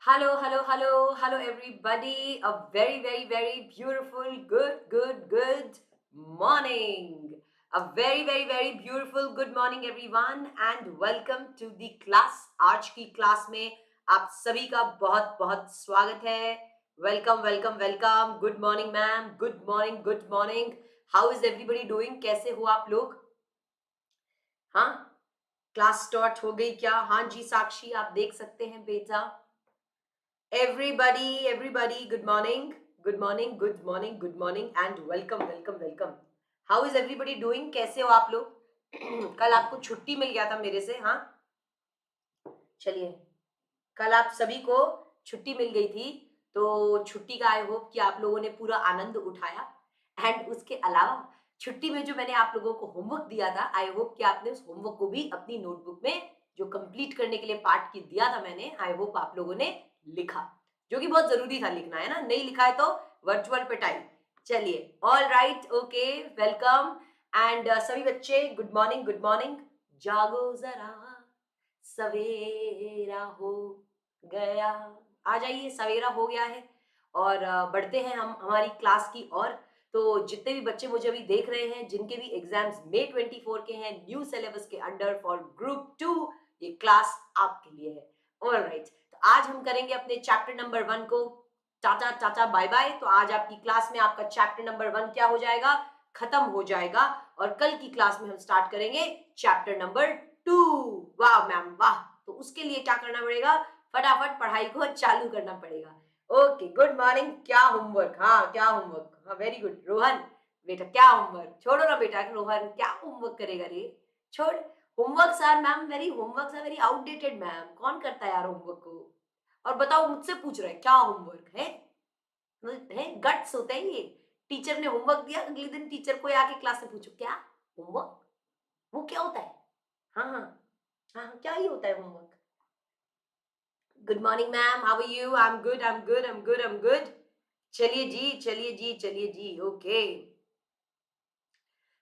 Hello, hello, hello, hello, everybody. A very, very, very beautiful, good morning. A very, very, very beautiful good morning, everyone, and welcome to the class. आज की class में आप सभी का बहुत बहुत स्वागत है. Welcome, welcome, welcome. Good morning, ma'am. Good morning, good morning. How is everybody doing? कैसे हो आप लोग? हाँ, क्लास स्टार्ट हो गई क्या? हाँ जी, साक्षी, आप देख सकते हैं बेटा. Everybody, good morning, good morning, good morning, good morning, and welcome, welcome, welcome. How is everybody doing? कैसे हो आप लोग? कल आपको छुट्टी मिल गया था मेरे से, हाँ? चलिए, कल आप सभी को छुट्टी मिल गई थी, तो छुट्टी का आई होप कि आप लोगों ने पूरा आनंद उठाया. एंड उसके अलावा छुट्टी में जो मैंने आप लोगों को होमवर्क दिया था, आई होप कि आपने उस होमवर्क को भी अपनी नोटबुक में जो कंप्लीट करने के लिए पार्ट की दिया था मैंने, आई होप आप लोगों ने लिखा, जो कि बहुत जरूरी था लिखना, है ना? नहीं लिखा है तो वर्चुअल पे टाइम. चलिए, all right, okay, welcome. And सभी बच्चे, गुड मॉर्निंग, गुड मॉर्निंग. जागो जरा, सवेरा हो गया. आ जाइए, सवेरा हो गया है. और बढ़ते हैं हम हमारी क्लास की ओर. तो जितने भी बच्चे मुझे अभी देख रहे हैं, जिनके भी एग्जाम्स मई 24 के हैं, न्यू सिलेबस के अंडर फॉर ग्रुप 2, ये क्लास आपके लिए है. ऑलराइट, तो आज हम करेंगे अपने चैप्टर नंबर 1 को. Tata tata bye bye. तो आज आपकी क्लास में आपका चैप्टर नंबर 1 क्या हो जाएगा? खत्म हो जाएगा. और कल की क्लास में हम स्टार्ट करेंगे चैप्टर नंबर 2. वाह मैम, वाह. तो उसके लिए क्या करना पड़ेगा? फटाफट पढ़ाई को चालू करना पड़ेगा. Okay, good morning. क्या होमवर्क? हाँ, क्या होमवर्क? हाँ, वेरी गुड. रोहन बेटा, क्या होमवर्क? छोड़ो ना बेटा. रोहन क्या होमवर्क करेगा रे? छोड़. Homeworks are very outdated ma'am. कौन करता है यार होमवर्क को? और बताओ, मुझसे पूछ रहे हैं क्या होमवर्क है? है गट्स होते हैं ये. टीचर ने होमवर्क दिया, अगले दिन टीचर को आके क्लास में पूछो क्या होमवर्क, वो क्या होता है? हाँ हाँ हाँ हाँ, क्या ही होता है homework? Good morning ma'am, how are you? I am good, I am good, I am good, I am good. चलिए जी, चलिए जी, चलिए जी. ओके,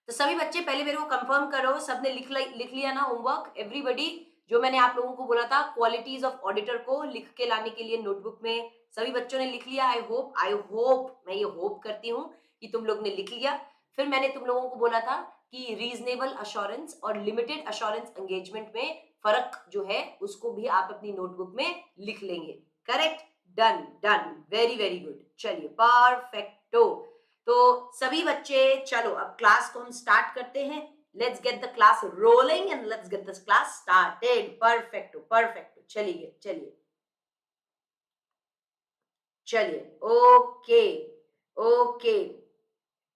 तो सभी बच्चे पहले मेरे को कंफर्म करो, सबने लिख लिया ना होमवर्क? एवरीबडी, जो मैंने आप लोगों को बोला था क्वालिटीज ऑफ ऑडिटर को लिख के लाने के लिए नोटबुक में, सभी बच्चों ने लिख लिया? आई होप, मैं ये होप करती हूँ कि तुम लोग ने लिख लिया. फिर मैंने तुम लोगों को बोला था कि रीजनेबल अश्योरेंस और लिमिटेड अश्योरेंस एंगेजमेंट में फर्क जो है उसको भी आप अपनी नोटबुक में लिख लेंगे. Correct? Done done, very very good. चलिए, परफेक्टो. तो सभी बच्चे, चलो अब क्लास को हम स्टार्ट करते हैं. Let's get the class rolling and let's get this class started. Perfecto, perfecto. चलिए चलिए चलिए. Okay, okay.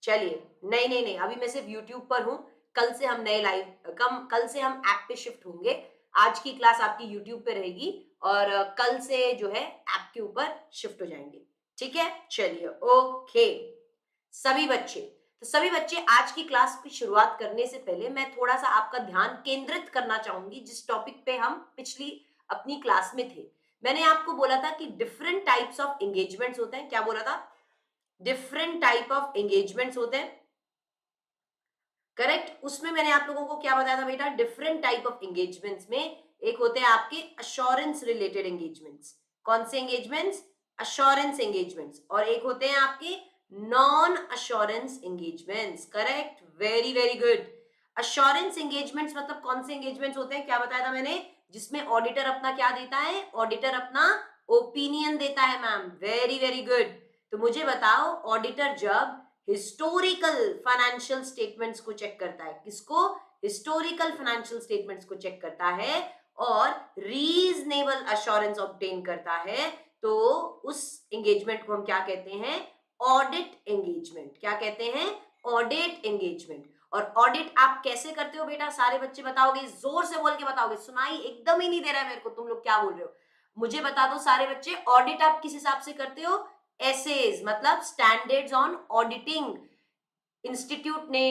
चलिए, नहीं नहीं नहीं, अभी मैं सिर्फ यूट्यूब पर हूं. कल से हम नए लाइव कल से हम ऐप पे शिफ्ट होंगे. आज की क्लास आपकी यूट्यूब पे रहेगी और कल से जो है ऐप के ऊपर शिफ्ट हो जाएंगे. ठीक है, चलिए. ओके सभी बच्चे, आज की क्लास की शुरुआत करने से पहले मैं थोड़ा सा आपका ध्यान केंद्रित करना चाहूंगी जिस टॉपिक पे हम पिछली अपनी क्लास में थे. मैंने आपको बोला था कि डिफरेंट टाइप्स ऑफ एंगेजमेंट्स होते हैं. क्या बोला था? डिफरेंट टाइप ऑफ एंगेजमेंट्स होते हैं. करेक्ट? उसमें मैंने आप लोगों को क्या बताया था बेटा? डिफरेंट टाइप ऑफ एंगेजमेंट्स में एक होते हैं आपके अश्योरेंस रिलेटेड एंगेजमेंट्स. कौन से एंगेजमेंट्स? Assurance engagements. और एक होते हैं आपके non assurance engagements. Correct? Very very good. Assurance engagements मतलब कौन से एंगेजमेंट्स होते हैं? क्या बताया था मैंने? जिसमें ऑडिटर अपना क्या देता है? ऑडिटर अपना ओपिनियन देता है मैम. Very very good. तो मुझे बताओ, ऑडिटर जब हिस्टोरिकल फाइनेंशियल स्टेटमेंट्स को चेक करता है, किसको? हिस्टोरिकल फाइनेंशियल स्टेटमेंट्स को चेक करता है और रीजनेबल अश्योरेंस ऑब्टेन करता है, तो उस एंगेजमेंट को हम क्या कहते हैं? Audit engagement. क्या कहते हैं? Audit engagement. और ऑडिट आप कैसे करते हो बेटा? सारे बच्चे बताओगे? जोर से बोल के बताओगे. सुनाई एकदम ही नहीं दे रहा है मेरे को, तुम लोग क्या बोल रहे हो? मुझे बता दो सारे बच्चे, ऑडिट आप किस हिसाब से करते हो? एसेज मतलब स्टैंडर्ड्स ऑन ऑडिटिंग. इंस्टीट्यूट ने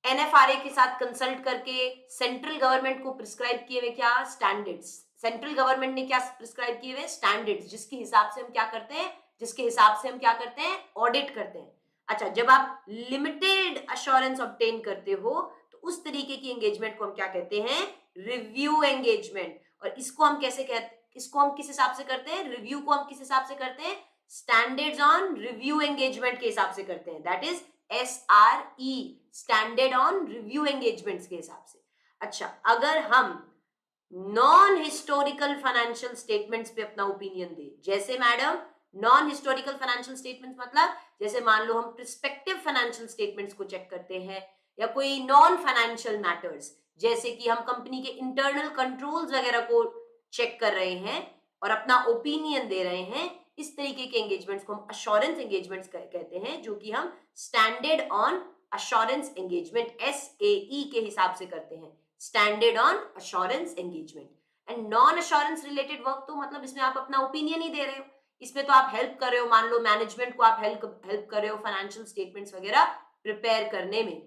एनएफआरए के साथ कंसल्ट करके सेंट्रल गवर्नमेंट को प्रिस्क्राइब किए हुए क्या? स्टैंडर्ड्स. सेंट्रल गवर्नमेंट ने क्या प्रिस्क्राइब किए हुए? स्टैंडर्ड्स, जिसके हिसाब से हम क्या करते हैं? ऑडिट करते हैं. अच्छा, जब आप लिमिटेड अश्योरेंस ऑब्टेन करते हो तो उस तरीके की एंगेजमेंट को हम क्या कहते हैं? Review engagement. और इसको हम कैसे इसको हम किस हिसाब से करते हैं, रिव्यू को हम किस हिसाब से करते हैं, स्टैंडर्ड्स ऑन रिव्यू एंगेजमेंट के हिसाब से करते हैं, that is SRE, standard on review engagements के हिसाब से। अच्छा, अगर हम नॉन हिस्टोरिकल फाइनेंशियल स्टेटमेंट्स पे अपना ओपिनियन दे, जैसे madam non historical financial statements मतलब जैसे मान लो हम प्रिस्पेक्टिव फाइनेंशियल स्टेटमेंट्स को चेक करते हैं, या कोई नॉन फाइनेंशियल मैटर्स जैसे कि हम कंपनी के इंटरनल कंट्रोल्स वगैरह को चेक कर रहे हैं और अपना ओपिनियन दे रहे हैं, इस तरीके के एंगेजमेंट्स को हम अश्योरेंस एंगेजमेंट्स कहते हैं, जो कि हम standard on assurance engagement SAE के हिसाब से करते हैं, standard on assurance engagement. And non assurance related work तो मतलब इसमें आप अपना ओपिनियन ही दे रहे हो, इसमें तो आप हेल्प कर रहे हो, मान लो मैनेजमेंट को आप हेल्प कर रहे हो फाइनेंशियल स्टेटमेंट्स वगैरह प्रिपेयर करने में,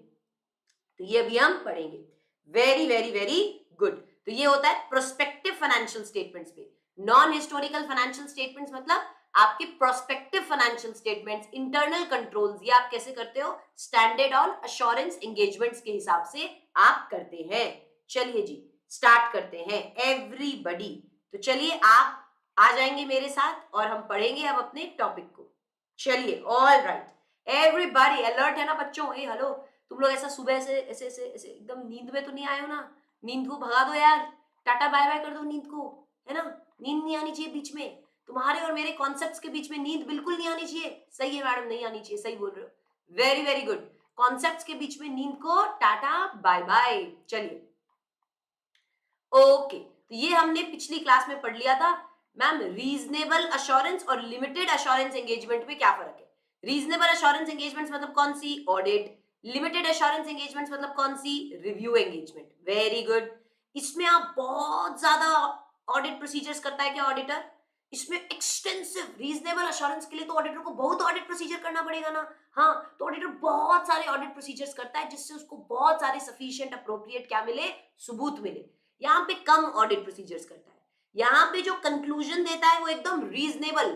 तो ये भी हम पढ़ेंगे। Very very very good. तो ये होता है प्रोस्पेक्टिव फाइनेंशियल स्टेटमेंट्स पे। नॉन हिस्टोरिकल फाइनेंशियल स्टेटमेंट्स मतलब आपके prospective financial statements, internal controls, ये आप कैसे करते हो, स्टैंडर्ड ऑन अश्योरेंस एंगेजमेंट्स के हिसाब से आप करते हैं। चलिए जी स्टार्ट करते हैं एवरीबॉडी। तो चलिए आप आ जाएंगे मेरे साथ और हम पढ़ेंगे अब अपने टॉपिक को। चलिए ऑल राइट, एवरीबॉडी अलर्ट है ना बच्चों? ए हेलो, तुम लोग ऐसा सुबह से ऐसे ऐसे ऐसे एकदम नींद में तो नहीं आए हो ना? नींद को भगा दो यार, टाटा बाय बाय कर दो नींद को, है ना? नींद नहीं आनी चाहिए बीच में, तुम्हारे और मेरे कॉन्सेप्ट्स के बीच में नींद बिल्कुल नहीं आनी चाहिए। सही है मैडम, नहीं आनी चाहिए, सही बोल रहे हो, वेरी वेरी गुड। कॉन्सेप्ट्स के बीच में नींद को टाटा बाय बाय। चलिए ओके, तो ये हमने पिछली क्लास में पढ़ लिया था। मैम रीजनेबल अश्योरेंस और लिमिटेड अश्योरेंस एंगेजमेंट में क्या फर्क है? रीजनेबल अश्योरेंस एंगेजमेंट्स मतलब कौन सी? ऑडिट। लिमिटेड अश्योरेंस एंगेजमेंट्स मतलब कौन सी? Review engagement. Very good. इसमें आप बहुत ज्यादा ऑडिट प्रोसीजर्स करता है क्या ऑडिटर? इसमें एक्सटेंसिव, रीजनेबल अश्योरेंस के लिए तो ऑडिटर को बहुत ऑडिट प्रोसीजर करना पड़ेगा ना। हाँ, तो ऑडिटर बहुत सारे ऑडिट प्रोसीजर्स करता है जिससे उसको बहुत सारे सफिशिएंट अप्रोप्रिएट क्या मिले? सबूत मिले। यहाँ पे कम ऑडिट प्रोसीजर्स करता है, यहाँ पे जो कंक्लूजन देता है वो एकदम रीजनेबल,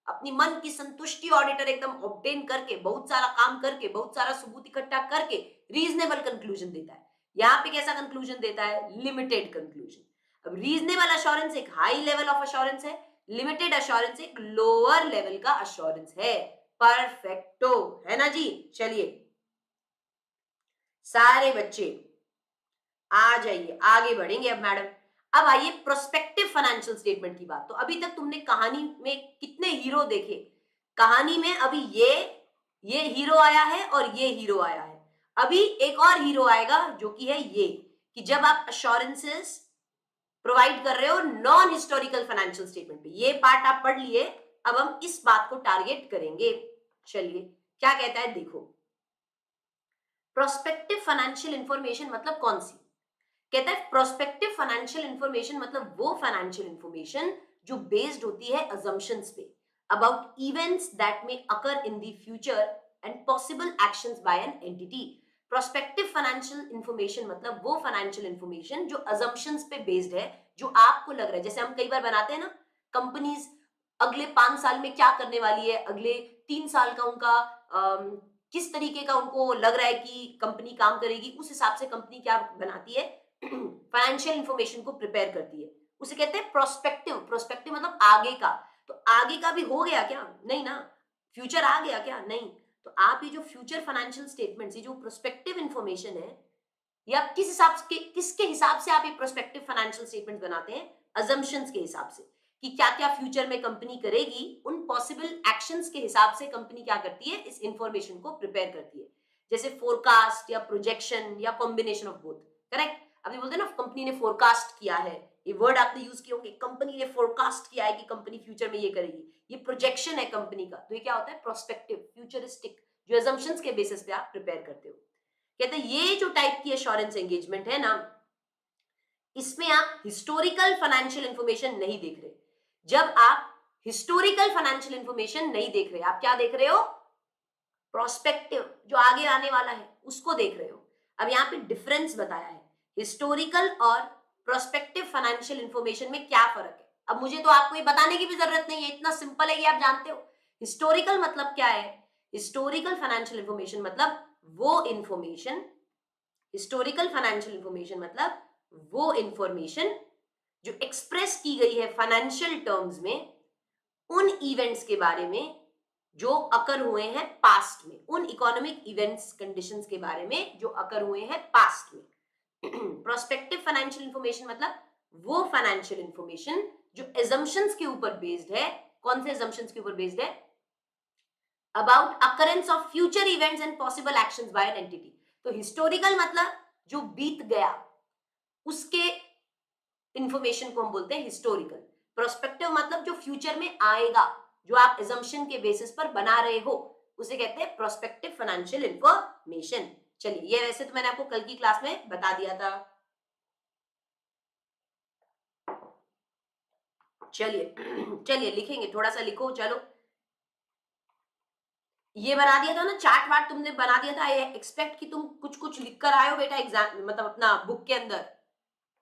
अपनी मन की संतुष्टि ऑडिटर एकदम ऑब्टेन करके, बहुत सारा काम करके, बहुत सारा सबूत इकट्ठा करके रीजनेबल कंक्लूजन देता है। यहाँ पे कैसा कंक्लूजन देता है? Limited conclusion. अब रीजनेबल अश्योरेंस एक हाई लेवल ऑफ अश्योरेंस है, लिमिटेड अश्योरेंस एक लोअर लेवल का अश्योरेंस है। परफेक्टो, है ना जी? चलिए सारे बच्चे आ जाइए, आगे बढ़ेंगे अब मैडम। अब आइए प्रोस्पेक्टिव फाइनेंशियल स्टेटमेंट की बात। तो अभी तक तुमने कहानी में कितने हीरो देखे? कहानी में अभी ये हीरो आया है और ये हीरो आया है, अभी एक और हीरो आएगा जो कि है ये, कि जब आप अश्योरेंसेस प्रोवाइड कर रहे हो नॉन हिस्टोरिकल फाइनेंशियल स्टेटमेंट पे। ये पार्ट आप पढ़ लिए, अब हम इस बात को टारगेट करेंगे। चलिए क्या कहता है देखो, प्रोस्पेक्टिव फाइनेंशियल इंफॉर्मेशन मतलब कौन सी? कहता है प्रोस्पेक्टिव फाइनेंशियल इंफॉर्मेशन मतलब वो फाइनेंशियल इंफॉर्मेशन जो बेस्ड होती है अजम्पशंस पे about events that may occur in the future and possible actions by an entity. Prospective financial information मतलब वो फाइनेंशियल इंफॉर्मेशन जो अजम्पशंस पे बेस्ड है, जो आपको लग रहा है, जैसे हम कई बार बनाते हैं ना, कंपनीज अगले 5 साल में क्या करने वाली है, अगले 3 साल का उनका किस तरीके का उनको लग रहा है कि कंपनी काम करेगी, उस हिसाब से कंपनी क्या बनाती है, फाइनेंशियल इंफॉर्मेशन को प्रिपेयर करती है, उसे कहते हैं प्रोस्पेक्टिव। प्रोस्पेक्टिव मतलब आगे का। तो आगे का भी हो गया क्या? नहीं ना। फ्यूचर आ गया क्या? नहीं। तो आप ये जो फ्यूचर फाइनेंशियल स्टेटमेंट्स, ये जो प्रोस्पेक्टिव इंफॉर्मेशन है, ये आप किस हिसाब से, किसके हिसाब से आप ये प्रोस्पेक्टिव फाइनेंशियल स्टेटमेंट बनाते हैं? अजम्पशंस के हिसाब से, कि क्या क्या फ्यूचर में कंपनी करेगी, उन पॉसिबल एक्शंस के हिसाब से कंपनी क्या करती है, इस इंफॉर्मेशन को प्रिपेयर करती है। जैसे फोरकास्ट या प्रोजेक्शन या कॉम्बिनेशन ऑफ बोथ। करेक्ट? अभी बोलते हैं ना कंपनी ने फोरकास्ट किया है, ये वर्ड आपने यूज किए होंगे, कंपनी ने फोरकास्ट किया है कि कंपनी फ्यूचर में ये करेगी, ये प्रोजेक्शन है कंपनी का। तो ये क्या होता है? प्रोस्पेक्टिव, फ्यूचरिस्टिक, जो अजम्पशंस के बेसिस पे आप प्रिपेयर करते हो। कहते हैं ये जो टाइप की एश्योरेंस एंगेजमेंट है ना, इसमें आप हिस्टोरिकल फाइनेंशियल इंफॉर्मेशन नहीं देख रहे। जब आप हिस्टोरिकल फाइनेंशियल इंफॉर्मेशन नहीं देख रहे, आप क्या देख रहे हो? प्रोस्पेक्टिव, जो आगे आने वाला है उसको देख रहे हो। अब यहाँ पे डिफरेंस बताया है, हिस्टोरिकल और प्रोस्पेक्टिव फाइनेंशियल इंफॉर्मेशन में क्या फर्क है। अब मुझे तो आपको ये बताने की भी जरूरत नहीं है, इतना सिंपल है कि आप जानते हो। हिस्टोरिकल मतलब क्या है? हिस्टोरिकल फाइनेंशियल इंफॉर्मेशन मतलब वो इंफॉर्मेशन, हिस्टोरिकल फाइनेंशियल इंफॉर्मेशन मतलब वो इंफॉर्मेशन जो एक्सप्रेस की गई है फाइनेंशियल टर्म्स में उन इवेंट्स के बारे में जो अकर हुए हैं पास्ट में, उन इकोनॉमिक इवेंट्स कंडीशंस के बारे में जो अकर हुए हैं पास्ट में। प्रोस्पेक्टिव फाइनेंशियल इंफॉर्मेशन मतलब वो फाइनेंशियल इंफॉर्मेशन जो एजम्पशंस के ऊपर बेस्ड है। कौन से एजम्पशंस के ऊपर बेस्ड है? About occurrence of future events and possible actions by an entity. तो हिस्टोरिकल मतलब जो बीत गया उसके इंफॉर्मेशन को हम बोलते हैं हिस्टोरिकल। प्रोस्पेक्टिव मतलब जो फ्यूचर में आएगा, जो आप एजम्पशन के बेसिस पर बना रहे हो, उसे कहते हैं प्रोस्पेक्टिव फाइनेंशियल इंफॉर्मेशन। चलिए, ये वैसे तो मैंने आपको कल की क्लास में बता दिया था। चलिए चलिए लिखेंगे, थोड़ा सा लिखो। चलो, ये बना दिया था ना चार्ट वार्ट, तुमने बना दिया था। आई एक्सपेक्ट कि तुम कुछ कुछ लिख कर आए हो बेटा एग्जाम, मतलब अपना बुक के अंदर।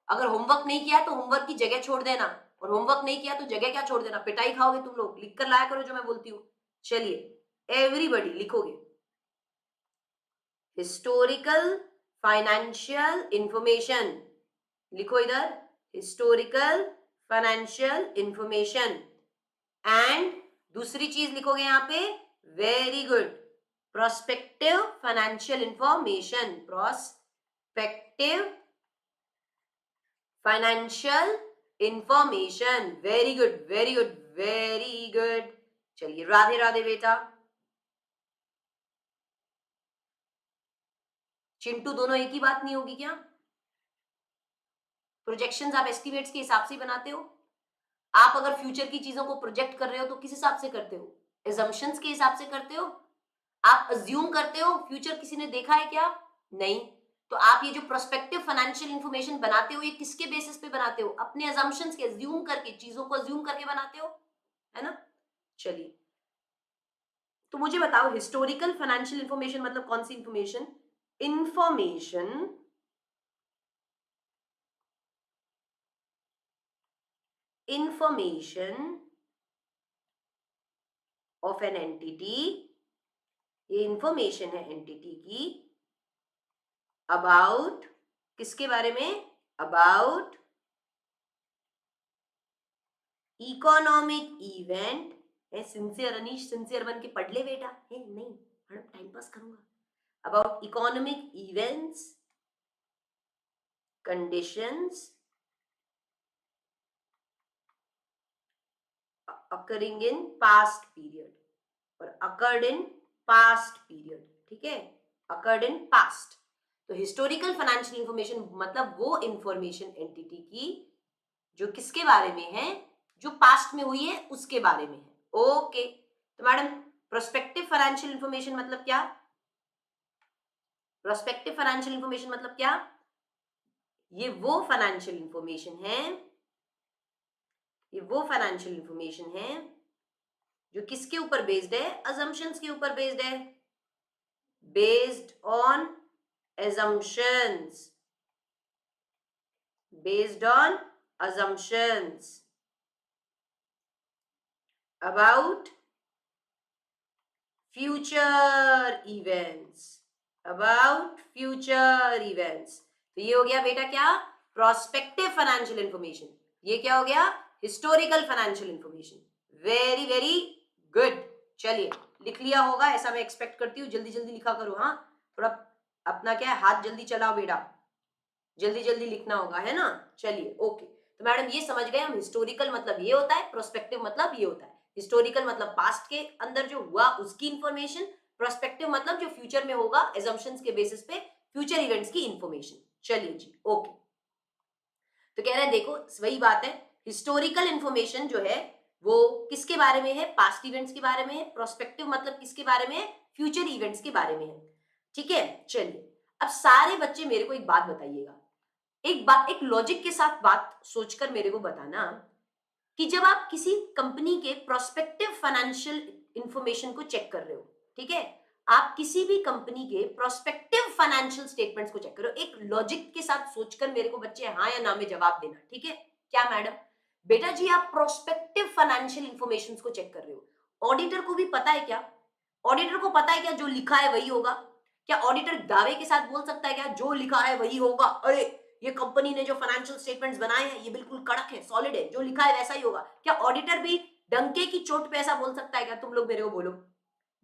अगर होमवर्क नहीं किया तो होमवर्क की जगह छोड़ देना, और होमवर्क नहीं किया तो जगह क्या छोड़ देना, पिटाई खाओगे तुम लोग। लिख कर लाया करो जो मैं बोलती हूँ। चलिए, एवरीबडी लिखोगे हिस्टोरिकल फाइनेंशियल इंफॉर्मेशन। लिखो इधर हिस्टोरिकल फाइनेंशियल इंफॉर्मेशन। एंड दूसरी चीज लिखोगे यहां पे, very good, prospective financial information. Prospective financial information, very good very good very good. चलिए, राधे राधे बेटा। चिंटू, दोनों एक ही बात नहीं होगी क्या? प्रोजेक्शंस आप एस्टिमेट्स के हिसाब से बनाते हो। आप अगर फ्यूचर की चीजों को प्रोजेक्ट कर रहे हो तो किस हिसाब से करते हो? एजम्पशंस के हिसाब से करते हो। आप अज्यूम करते हो फ्यूचर किसी ने देखा है क्या? नहीं। तो आप ये जो प्रोस्पेक्टिव फाइनेंशियल इंफॉर्मेशन बनाते हो, ये किसके बेसिस पे बनाते हो? अपने अजम्पशंस के, अज्यूम करके, चीजों को अज्यूम करके बनाते हो, है ना। चलिए, तो मुझे बताओ हिस्टोरिकल फाइनेंशियल इंफॉर्मेशन मतलब कौन सी information? Information information of an entity, ये इंफॉर्मेशन है एंटिटी की अबाउट, किसके बारे में? About economic event. है सिंसियर अनीश, सिंसियर बन के पढ़ ले बेटा। है नहीं, टाइम पास करूंगा। About economic events conditions occurring in past period, और occurred in past period, ठीक है, occurred in past। तो हिस्टोरिकल फाइनेंशियल इंफॉर्मेशन मतलब वो इंफॉर्मेशन एंटिटी की जो किसके बारे में है? जो पास्ट में हुई है उसके बारे में है। ओके, तो मैडम प्रोस्पेक्टिव फाइनेंशियल इंफॉर्मेशन मतलब क्या? प्रोस्पेक्टिव फाइनेंशियल इंफॉर्मेशन मतलब क्या? ये वो फाइनेंशियल इंफॉर्मेशन है, ये वो फाइनेंशियल इंफॉर्मेशन है जो किसके ऊपर बेस्ड है? अजम्पशंस के ऊपर बेस्ड है। Based on assumptions, based on assumptions about future events, about future events। तो ये हो गया बेटा क्या? Prospective financial information. ये क्या हो गया? Historical financial information. Very very good. चलिए, लिख लिया होगा ऐसा मैं एक्सपेक्ट करती हूँ। जल्दी जल्दी लिखा करो, हाँ, थोड़ा अपना क्या है, हाथ जल्दी चलाओ बेटा, जल्दी जल्दी लिखना होगा, है ना। चलिए, ओके, तो मैडम ये समझ गए हम, हिस्टोरिकल मतलब ये होता है, प्रोस्पेक्टिव मतलब ये होता है। हिस्टोरिकल मतलब पास्ट के अंदर जो हुआ उसकी इंफॉर्मेशन, प्रोस्पेक्टिव मतलब जो फ्यूचर में होगा, एजम्पशंस के बेसिस पे फ्यूचर इवेंट्स की इंफॉर्मेशन। चलिए जी, ओके, तो कह रहे हैं देखो वही बात है, हिस्टोरिकल इंफॉर्मेशन जो है वो किसके बारे में है? पास्ट इवेंट्स के बारे में है। प्रोस्पेक्टिव मतलब किसके बारे में है? फ्यूचर इवेंट्स के बारे में है, ठीक है। चलिए, अब सारे बच्चे मेरे को एक बात बताइएगा, एक बात, एक लॉजिक के साथ बात सोचकर मेरे को बताना कि जब आप किसी कंपनी के प्रोस्पेक्टिव फाइनेंशियल इंफॉर्मेशन को चेक कर रहे हो, ठीक है, आप किसी भी कंपनी के प्रोस्पेक्टिव फाइनेंशियल स्टेटमेंट्स को चेक करो, एक लॉजिक के साथ सोचकर मेरे को बच्चे हाँ या ना में जवाब देना, ठीक है। क्या मैडम? बेटा जी, आप प्रोस्पेक्टिव फाइनेंशियल इंफॉर्मेशन को चेक कर रहे हो, ऑडिटर को भी पता है क्या? ऑडिटर को पता है क्या जो लिखा है वही होगा? क्या ऑडिटर दावे के साथ बोल सकता है क्या जो लिखा है वही होगा? अरे ये कंपनी ने जो फाइनेंशियल स्टेटमेंट्स बनाए हैं ये बिल्कुल कड़क है, सॉलिड है, जो लिखा है वैसा ही होगा। क्या ऑडिटर भी डंके की चोट पे ऐसा बोल सकता है क्या? तुम लोग मेरे को बोलो,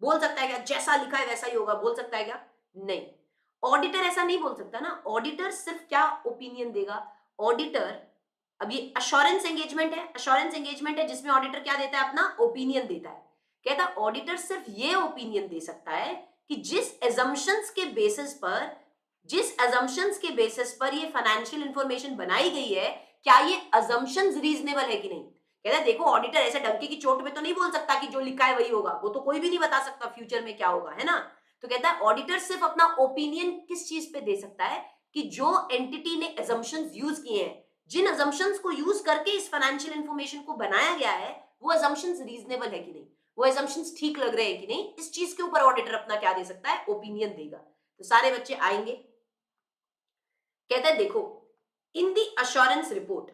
बोल सकता है क्या जैसा लिखा है वैसा ही होगा? बोल सकता है क्या? नहीं, ऑडिटर ऐसा नहीं बोल सकता ना। ऑडिटर सिर्फ क्या ओपिनियन देगा? ऑडिटर, अब ये अश्योरेंस एंगेजमेंट है, अश्योरेंस एंगेजमेंट है जिसमें ऑडिटर क्या देता है? अपना ओपिनियन देता है। कहता है ऑडिटर सिर्फ ये ओपिनियन दे सकता है कि जिस एजम्पशंस के बेसिस पर ये फाइनेंशियल इंफॉर्मेशन बनाई गई है, क्या ये अजम्पशंस रीजनेबल है कि नहीं। कहता है देखो ऑडिटर ऐसे डंके की चोट में तो नहीं बोल सकता कि जो लिखा है वही होगा, वो तो कोई भी नहीं बता सकता फ्यूचर में क्या होगा, है ना। तो कहता है ऑडिटर सिर्फ अपना ओपिनियन किस चीज पे दे सकता है कि जो एंटिटी ने अजम्पशंस यूज किए हैं, जिन अजम्पशंस को यूज करके इस फाइनेंशियल इंफॉर्मेशन को बनाया गया है, वो अजम्पशंस रीजनेबल है कि नहीं, वो अजम्पशंस ठीक लग रहे हैं कि नहीं, इस चीज के ऊपर ऑडिटर अपना क्या दे सकता है? ओपिनियन देगा। तो सारे बच्चे आएंगे। कहता है देखो, in the assurance report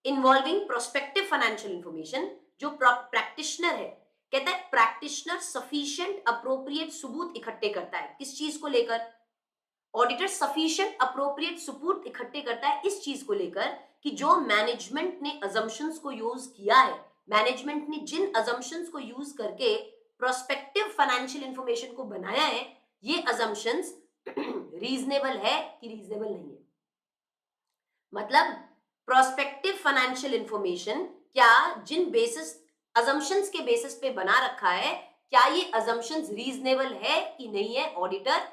involving prospective financial information, जो प्रैक्टिशनर है, कहता है प्रैक्टिशनर सफिशिएंट अप्रोप्रिएट सबूत इकट्ठे करता है। किस चीज को लेकर? ऑडिटर सफिशिएंट अप्रोप्रिएट सबूत इकट्ठे करता है इस चीज को लेकर कि जो मैनेजमेंट ने अजम्पशंस को यूज किया है, मैनेजमेंट ने जिन अजम्पशंस को यूज करके प्रोस्पेक्टिव फाइनेंशियल इंफॉर्मेशन को बनाया है, ये अजम्पशंस रीजनेबल है कि रीजनेबल नहीं है। मतलब प्रोस्पेक्टिव फाइनेंशियल इंफॉर्मेशन क्या जिन बेसिस अजम्पशंस के बेसिस पे बना रखा है, क्या ये अजम्पशंस रीजनेबल है कि नहीं है, ऑडिटर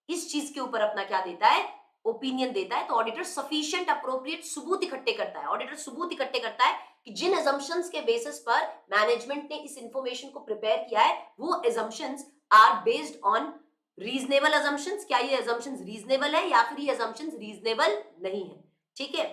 इस चीज के ऊपर अपना क्या देता है? ओपिनियन देता है। तो ऑडिटर सफिशिएंट अप्रोप्रिएट सबूत इकट्ठे करता है। ऑडिटर सबूत इकट्ठे करता है कि जिन अजम्पशंस के बेसिस पर मैनेजमेंट ने इस इंफॉर्मेशन को प्रिपेयर किया है, वो assumptions are based on reasonable assumptions. क्या ये अजम्पशंस रीजनेबल है या फिर ये अजम्पशंस रीजनेबल नहीं है? ठीक है,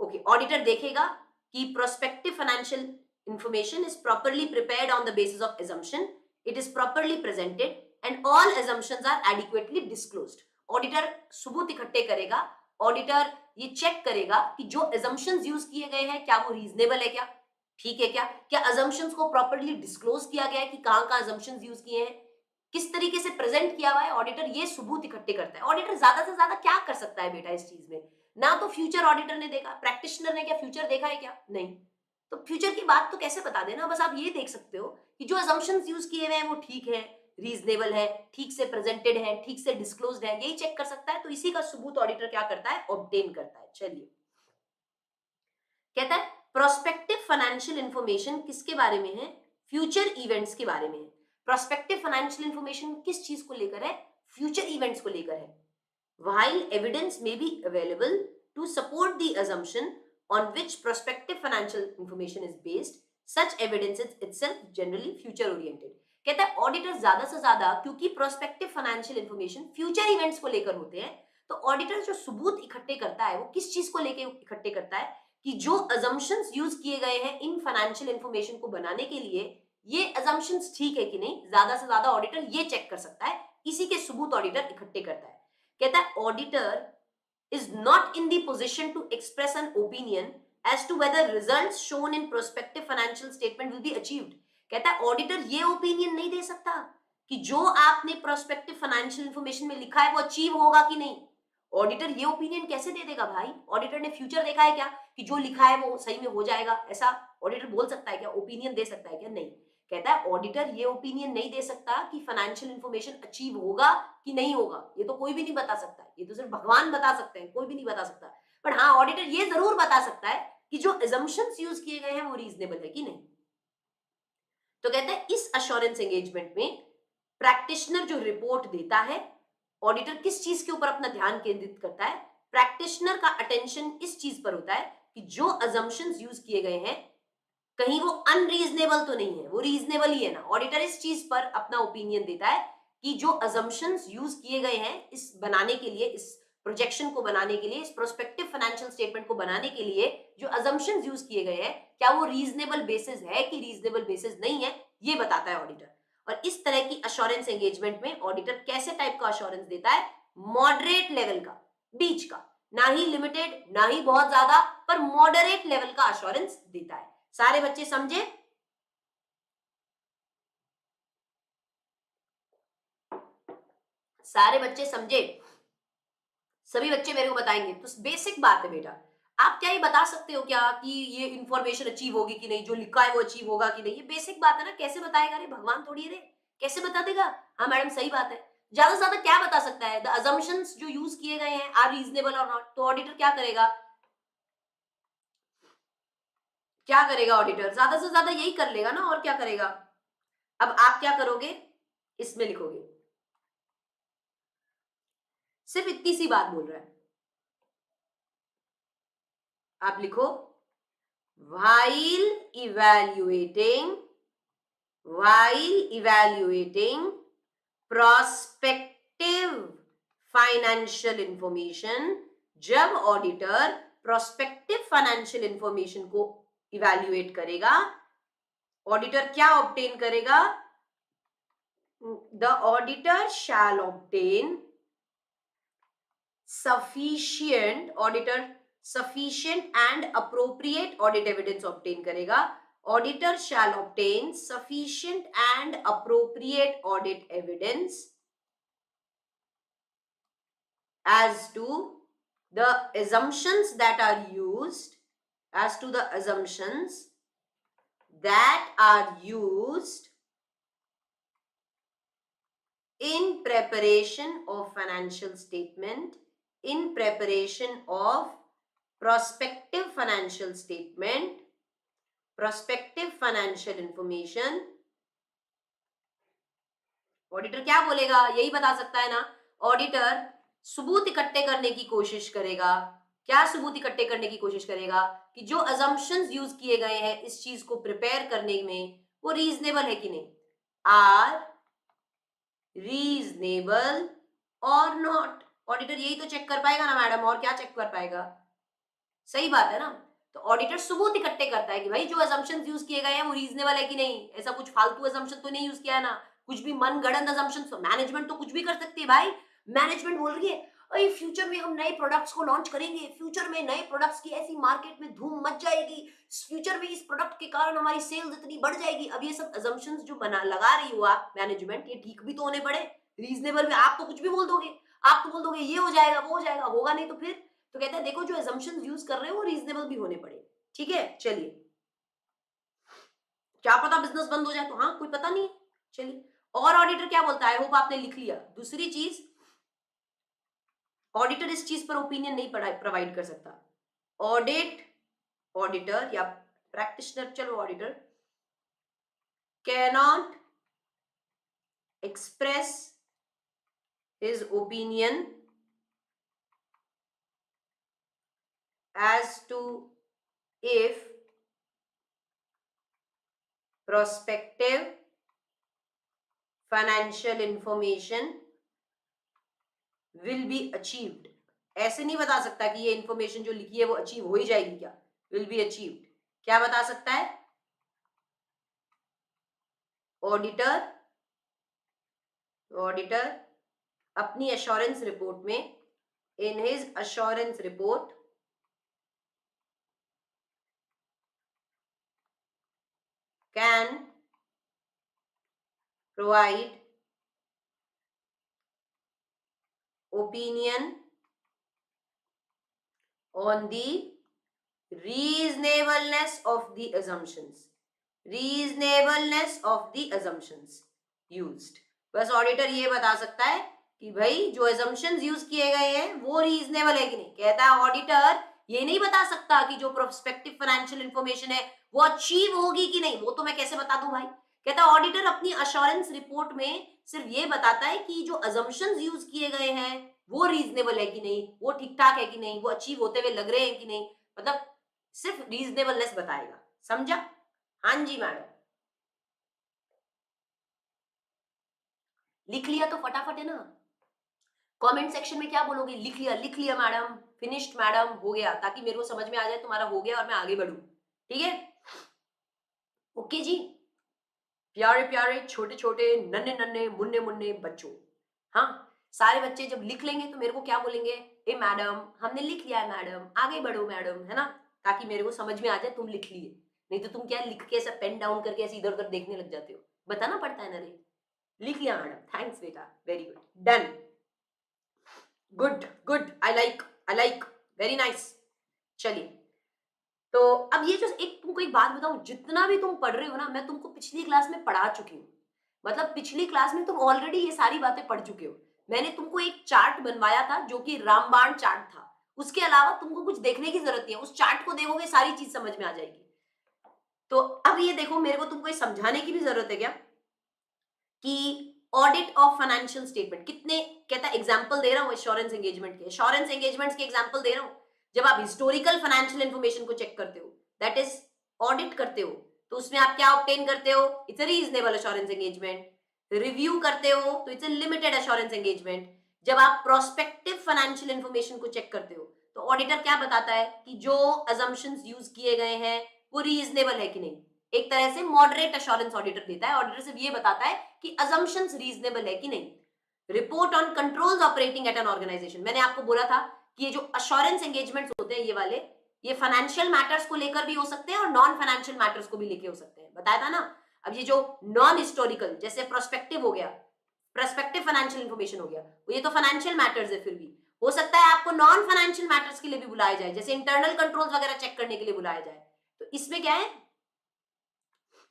ओके। ऑडिटर देखेगा कि prospective financial information is properly prepared on the basis of assumption, it is properly presented and all assumptions are adequately disclosed. Auditor सबूत इकट्ठे करेगा, ऑडिटर ये चेक करेगा कि जो assumptions यूज किए गए हैं क्या वो रीजनेबल है, क्या ठीक है, क्या assumptions को प्रॉपर्ली डिस्क्लोज किया गया है कि कहां assumptions यूज किए हैं, किस तरीके से प्रेजेंट किया हुआ है, ऑडिटर ये सबूत इकट्ठे करता है। ऑडिटर ज्यादा से ज्यादा क्या कर सकता है बेटा इस चीज में? ना तो फ्यूचर ऑडिटर ने देखा, प्रैक्टिशनर ने क्या फ्यूचर देखा है क्या? नहीं। तो फ्यूचर की बात तो कैसे बता देना, बस आप ये देख सकते हो कि जो assumptions यूज किए हुए हैं वो ठीक है, रीजनेबल है, ठीक से प्रेजेंटेड है, ठीक से डिस्क्लोज्ड है, यही चेक कर सकता है। तो इसी का सबूत ऑडिटर क्या करता है? ऑब्टेन करता है। चलिए, कहता है प्रोस्पेक्टिव फाइनेंशियल इंफॉर्मेशन किसके बारे में है? फ्यूचर इवेंट्स के बारे में है। प्रोस्पेक्टिव फाइनेंशियल इंफॉर्मेशन किस चीज को लेकर है? फ्यूचर इवेंट्स को लेकर है। While evidence may be available to support the assumption on which prospective financial information is based, such evidence is itself generally future oriented. कहता है ऑडिटर ज्यादा से ज्यादा, क्योंकि prospective financial information future events को लेकर होते हैं, तो ऑडिटर जो सबूत इकट्ठे करता है वो किस चीज को लेकर इकट्ठे करता है कि जो अजम्पशंस यूज किए गए हैं इन फाइनेंशियल इंफॉर्मेशन को बनाने के लिए, ये अजम्पशंस ठीक है कि नहीं, ज्यादा से ज्यादा ऑडिटर ये चेक कर सकता है। इसी के सबूत ऑडिटर इकट्ठे करता है। कहता है auditor is not in the position to express an opinion as to whether results shown in prospective financial statement will be achieved. कहता है ऑडिटर ये ओपिनियन नहीं दे सकता कि जो आपने प्रोस्पेक्टिव फाइनेंशियल इंफॉर्मेशन में लिखा है वो अचीव होगा कि नहीं। ऑडिटर ये ओपिनियन कैसे दे देगा भाई? ऑडिटर ने फ्यूचर देखा है क्या कि जो लिखा है वो सही में हो जाएगा? ऐसा ऑडिटर बोल सकता है क्या? ओपिनियन दे सकता है क्या? नहीं। कहता है ऑडिटर ये ओपिनियन नहीं दे सकता कि फाइनेंशियल इंफॉर्मेशन अचीव होगा कि नहीं होगा, ये तो कोई भी नहीं बता सकता, ये तो सिर्फ भगवान बता सकते हैं, कोई भी नहीं बता सकता। पर हाँ, ऑडिटर ये जरूर बता सकता है कि जो assumptions यूज किए गए हैं वो रीजनेबल है कि नहीं। तो कहते हैं इस अश्योरेंस एंगेजमेंट में प्रैक्टिशनर जो रिपोर्ट देता है, ऑडिटर किस चीज के ऊपर अपना ध्यान केंद्रित करता है? प्रैक्टिशनर का अटेंशन इस चीज पर होता है कि जो assumptions यूज किए गए हैं कहीं वो अनरीजनेबल तो नहीं है, वो रीजनेबल ही है ना। ऑडिटर इस चीज पर अपना ओपिनियन देता है कि जो अजम्पशंस यूज किए गए हैं इस बनाने के लिए, इस प्रोजेक्शन को बनाने के लिए, इस प्रोस्पेक्टिव फाइनेंशियल स्टेटमेंट को बनाने के लिए जो अजम्पशंस यूज किए गए हैं, क्या वो रीजनेबल बेसिस है कि रीजनेबल बेसिस नहीं है, ये बताता है ऑडिटर। और इस तरह की अश्योरेंस एंगेजमेंट में ऑडिटर कैसे टाइप का अश्योरेंस देता है? मॉडरेट लेवल का, बीच का, ना ही लिमिटेड ना ही बहुत ज्यादा, पर मॉडरेट लेवल का अश्योरेंस देता है। सारे बच्चे समझे? सारे बच्चे समझे? सभी बच्चे मेरे को बताएंगे। तो बेसिक बात है बेटा, आप क्या ये बता सकते हो क्या कि ये इंफॉर्मेशन अचीव होगी कि नहीं, जो लिखा है वो अचीव होगा कि नहीं? ये बेसिक बात है ना, कैसे बताएगा रे, भगवान थोड़ी है रे, कैसे बता देगा? हाँ मैडम सही बात है। ज्यादा से ज्यादा क्या बता सकता है? द अजम्पशंस जो यूज किए गए हैं आर रीजनेबल और नॉट। तो ऑडिटर क्या करेगा? क्या करेगा ऑडिटर? ज्यादा से ज्यादा यही कर लेगा ना, और क्या करेगा? अब आप क्या करोगे, इसमें लिखोगे, सिर्फ इतनी सी बात बोल रहा है, आप लिखो while evaluating prospective financial information, जब ऑडिटर प्रोस्पेक्टिव फाइनेंशियल इंफॉर्मेशन को इवैल्यूएट करेगा, ऑडिटर क्या ऑब्टेन करेगा? The auditor shall obtain sufficient and appropriate audit evidence obtain करेगा। Auditor shall obtain sufficient and appropriate audit evidence as to the assumptions that are used in preparation of financial statement, in preparation of prospective financial statement, prospective financial information। Auditor क्या बोलेगा, यही बता सकता है ना। Auditor सबूत इकट्ठे करने की कोशिश करेगा। क्या सबूत इकट्ठे करने की कोशिश करेगा? कि जो अजम्पशंस यूज किए गए हैं इस चीज को प्रिपेयर करने में, वो रीजनेबल है कि नहीं, आर रीजनेबल और नॉट। ऑडिटर यही तो चेक कर पाएगा ना मैडम, और क्या चेक कर पाएगा? सही बात है ना। तो ऑडिटर सबूत इकट्ठे करता है कि भाई जो अजम्पशंस यूज किए गए हैं वो रीजनेबल है कि नहीं, ऐसा कुछ फालतू अजम्पशन तो नहीं यूज किया है ना, कुछ भी मनगढ़ंत अजम्पशन। तो मैनेजमेंट तो कुछ भी कर सकती है भाई। मैनेजमेंट बोल रही है अरे फ्यूचर में हम नए प्रोडक्ट्स को लॉन्च करेंगे, फ्यूचर में नए प्रोडक्ट्स की ऐसी मार्केट में धूम मच जाएगी, फ्यूचर में इस प्रोडक्ट के कारण हमारी सेल्स इतनी बढ़ जाएगी। अब ये सब अजम्पशंस जो बना लगा रही हो आप मैनेजमेंट, ये ठीक भी तो होने पड़े, रीजनेबल में। आप तो कुछ भी बोल दोगे, आप तो बोल दोगे ये हो जाएगा वो हो जाएगा, होगा नहीं तो फिर। तो कहता है देखो जो assumptions यूज कर रहे हो वो रीजनेबल भी होने पड़े। ठीक है चलिए, क्या पता बिजनेस बंद हो जाए, तो हाँ कोई पता नहीं। चलिए, और ऑडिटर क्या बोलता है, होप आपने लिख लिया। दूसरी चीज, ऑडिटर इस चीज पर ओपिनियन नहीं प्रोवाइड कर सकता। ऑडिटर या प्रैक्टिशनर, चलो auditor cannot express his opinion as to if prospective financial information will be achieved। ऐसे नहीं बता सकता कि ये इंफॉर्मेशन जो लिखी है वो अचीव हो ही जाएगी क्या, विल बी अचीव्ड। क्या बता सकता है? ऑडिटर अपनी अश्योरेंस रिपोर्ट में, in his assurance report, can provide opinion on the reasonableness of the assumptions used। बस ऑडिटर ये बता सकता है कि भाई जो assumptions यूज किए गए हैं वो रीजनेबल है कि नहीं। कहता है ऑडिटर ये नहीं बता सकता कि जो प्रोस्पेक्टिव फाइनेंशियल इंफॉर्मेशन है वो अचीव होगी कि नहीं, वो तो मैं कैसे बता दूं भाई। कहता है ऑडिटर अपनी अश्योरेंस रिपोर्ट में सिर्फ ये बताता है कि जो assumptions यूज किए गए हैं वो रीजनेबल है कि नहीं, वो ठीक ठाक है कि नहीं, वो अचीव होते हुए लग रहे हैं कि नहीं, मतलब सिर्फ रीजनेबलनेस बताएगा। समझा? हाँ जी मैडम। लिख लिया तो फटाफट है ना। कमेंट सेक्शन में क्या बोलोगे, लिख लिया मैडम, फिनिश्ड मैडम, हो गया, ताकि मेरे को समझ में आ जाए तुम्हारा हो गया और मैं आगे बढ़ूं। ठीक है ओके जी। प्यारे प्यारे छोटे छोटे नन्हे नन्हे मुन्ने मुन्ने बच्चों, हाँ सारे बच्चे जब लिख लेंगे तो मेरे को क्या बोलेंगे, ए मैडम हमने लिख लिया है मैडम, आगे बढ़ो मैडम, है ना, ताकि मेरे को समझ में आ जाए तुम लिख लिए। नहीं तो तुम क्या लिख के ऐसा पेन डाउन करके ऐसे इधर उधर देखने लग जाते हो, बताना पड़ता है ना रे। लिख लिया मैडम, थैंक्स बेटा, very good, done. Good good, I like, very nice. चलिए, तो अब ये जो एक तुमको एक बात बताऊं, जितना भी तुम पढ़ रहे हो ना, मैं तुमको पिछली क्लास में पढ़ा चुकी हूँ। मतलब पिछली क्लास में तुम ऑलरेडी ये सारी बातें पढ़ चुके हो। मैंने तुमको एक चार्ट बनवाया था जो कि रामबाण चार्ट था। उसके अलावा तुमको कुछ देखने की जरूरत नहीं है, उस चार्ट को देखोगे सारी चीज समझ में आ जाएगी। तो अब ये देखो, मेरे को तुमको ये समझाने की भी जरूरत है क्या कि ऑडिट ऑफ फाइनेंशियल स्टेटमेंट कितने, कहता है एग्जांपल दे रहा हूं एश्योरेंस एंगेजमेंट के, एश्योरेंस एंगेजमेंट्स के एग्जांपल दे रहा हूं। जब आप हिस्टोरिकल फाइनेंशियल इंफॉर्मेशन को चेक करते हो, दैट इज ऑडिट करते हो, तो उसमें आप क्या ऑब्टेन करते हो, it's a reasonable assurance engagement. Review करते हो तो it's a limited assurance engagement. जब आप प्रोस्पेक्टिव फाइनेंशियल इंफॉर्मेशन को चेक करते हो, तो ऑडिटर क्या बताता है कि जो अजम्पशंस यूज किए गए हैं वो रीजनेबल है कि नहीं। एक तरह से मॉडरेट एश्योरेंस ऑडिटर देता है। ऑडिटर सिर्फ ये बताता है कि अजम्पशंस रीजनेबल है कि नहीं। Report on controls operating at an organization, मैंने आपको बोला था कि ये जो अश्योरेंस एंगेजमेंट्स होते हैं ये वाले, ये फाइनेंशियल मैटर्स को लेकर भी हो सकते हैं और नॉन फाइनेंशियल मैटर्स को भी लेके हो सकते हैं, बताया था ना। अब ये जो नॉन हिस्टोरिकल, जैसे प्रोस्पेक्टिव हो गया, प्रोस्पेक्टिव फाइनेंशियल इंफॉर्मेशन हो गया, ये तो फाइनेंशियल मैटर्स है, फिर भी हो सकता है आपको नॉन फाइनेंशियल मैटर्स के लिए भी बुलाया जाए, जैसे इंटरनल कंट्रोल्स वगैरह चेक करने के लिए बुलाया जाए। तो इसमें क्या है,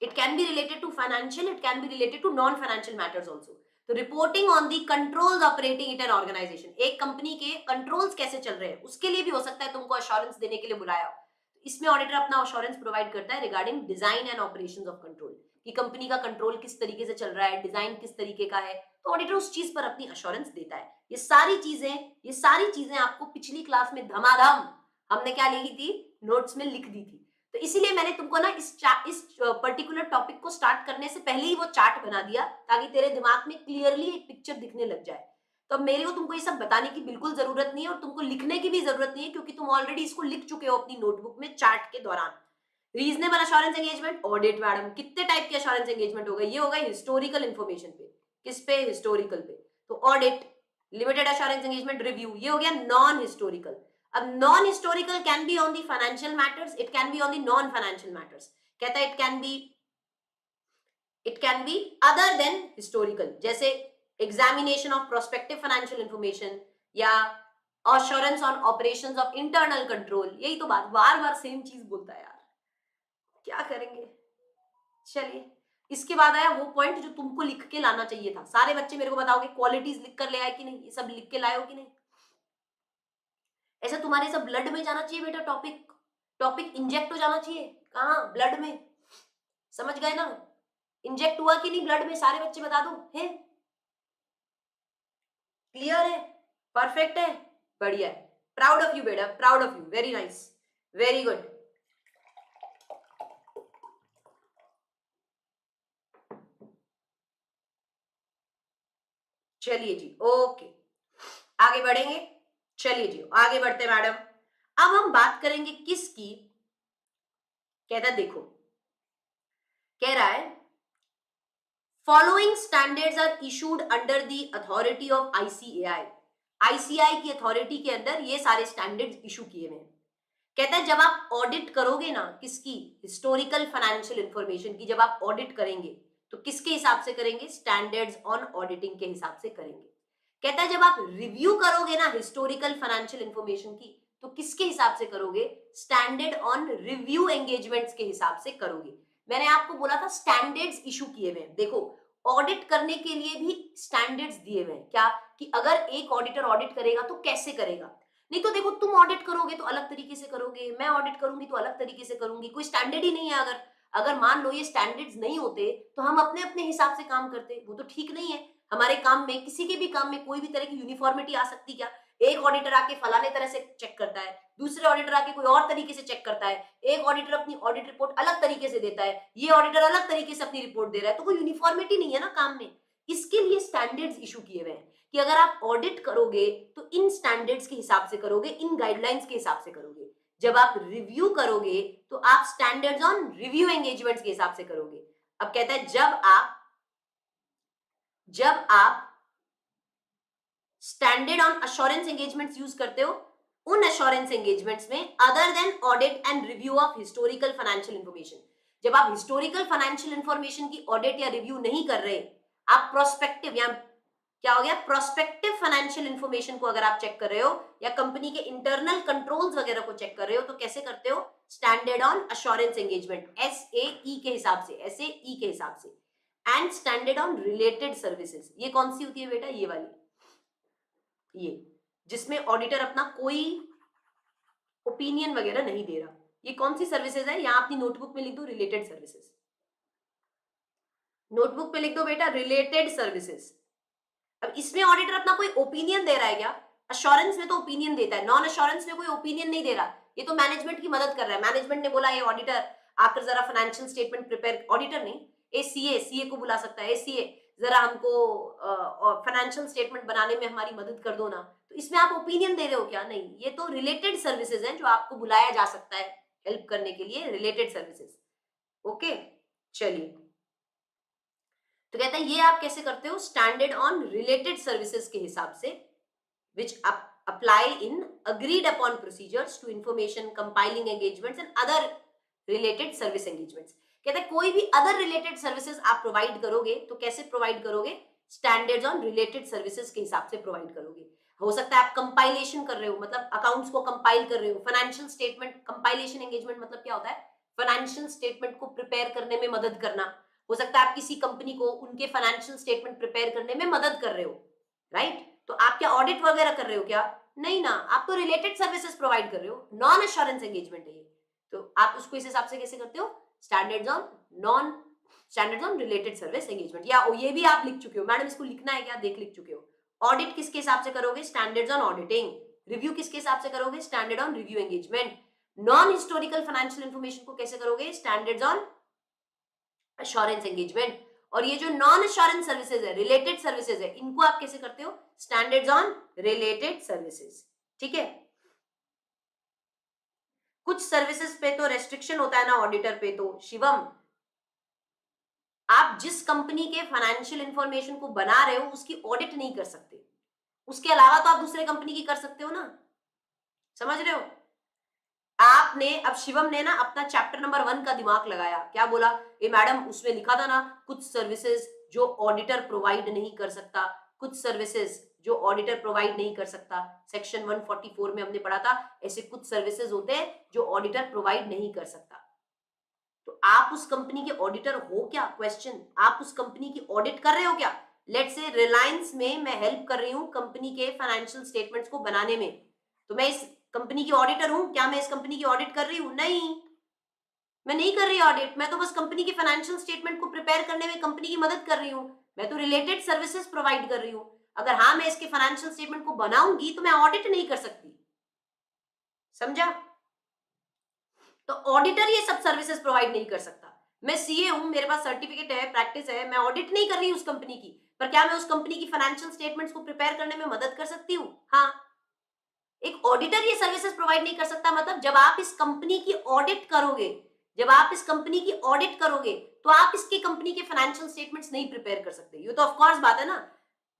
it can be related to financial, it can be related to non financial matters also. तो reporting on the controls operating in an organization, एक कंपनी के कंट्रोल्स कैसे चल रहे हैं उसके लिए भी हो सकता है तुमको अश्योरेंस देने के लिए बुलाया हो। तो इसमें ऑडिटर अपना अश्योरेंस प्रोवाइड करता है regarding design and operations of control, कि कंपनी का कंट्रोल किस तरीके से चल रहा है, डिजाइन किस तरीके का है, तो ऑडिटर उस चीज पर अपनी अश्योरेंस देता है। ये सारी चीजें आपको पिछली क्लास में धमाधम हमने क्या लिखी थी, नोट्स में लिख दी थी। तो इसीलिए मैंने तुमको ना इस पर्टिकुलर टॉपिक को स्टार्ट करने से पहले ही वो चार्ट बना दिया, ताकि तेरे दिमाग में क्लियरली एक पिक्चर दिखने लग जाए। तो मेरे को तुमको ये सब बताने की बिल्कुल जरूरत नहीं है और तुमको लिखने की भी जरूरत नहीं है, क्योंकि तुम ऑलरेडी इसको लिख चुके हो अपनी नोटबुक में चार्ट के दौरान। Reasonable assurance engagement, audit madam, कितने टाइप के अश्योरेंस एंगेजमेंट हो गए, ये हो गए हिस्टोरिकल इंफॉर्मेशन पे, किस पे, हिस्टोरिकल पे। तो audit, limited assurance engagement, review, ये हो गया नॉन हिस्टोरिकल। अब non historical can be on the financial matters, it can be on the non financial matters. कहता है it can be other than historical, जैसे examination of prospective financial information या assurance on operations of internal control. यही तो बात, बार बार same चीज बोलता है यार, क्या करेंगे। चलिए, इसके बाद आया वो पॉइंट जो तुमको लिख के लाना चाहिए था। सारे बच्चे मेरे को बताओगे क्वालिटीज लिख कर ले आए कि नहीं, ये सब लिख के लाए हो कि नहीं। ऐसा तुम्हारे सब ब्लड में जाना चाहिए बेटा, टॉपिक टॉपिक इंजेक्ट हो जाना चाहिए, कहाँ, ब्लड में। समझ गए ना, इंजेक्ट हुआ कि नहीं ब्लड में, सारे बच्चे बता दो, है क्लियर है, परफेक्ट है, बढ़िया है। प्राउड ऑफ यू बेटा, proud of you, very nice, very good. चलिए जी, ओके, आगे बढ़ेंगे। चलिए जी, आगे बढ़ते मैडम। अब हम बात करेंगे किसकी, कहता देखो, कह रहा है following standards are issued under the authority of ICAI. ICI की अथॉरिटी के अंदर ये सारे स्टैंडर्ड्स इशू किए हुए हैं। कहता है जब आप ऑडिट करोगे ना, किसकी, हिस्टोरिकल फाइनेंशियल इंफॉर्मेशन की, जब आप ऑडिट करेंगे तो किसके हिसाब से करेंगे, स्टैंडर्ड्स ऑन ऑडिटिंग के हिसाब से करेंगे। कहता है जब आप रिव्यू करोगे ना हिस्टोरिकल फाइनेंशियल इंफॉर्मेशन की, तो किसके हिसाब से करोगे, स्टैंडर्ड ऑन रिव्यू एंगेजमेंट्स के हिसाब से करोगे। मैंने आपको बोला था स्टैंडर्ड्स इशू किए हुए हैं। देखो, ऑडिट करने के लिए भी स्टैंडर्ड्स दिए हुए हैं, क्या, कि अगर एक ऑडिटर ऑडिट करेगा तो कैसे करेगा। नहीं तो देखो, तुम ऑडिट करोगे तो अलग तरीके से करोगे, मैं ऑडिट करूंगी तो अलग तरीके से करूंगी, कोई स्टैंडर्ड ही नहीं है। अगर अगर मान लो ये स्टैंडर्ड्स नहीं होते तो हम अपने अपने हिसाब से काम करते, वो तो ठीक नहीं है। हमारे काम में, किसी के भी काम में कोई भी तरह की यूनिफॉर्मिटी आ सकती क्या, एक ऑडिटर आके फलाने तरह से चेक करता है, दूसरे ऑडिटर आके कोई और तरीके से चेक करता है, एक ऑडिटर अपनी ऑडिट रिपोर्ट अलग तरीके से देता है, ये ऑडिटर अलग तरीके से अपनी रिपोर्ट दे रहा है, तो कोई यूनिफॉर्मिटी नहीं है ना काम में। इसके लिए स्टैंडर्ड्स इशू किए हुए हैं कि अगर आप ऑडिट करोगे तो इन स्टैंडर्ड्स के हिसाब से करोगे, इन गाइडलाइंस के हिसाब से करोगे। जब आप रिव्यू करोगे तो आप स्टैंडर्ड्स ऑन रिव्यू एंगेजमेंट्स के हिसाब से करोगे। अब कहता है जब आप standard on assurance engagements use करते हो, उन अश्योरेंस एंगेजमेंट्स में other than audit and review of historical financial information, जब आप हिस्टोरिकल फाइनेंशियल इंफॉर्मेशन की ऑडिट या रिव्यू नहीं कर रहे, आप प्रोस्पेक्टिव या क्या हो गया, प्रोस्पेक्टिव फाइनेंशियल इंफॉर्मेशन को अगर आप चेक कर रहे हो या कंपनी के इंटरनल कंट्रोल्स वगैरह को चेक कर रहे हो तो कैसे करते हो, standard on assurance engagement, SAE के हिसाब से, SAE के हिसाब से, and standard on related services. ये कौन सी होती है बेटा, ये वाली, ये जिसमें ऑडिटर अपना कोई ओपिनियन वगैरह नहीं दे रहा। ये कौन सी सर्विसेज है, यहां अपनी नोटबुक में लिख दो रिलेटेड सर्विसेज, नोटबुक पे लिख दो बेटा रिलेटेड सर्विसेज। अब इसमें ऑडिटर अपना कोई ओपिनियन दे रहा है क्या, अश्योरेंस में तो ओपिनियन देता है, नॉन अश्योरेंस में कोई ओपिनियन नहीं दे रहा, ये तो मैनेजमेंट की मदद कर रहा है। मैनेजमेंट ने बोला ये ऑडिटर आकर जरा फाइनेंशियल स्टेटमेंट प्रिपेयर, ऑडिटर नहीं, सीए को बुला सकता है, सीए जरा हमको फाइनेंशियल स्टेटमेंट बनाने में हमारी मदद कर दो ना, तो इसमें आप ओपिनियन दे रहे हो क्या, नहीं, ये तो रिलेटेड सर्विसेज हैं जो आपको बुलाया जा सकता है हेल्प करने के लिए, रिलेटेड सर्विसेज। ओके, चलिए, तो कहता है ये आप कैसे करते हो, स्टैंडर्ड ऑन रिलेटेड सर्विसेज के हिसाब से, which apply in agreed upon procedures to information compiling engagements and other related service engagements। कहता है कोई भी अदर रिलेटेड सर्विसेज आप प्रोवाइड करोगे तो कैसे प्रोवाइड करोगे, स्टैंडर्ड्स ऑन रिलेटेड सर्विसेज के हिसाब से प्रोवाइड करोगे। हो सकता है आप कंपाइलेशन कर रहे हो, मतलब अकाउंट्स को कंपाइल कर रहे हो, फाइनेंशियल स्टेटमेंट, कंपाइलेशन एंगेजमेंट मतलब क्या होता है, फाइनेंशियल स्टेटमेंट को प्रिपेयर करने में मदद करना। हो सकता है आप किसी कंपनी को उनके फाइनेंशियल स्टेटमेंट प्रिपेयर करने में मदद कर रहे हो, राइट? तो आप क्या ऑडिट वगैरह कर रहे हो क्या, नहीं ना, आप तो रिलेटेड सर्विसेज प्रोवाइड कर रहे हो, नॉन एश्योरेंस एंगेजमेंट है ये, तो आप उसको इस हिसाब से कैसे करते हो, standards on related service engagement. या ये भी आप लिख चुके हो, मैडम इसको लिखना है क्या, देख लिख चुके हो। ऑडिट किसके हिसाब से करोगे, स्टैंडर्ड्स ऑन ऑडिटिंग। रिव्यू किसके हिसाब से करोगे, standard on review engagement. Non historical financial information को कैसे करोगे, स्टैंडर्ड्स ऑन एश्योरेंस एंगेजमेंट। और ये जो नॉन एश्योरेंस सर्विसेज है, रिलेटेड सर्विसेज है, इनको आप कैसे करते हो, स्टैंडर्ड्स ऑन रिलेटेड सर्विसेज। ठीक है, कुछ सर्विसेज पे तो रेस्ट्रिक्शन होता है ना ऑडिटर पे, तो शिवम आप जिस कंपनी के फाइनेंशियल इंफॉर्मेशन को बना रहे हो उसकी ऑडिट नहीं कर सकते, उसके अलावा तो आप दूसरे कंपनी की कर सकते हो ना, समझ रहे हो। आपने, अब शिवम ने ना अपना चैप्टर नंबर 1 का दिमाग लगाया, क्या बोला, ये मैडम उसमें लिखा था ना कुछ सर्विसेज जो ऑडिटर प्रोवाइड नहीं कर सकता, कुछ सर्विसेज जो ऑडिटर प्रोवाइड नहीं कर सकता, सेक्शन 144 में हमने पढ़ा था ऐसे कुछ सर्विसेज होते हैं जो ऑडिटर प्रोवाइड नहीं कर सकता। तो आप उस कंपनी के ऑडिटर हो क्या, क्वेश्चन, आप उस कंपनी की ऑडिट कर रहे हो क्या। लेट्स से रिलायंस में मैं हेल्प कर रही हूं कंपनी के फाइनेंशियल स्टेटमेंट्स को बनाने में, तो मैं इस कंपनी की ऑडिटर हूं क्या, मैं इस कंपनी की ऑडिट कर रही हूं, नहीं, मैं नहीं कर रही ऑडिट, मैं तो बस कंपनी के फाइनेंशियल स्टेटमेंट को प्रिपेयर करने में कंपनी की मदद कर रही हूं, मैं तो रिलेटेड सर्विसेज प्रोवाइड कर रही हूं। अगर हाँ मैं इसके फाइनेंशियल स्टेटमेंट को बनाऊंगी तो मैं ऑडिट नहीं कर सकती, समझा। तो ऑडिटर ये सब सर्विसेज प्रोवाइड नहीं कर सकता। मैं सीए हूं, मेरे पास सर्टिफिकेट है, प्रैक्टिस है, मैं ऑडिट नहीं कर रही उस कंपनी की, पर क्या मैं उस कंपनी की फाइनेंशियल स्टेटमेंट्स को प्रिपेयर करने में मदद कर सकती हूँ, हाँ। एक ऑडिटर ये सर्विसेज प्रोवाइड नहीं कर सकता, मतलब जब आप इस कंपनी की ऑडिट करोगे, जब आप इस कंपनी की ऑडिट करोगे तो आप इसकी कंपनी के फाइनेंशियल स्टेटमेंट्स नहीं प्रिपेयर कर सकते, ये तो ऑफ कोर्स बात है ना,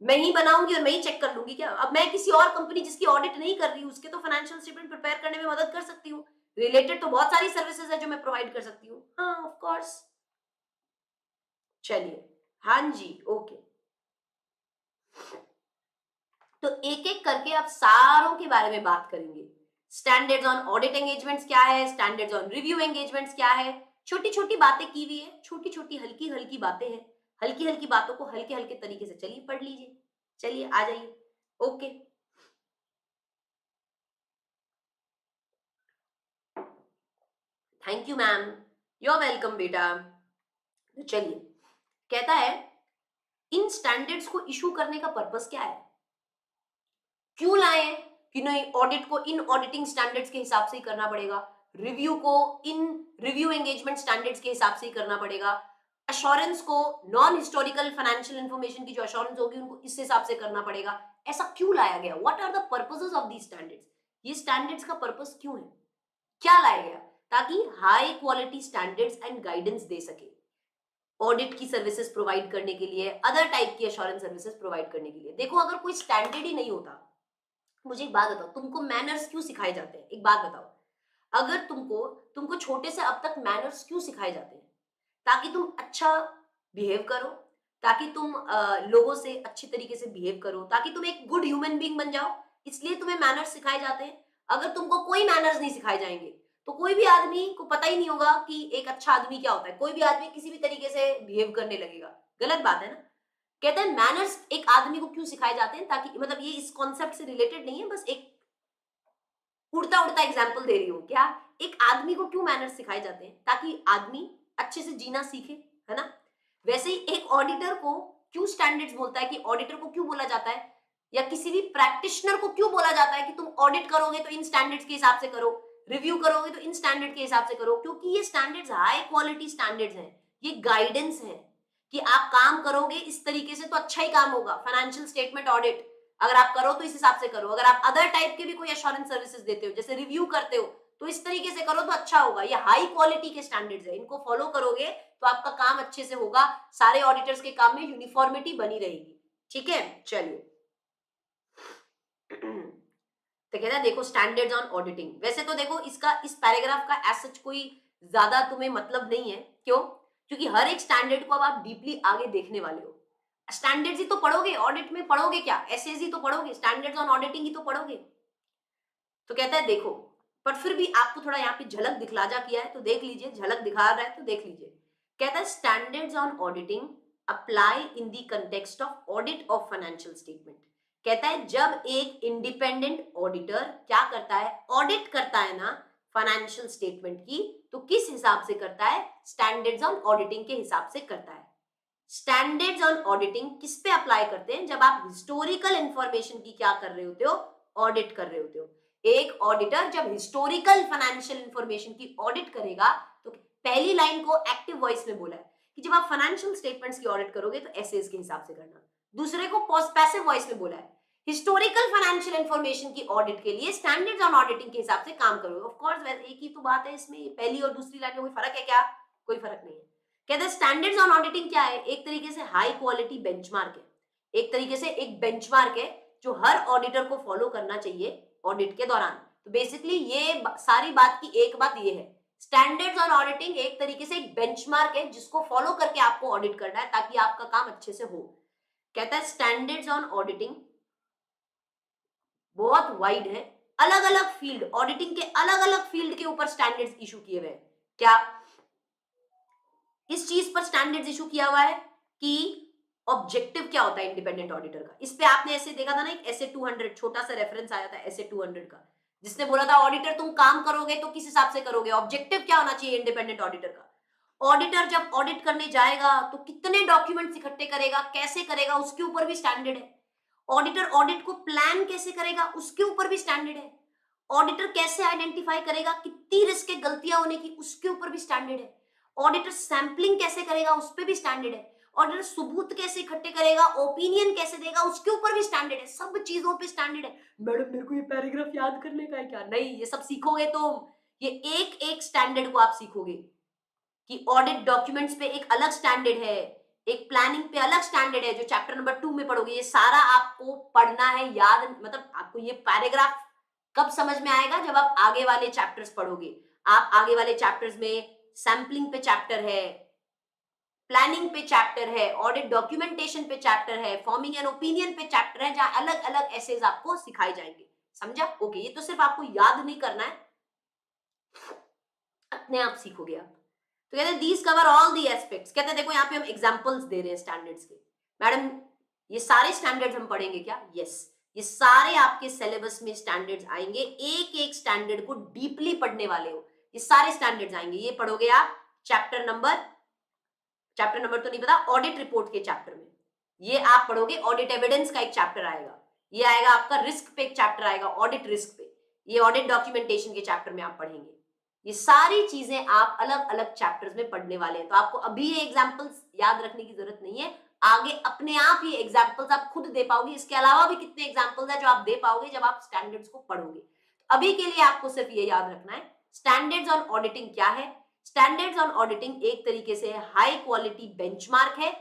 मैं ही बनाऊंगी और मैं ही चेक कर लूंगी क्या, अब मैं किसी और कंपनी जिसकी ऑडिट नहीं कर रही हूँ उसके तो फाइनेंशियल स्टेटमेंट प्रिपेयर करने में मदद कर सकती हूँ, रिलेटेड तो बहुत सारी सर्विसेज है जो मैं प्रोवाइड कर सकती हूँ, हाँ ऑफ कोर्स। चलिए, हाँ जी, ओके, तो एक एक करके आप सारों के बारे में बात करेंगे। स्टैंडर्ड्स ऑन ऑडिट एंगेजमेंट्स क्या है, स्टैंडर्ड्स ऑन रिव्यू एंगेजमेंट्स क्या है, छोटी छोटी बातें की हुई है, छोटी छोटी हल्की हल्की बातें हैं, हल्की हल्की बातों को हल्के हल्के तरीके से चलिए पढ़ लीजिए, चलिए आ जाइए, okay. Thank you ma'am, you are welcome बेटा। तो चलिए, कहता है इन स्टैंडर्ड्स को इशू करने का पर्पस क्या है, क्यों लाए हैं, कि नहीं ऑडिट को इन ऑडिटिंग स्टैंडर्ड्स के हिसाब से ही करना पड़ेगा, रिव्यू को इन रिव्यू एंगेजमेंट स्टैंडर्ड्स के हिसाब से ही करना पड़ेगा, अश्योरेंस को नॉन हिस्टोरिकल फाइनेंशियल इंफॉर्मेशन की जो अश्योरेंस होगी उनको इस हिसाब से करना पड़ेगा, ऐसा क्यों लाया गया, what are the purposes of these standards, ये स्टैंडर्ड्स का पर्पस क्यों है, क्या लाया गया, ताकि high quality standards and guidance दे सके ऑडिट की सर्विसेज प्रोवाइड करने के लिए, अदर टाइप की अश्योरेंस सर्विसेज प्रोवाइड करने के लिए। देखो अगर कोई स्टैंडर्ड ही नहीं होता, मुझे एक बात बताओ, तुमको मैनर्स क्यों सिखाए जाते हैं, एक बात बताओ, अगर तुमको तुमको छोटे से अब तक मैनर्स क्यों सिखाए जाते हैं, ताकि तुम अच्छा बिहेव करो, ताकि तुम लोगों से अच्छी तरीके से बिहेव करो, ताकि तुम एक गुड ह्यूमन बीइंग बन जाओ, इसलिए तुम्हें मैनर्स सिखाए जाते हैं। अगर तुमको कोई मैनर्स नहीं सिखाए जाएंगे तो कोई भी आदमी को पता ही नहीं होगा कि एक अच्छा आदमी क्या होता है, कोई भी आदमी किसी भी तरीके से बिहेव करने लगेगा। गलत बात है ना। कहते हैं मैनर्स एक आदमी को क्यों सिखाए जाते हैं, ताकि मतलब ये इस कॉन्सेप्ट से रिलेटेड नहीं है, बस एक उड़ता उड़ता एग्जाम्पल दे रही हूँ। क्या एक आदमी को क्यों मैनर्स सिखाए जाते हैं, ताकि आदमी अच्छे से जीना सीखे, है ना। वैसे ही एक ऑडिटर को क्यों स्टैंडर्ड्स बोलता है, कि ऑडिटर को क्यों बोला जाता है, या किसी भी प्रैक्टिशनर को क्यों बोला जाता है कि तुम ऑडिट करोगे तो इन स्टैंडर्ड्स के हिसाब से करो, रिव्यू करोगे तो इन स्टैंडर्ड के हिसाब से करो, क्योंकि ये स्टैंडर्ड्स हाई क्वालिटी स्टैंडर्ड्स हैं, ये गाइडेंस है कि आप काम करोगे इस तरीके से तो अच्छा ही काम होगा। फाइनेंशियल स्टेटमेंट ऑडिट अगर आप करो तो इस हिसाब से करो, अगर आप अदर टाइप के भी कोई एश्योरेंस सर्विसेज देते हो, जैसे रिव्यू करते हो, तो इस तरीके से करो तो अच्छा होगा। ये हाई क्वालिटी के स्टैंडर्ड्स है, इनको फॉलो करोगे तो आपका काम अच्छे से होगा, सारे ऑडिटर्स के काम में यूनिफॉर्मिटी बनी रहेगी। ठीक है, चलिए। तो कहता है देखो स्टैंडर्ड्स ऑन ऑडिटिंग। वैसे तो देखो इसका इस पैराग्राफ का एज सच कोई ज्यादा तुम्हें मतलब नहीं है, क्यों? क्योंकि हर एक स्टैंडर्ड को अब आप डीपली आगे देखने वाले हो। स्टैंडर्ड्स ही तो पढ़ोगे, ऑडिट में पढ़ोगे क्या, एसएस ही तो पढ़ोगे, स्टैंडर्ड्स ऑन ऑडिटिंग ही तो पढ़ोगे। तो कहता है देखो, पर फिर भी आपको थोड़ा यहाँ पे झलक दिखलाजा किया है तो देख लीजिए, झलक दिखा रहा है तो देख लीजिए। कहता है standards on auditing apply in the context of audit of financial statement. कहता है जब एक इंडिपेंडेंट ऑडिटर क्या करता है, ऑडिट करता है ना फाइनेंशियल स्टेटमेंट की, तो किस हिसाब से करता है, स्टैंडर्ड्स ऑन ऑडिटिंग के हिसाब से करता है। स्टैंडर्ड्स ऑन ऑडिटिंग किस पे अप्लाई करते हैं, जब आप हिस्टोरिकल इंफॉर्मेशन की क्या कर रहे होते हो, ऑडिट कर रहे होते हो। एक ऑडिटर जब हिस्टोरिकल फाइनेंशियल इंफॉर्मेशन की ऑडिट करेगा, तो पहली लाइन को एक्टिव वॉइस में बोला है कि जब आप फाइनेंशियल स्टेटमेंट्स की ऑडिट करोगे तो एसएस के हिसाब से करना। दूसरे को पैसिव वॉइस में बोला है हिस्टोरिकल फाइनेंशियल इंफॉर्मेशन की ऑडिट के लिए स्टैंडर्ड्स ऑन ऑडिटिंग के हिसाब से काम करोगे। ऑफ कोर्स एक ही तो बात है इसमें, पहली और दूसरी लाइन में कोई फर्क है क्या? कोई फर्क नहीं है। कहते हैं स्टैंडर्ड्स ऑन ऑडिटिंग क्या है, एक तरीके से हाई क्वालिटी बेंचमार्क है, एक तरीके से एक बेंचमार्क है जो हर ऑडिटर को फॉलो करना चाहिए ऑडिट के दौरान। तो बेसिकली ये सारी बात की एक बात ये है, स्टैंडर्ड्स ऑन ऑडिटिंग एक तरीके से एक बेंचमार्क है जिसको फॉलो करके आपको ऑडिट करना है ताकि आपका काम अच्छे से हो। कहता है स्टैंडर्ड्स ऑन ऑडिटिंग बहुत वाइड है, अलग अलग फील्ड, ऑडिटिंग के अलग अलग फील्ड के ऊपर स्टैंडर्ड्स इशू किए हुए हैं। क्या इस चीज पर स्टैंडर्ड्स इशू किया हुआ है कि ऑब्जेक्टिव क्या होता है इंडिपेंडेंट ऑडिटर का। इस पे आपने ऐसे देखा था ना, एक एसे 200 छोटा सा रेफरेंस आया था एसे 200 का, जिसने बोला था ऑडिटर तुम काम करोगे तो किस हिसाब से करोगे, ऑब्जेक्टिव क्या होना चाहिए इंडिपेंडेंट ऑडिटर का। ऑडिटर जब ऑडिट करने जाएगा तो कितने डॉक्यूमेंट्स इकट्ठे करेगा, कैसे करेगा, उसके ऊपर भी स्टैंडर्ड है। ऑडिटर ऑडिट को प्लान कैसे करेगा, उसके ऊपर भी स्टैंडर्ड है। ऑडिटर कैसे आइडेंटिफाई करेगा कितनी रिस्क के गलतियां होने की, उसके ऊपर भी स्टैंडर्ड है। ऑडिटर सैंपलिंग कैसे करेगा, उस पर भी स्टैंडर्ड है। ऑडिटर सबूत कैसे इकट्ठे करेगा, ओपिनियन कैसे देगा, उसके ऊपर भी स्टैंडर्ड है। सब चीजों पे स्टैंडर्ड है। मैडम मेरे को ये पैराग्राफ याद करने का है क्या? नहीं, ये सब सीखोगे तुम, ये एक एक स्टैंडर्ड को आप सीखोगे कि ऑडिट डॉक्यूमेंट्स पे एक अलग स्टैंडर्ड है, एक प्लानिंग पे अलग स्टैंडर्ड है जो चैप्टर नंबर 2 में पढ़ोगे। ये सारा आपको पढ़ना है, याद मतलब आपको ये पैराग्राफ कब समझ में आएगा, जब आप आगे वाले चैप्टर्स पढ़ोगे। आप आगे वाले चैप्टर्स में सैंपलिंग पे चैप्टर है, प्लानिंग पे चैप्टर है, ऑडिट डॉक्यूमेंटेशन पे चैप्टर है, फॉर्मिंग एन ओपिनियन पे चैप्टर है, जहां अलग अलग एसेज आपको सिखाए जाएंगे। समझा? ओके, ये तो सिर्फ आपको याद नहीं करना है, अपने आप सीखोगे आप। तो कहते हैं these cover all the aspects. कहते हैं देखो यहाँ पे हम एग्जांपल्स दे रहे हैं स्टैंडर्ड्स के। मैडम ये सारे स्टैंडर्ड्स हम पढ़ेंगे क्या? यस, ये सारे आपके सिलेबस में स्टैंडर्ड्स आएंगे, एक एक स्टैंडर्ड को डीपली पढ़ने वाले हो, ये सारे स्टैंडर्ड्स आएंगे। ये पढ़ोगे आप चैप्टर नंबर तो नहीं पता, ऑडिट रिपोर्ट के चैप्टर में। ये आप पढ़ोगे, ऑडिट एविडेंस का एक चैप्टर आएगा, ये आएगा आपका रिस्क पे एक चैप्टर आएगा, ऑडिट रिस्क पे, ये ऑडिट डॉक्यूमेंटेशन के चैप्टर में आप पढ़ेंगे। ये सारी चीजें आप अलग अलग चैप्टर्स में पढ़ने वाले हैं। तो आपको अभी ये एग्जांपल्स याद रखने की जरूरत नहीं है, आगे अपने आप ये एग्जांपल्स आप खुद दे पाओगे। इसके अलावा भी कितने एग्जांपल्स है जो आप दे पाओगे जब आप स्टैंडर्ड्स को पढ़ोगे। तो अभी के लिए आपको सिर्फ ये याद रखना है स्टैंडर्ड्स ऑन ऑडिटिंग क्या है। स्टैंडर्ड्स ऑन ऑडिटिंग एक तरीके से हाई क्वालिटी बेंचमार्क है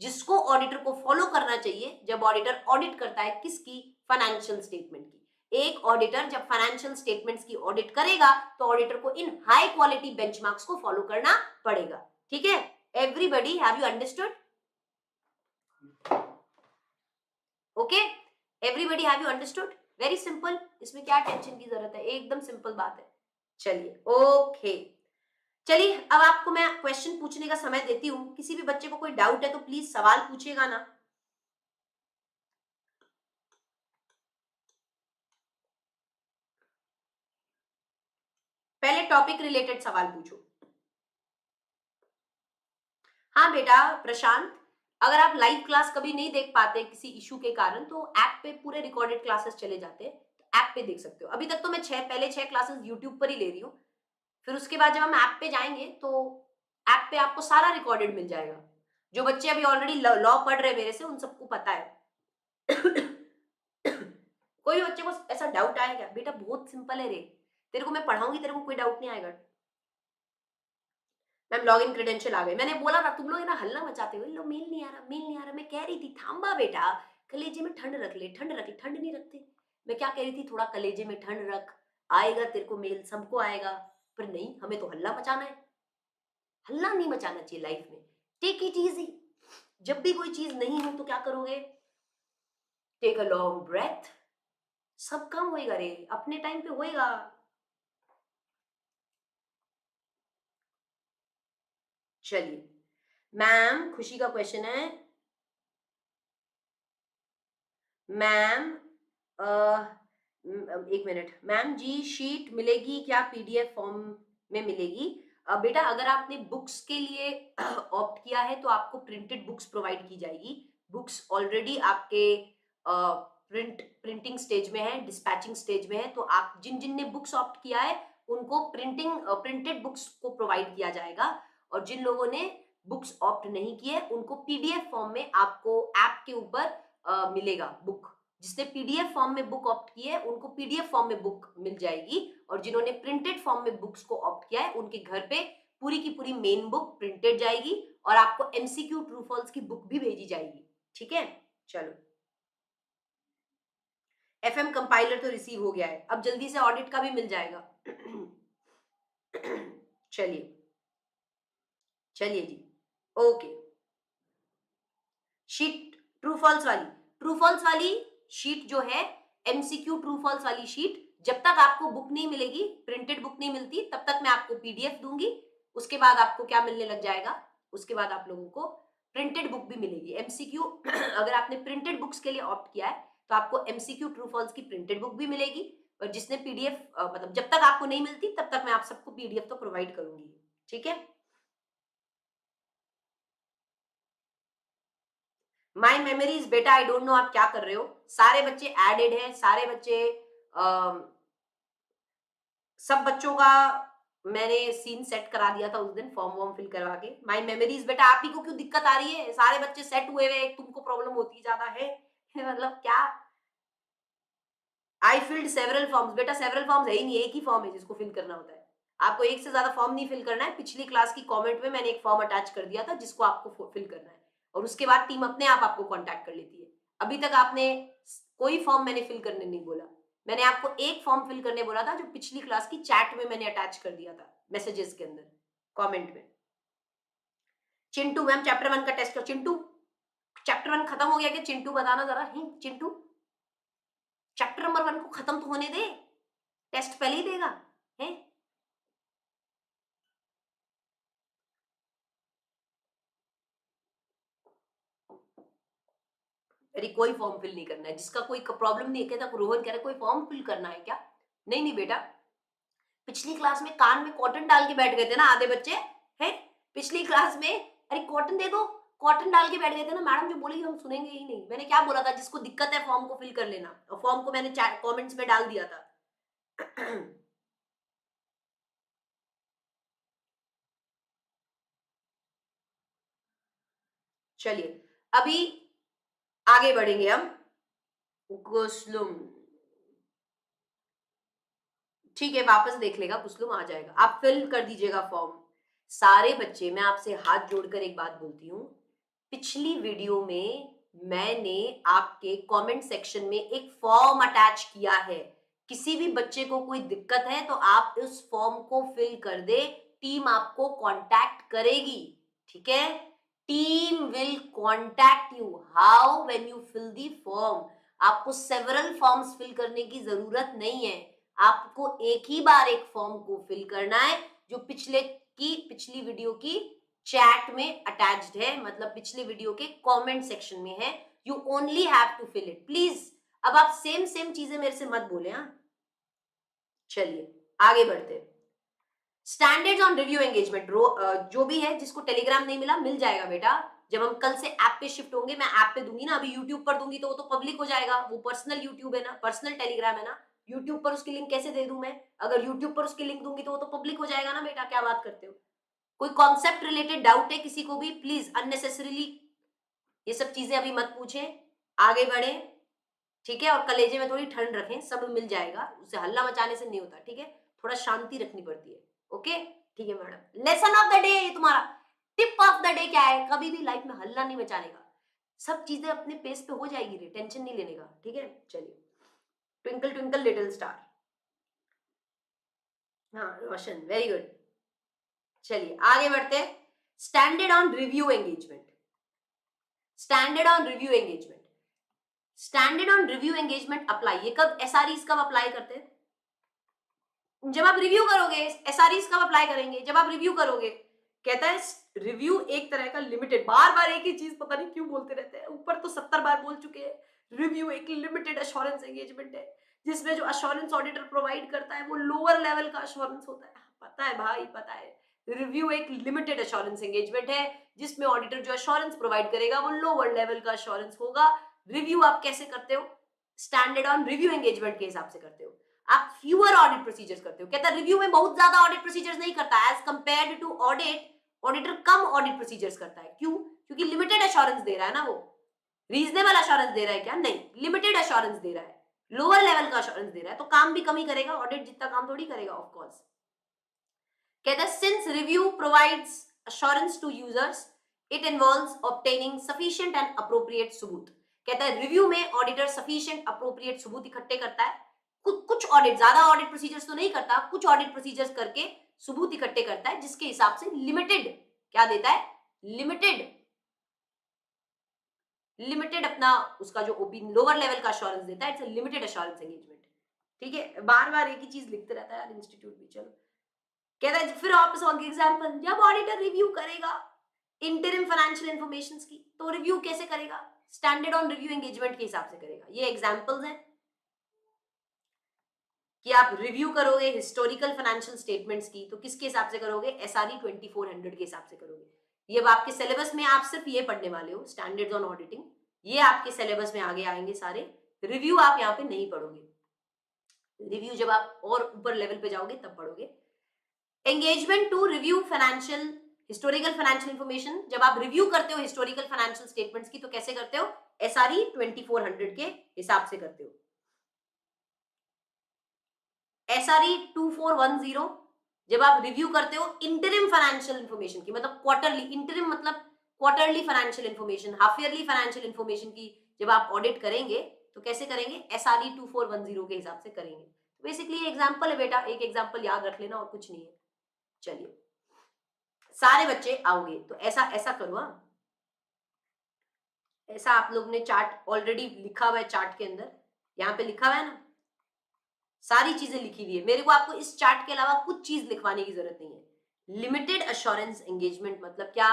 जिसको ऑडिटर को फॉलो करना चाहिए जब ऑडिटर ऑडिट करता है किसकी, फाइनेंशियल स्टेटमेंट की। एक ऑडिटर जब फाइनेंशियल स्टेटमेंट्स की ऑडिट करेगा तो ऑडिटर को इन हाई क्वालिटी बेंचमार्क्स को फॉलो करना पड़ेगा। ठीक है everybody, have you understood? Okay, everybody have you understood? Very simple, इसमें क्या टेंशन की जरूरत है, एकदम सिंपल बात है। चलिए ओके, चलिए अब आपको मैं क्वेश्चन पूछने का समय देती हूँ। किसी भी बच्चे को कोई डाउट है तो प्लीज सवाल पूछिएगा ना। पहले टॉपिक रिलेटेड सवाल पूछो। हाँ बेटा प्रशांत, अगर आप लाइव क्लास कभी नहीं देख पाते किसी इशू के कारण तो ऐप पे पूरे रिकॉर्डेड क्लासेस चले जाते हैं, तो ऐप पे देख सकते हो। अभी तक तो मैं पहले 6 क्लासेस यूट्यूब पर ही ले रही हूँ, फिर उसके बाद जब हम ऐप पे जाएंगे तो ऐप पे आपको सारा रिकॉर्डेड मिल जाएगा। जो बच्चे अभी ऑलरेडी लॉ पढ़ रहे मेरे से उन सबको पता है। कोई बच्चे को ऐसा डाउट आया क्या? बेटा बहुत सिंपल है रे, तेरे को मैं पढ़ाऊंगी, तेरे को कोई डाउट नहीं आएगा। मैम लॉगिन क्रेडेंशियल आ गए, मैंने बोला ना तुम लोग ना हल्ला मचाते हो, लो मेल नहीं आ रहा, मेल नहीं आ रहा। मैं कह रही थी थांबा बेटा, कलेजे में ठंड रख ले, ठंड रख ले, ठंड नहीं रखते। मैं क्या कह रही थी, थोड़ा कलेजे में ठंड रख, आएगा तेरे को मेल, सबको आएगा। पर नहीं, हमें तो हल्ला मचाना है। हल्ला नहीं मचाना चाहिए लाइफ में, टेक इट इजी। जब भी कोई चीज नहीं हो तो क्या करोगे, टेक अ लॉन्ग ब्रेथ, सब काम होएगा रे, अपने टाइम पे होएगा। चलिए मैम, खुशी का क्वेश्चन है मैम, एक मिनट मैम जी, शीट मिलेगी क्या पीडीएफ फॉर्म में मिलेगी? बेटा अगर आपने बुक्स के लिए ऑप्ट किया है तो आपको प्रिंटेड बुक्स प्रोवाइड की जाएगी। बुक्स ऑलरेडी आपके प्रिंटिंग स्टेज में है, डिस्पैचिंग स्टेज में है, तो आप जिन जिन ने बुक्स ऑप्ट किया है उनको प्रिंटेड बुक्स को प्रोवाइड किया जाएगा। और जिन लोगों ने बुक्स ऑप्ट नहीं किए उनको पीडीएफ फॉर्म में आपको ऐप के ऊपर मिलेगा बुक। जिसने पीडीएफ फॉर्म में बुक ऑप्ट की है उनको पीडीएफ फॉर्म में बुक मिल जाएगी, और जिन्होंने प्रिंटेड फॉर्म में बुक्स को ऑप्ट किया है उनके घर पे पूरी की पूरी मेन बुक प्रिंटेड जाएगी, और आपको एमसीक्यू ट्रू फॉल्स की बुक भी भेजी जाएगी। ठीक है, चलो एफएम कंपाइलर तो रिसीव हो गया है, अब जल्दी से ऑडिट का भी मिल जाएगा। चलिए चलिए जी, ओके। शीट ट्रू फॉल्स वाली, ट्रू फॉल्स वाली शीट जो है, एमसीक्यू ट्रू फॉल्स वाली शीट, जब तक आपको बुक नहीं मिलेगी, प्रिंटेड बुक नहीं मिलती, तब तक मैं आपको पीडीएफ दूंगी। उसके बाद आपको क्या मिलने लग जाएगा, उसके बाद आप लोगों को प्रिंटेड बुक भी मिलेगी। एमसीक्यू अगर आपने प्रिंटेड बुक्स के लिए ऑप्ट किया है तो आपको एमसीक्यू ट्रू फॉल्स की प्रिंटेड बुक भी मिलेगी। और जिसने पीडीएफ मतलब जब तक आपको नहीं मिलती तब तक मैं आप सबको पीडीएफ तो प्रोवाइड करूंगी। ठीक है, माई मेमोरीज बेटा, आई डोंट नो आप क्या कर रहे हो। सारे बच्चे एडेड हैं, सारे बच्चे सब बच्चों का मैंने सीन सेट करा दिया था उस दिन फॉर्म वॉर्म फिल करवा के। माई मेमोरीज बेटा, आप ही को क्यों दिक्कत आ रही है? सारे बच्चे सेट हुए हुए, तुमको प्रॉब्लम होती ज्यादा है। मतलब क्या, आई फिल्ड सेवरल फॉर्म्स बेटा, सेवरल फॉर्म्स है ही नहीं, एक ही फॉर्म है जिसको फिल करना होता है। आपको एक से ज्यादा फॉर्म नहीं फिल करना है। पिछली क्लास की कमेंट में मैंने एक फॉर्म अटैच कर दिया था जिसको आपको फिल करना है, और उसके बाद टीम अपने आप आपको कांटेक्ट कर लेती है। अभी तक आपने कोई फॉर्म मैंने फिल करने नहीं बोला। मैंने आपको एक फॉर्म फिल करने बोला था जो पिछली क्लास की चैट में मैंने अटैच कर दिया था, मैसेजेस के अंदर, कमेंट में। चिंटू मैम चैप्टर 1 का टेस्ट कर। चिंटू चैप्टर 1 खत्म हो गया क्या? चिंटू बताना जरा ही, चिंटू चैप्टर नंबर 1 को खत्म तो होने दे, टेस्ट पहले ही देगा है। अरे कोई फॉर्म फिल नहीं करना है, जिसका कोई प्रॉब्लम नहीं है। कहता रोहन कह रहा है कोई फॉर्म फिल करना है क्या? नहीं नहीं बेटा, पिछली क्लास में कान में कॉटन डाल के बैठ गए थे ना आधे बच्चे, हैं पिछली क्लास में। अरे कॉटन दे दो, कॉटन डाल के बैठ गए थे ना, मैडम जो बोलेगी हम सुनेंगे ही नहीं। मैंने क्या बोला था, जिसको दिक्कत है फॉर्म को फिल कर लेना, और फॉर्म को मैंने कमेंट्स में डाल दिया था। चलिए अभी आगे बढ़ेंगे हम। कुसलुम, ठीक है वापस देख लेगा, कुसलुम आ जाएगा, आप फिल कर दीजिएगा फॉर्म। सारे बच्चे, मैं आपसे हाथ जोड़कर एक बात बोलती हूँ, पिछली वीडियो में मैंने आपके कमेंट सेक्शन में एक फॉर्म अटैच किया है। किसी भी बच्चे को कोई दिक्कत है तो आप उस फॉर्म को फिल कर दे, टीम आपको कांटेक्ट करेगी। ठीक है, team will contact you how when you fill the form. आपको सेवरल फॉर्म्स फिल करने की जरूरत नहीं है, आपको एक ही बार एक फॉर्म को फिल करना है जो पिछली वीडियो की चैट में अटैच्ड है, मतलब पिछले वीडियो के कमेंट सेक्शन में है। You only have to fill it please. अब आप सेम सेम चीजें मेरे से मत बोले। हाँ, चलिए आगे बढ़ते हैं। स्टैंडर्ड्स ऑन रिव्यू एंगेजमेंट, जो भी है जिसको टेलीग्राम नहीं मिला मिल जाएगा बेटा। जब हम कल से ऐप पे शिफ्ट होंगे, मैं ऐप पे दूंगी ना, अभी यूट्यूब पर दूंगी तो वो तो पब्लिक हो जाएगा, वो पर्सनल यूट्यूब है ना, पर्सनल टेलीग्राम है ना। यूट्यूब पर उसकी लिंक कैसे दे दूं मैं? अगर यूट्यूब पर उसकी लिंक दूंगी तो वो तो पब्लिक हो जाएगा ना बेटा, क्या बात करते हो? कोई कॉन्सेप्ट रिलेटेड डाउट है किसी को भी, प्लीज अननेसेसरीली ये सब चीजें अभी मत पूछें, आगे बढ़े, ठीक है? और कलेजे में थोड़ी ठंड रखें, सब मिल जाएगा, उसे हल्ला मचाने से नहीं होता, ठीक है? थोड़ा शांति रखनी पड़ती है। ओके, ठीक है madam. Lesson of the day, तुम्हारा टिप ऑफ द डे क्या है? कभी भी लाइफ में हल्ला नहीं मचाने का, सब चीजें अपने पेस पे हो जाएगी रे, टेंशन नहीं लेने का, ठीक है? चलिए, ट्विंकल ट्विंकल लिटिल स्टार, हाँ रोशन, वेरी गुड। चलिए आगे बढ़ते हैं। Standard on review engagement, standard on review engagement, standard on review engagement apply, ये कब एसआरईज कब अप्लाई करते हैं? जब आप रिव्यू करोगे। एसआरईज कब अप्लाई करेंगे? जब आप रिव्यू करोगे। कहता है रिव्यू एक तरह का लिमिटेड, बार बार एक ही चीज पता नहीं क्यों बोलते रहते हैं, ऊपर तो 70 बार बोल चुके हैं। रिव्यू एक लिमिटेड अश्योरेंस एंगेजमेंट है, जिसमें जो अश्योरेंस ऑडिटर प्रोवाइड करता है वो लोअर लेवल का अश्योरेंस होता है। पता है भाई, पता है। रिव्यू एक लिमिटेड अश्योरेंस एंगेजमेंट है, जिसमें ऑडिटर जो अश्योरेंस प्रोवाइड करेगा वो लोअर लेवल का अश्योरेंस होगा। रिव्यू आप कैसे करते हो? स्टैंडर्ड ऑन रिव्यू एंगेजमेंट के हिसाब से करते हो। आप फ्यूअर ऑडिट प्रोसीजर्स करते हो। कहता है रिव्यू में बहुत ज्यादा ऑडिट प्रोसीजर्स नहीं करता, as compared to audit auditor कम ऑडिट प्रोसीजर्स करता है। क्यों? क्योंकि लिमिटेड अश्योरेंस दे रहा है ना वो। रीजनेबल अश्योरेंस दे रहा है क्या? नहीं, लिमिटेड अश्योरेंस दे रहा है, लोअर लेवल का अश्योरेंस दे रहा है, तो काम भी कम ही करेगा, ऑडिट जितना काम थोड़ी करेगा, ऑफ कोर्स। कहता है since review provides assurance to users it involves obtaining sufficient and appropriate सबूत। कहता है रिव्यू में ऑडिटर सफिशिएंट अप्रोप्रिएट सबूत इकट्ठे करता है। कुछ ऑडिट, ज्यादा ऑडिट प्रोसीजर्स तो नहीं करता, कुछ ऑडिट प्रोसीजर्स करके सबूत इकट्ठे करता है, जिसके हिसाब से लिमिटेड क्या देता है? लिमिटेड अपना उसका जो ओपिनियन लोअर लेवल का अश्योरेंस देता है। It's a limited assurance engagement, ठीक है? बार बार एक ही चीज लिखते रहता है यार इंस्टीट्यूट भी। चलो, कहता है फिर आप एग्जांपल, जब ऑडिटर रिव्यू करेगा इंटरिम फाइनेंशियल इंफॉर्मेशन की, तो रिव्यू कैसे करेगा? स्टैंडर्ड ऑन रिव्यू एंगेजमेंट के हिसाब से करेगा। ये एग्जांपल्स हैं कि आप रिव्यू करोगे हिस्टोरिकल फाइनेंशियल स्टेटमेंट्स की, तो किसके हिसाब से करोगे? एसआरई 2400 के हिसाब से करोगे। ये अब आपके सिलेबस में आप सिर्फ ये पढ़ने वाले हो, स्टैंडर्ड्स ऑन ऑडिटिंग, ये आपके सिलेबस में आगे आएंगे सारे। रिव्यू आप यहाँ पे नहीं पढ़ोगे, रिव्यू जब आप और ऊपर लेवल पे जाओगे तब पढ़ोगे। Engagement to review financial historical financial information, जब आप रिव्यू करते हो हिस्टोरिकल फाइनेंशियल स्टेटमेंट्स की, तो कैसे करते हो? एसआरई 2400 के हिसाब से करते हो। एसआरई 2410 जब आप रिव्यू करते हो इंटरिम फाइनेंशियल इंफॉर्मेशन की, मतलब क्वार्टरली, इंटरिम मतलब quarterly financial information, half yearly financial information की जब आप ऑडिट करेंगे तो कैसे करेंगे? एसआरई 2410 के हिसाब से करेंगे। तो बेसिकली एग्जांपल है बेटा, एक एग्जांपल याद रख लेना और कुछ नहीं है। चलिए, सारे बच्चे आओगे तो ऐसा ऐसा करो। हाँ, ऐसा आप लोग ने चार्ट ऑलरेडी लिखा हुआ है, चार्ट के अंदर यहाँ पे लिखा हुआ है ना, सारी चीजें लिखी हुई है। मेरे को आपको इस चार्ट के अलावा कुछ चीज लिखवाने की जरूरत नहीं है। लिमिटेड अश्योरेंस एंगेजमेंट मतलब क्या?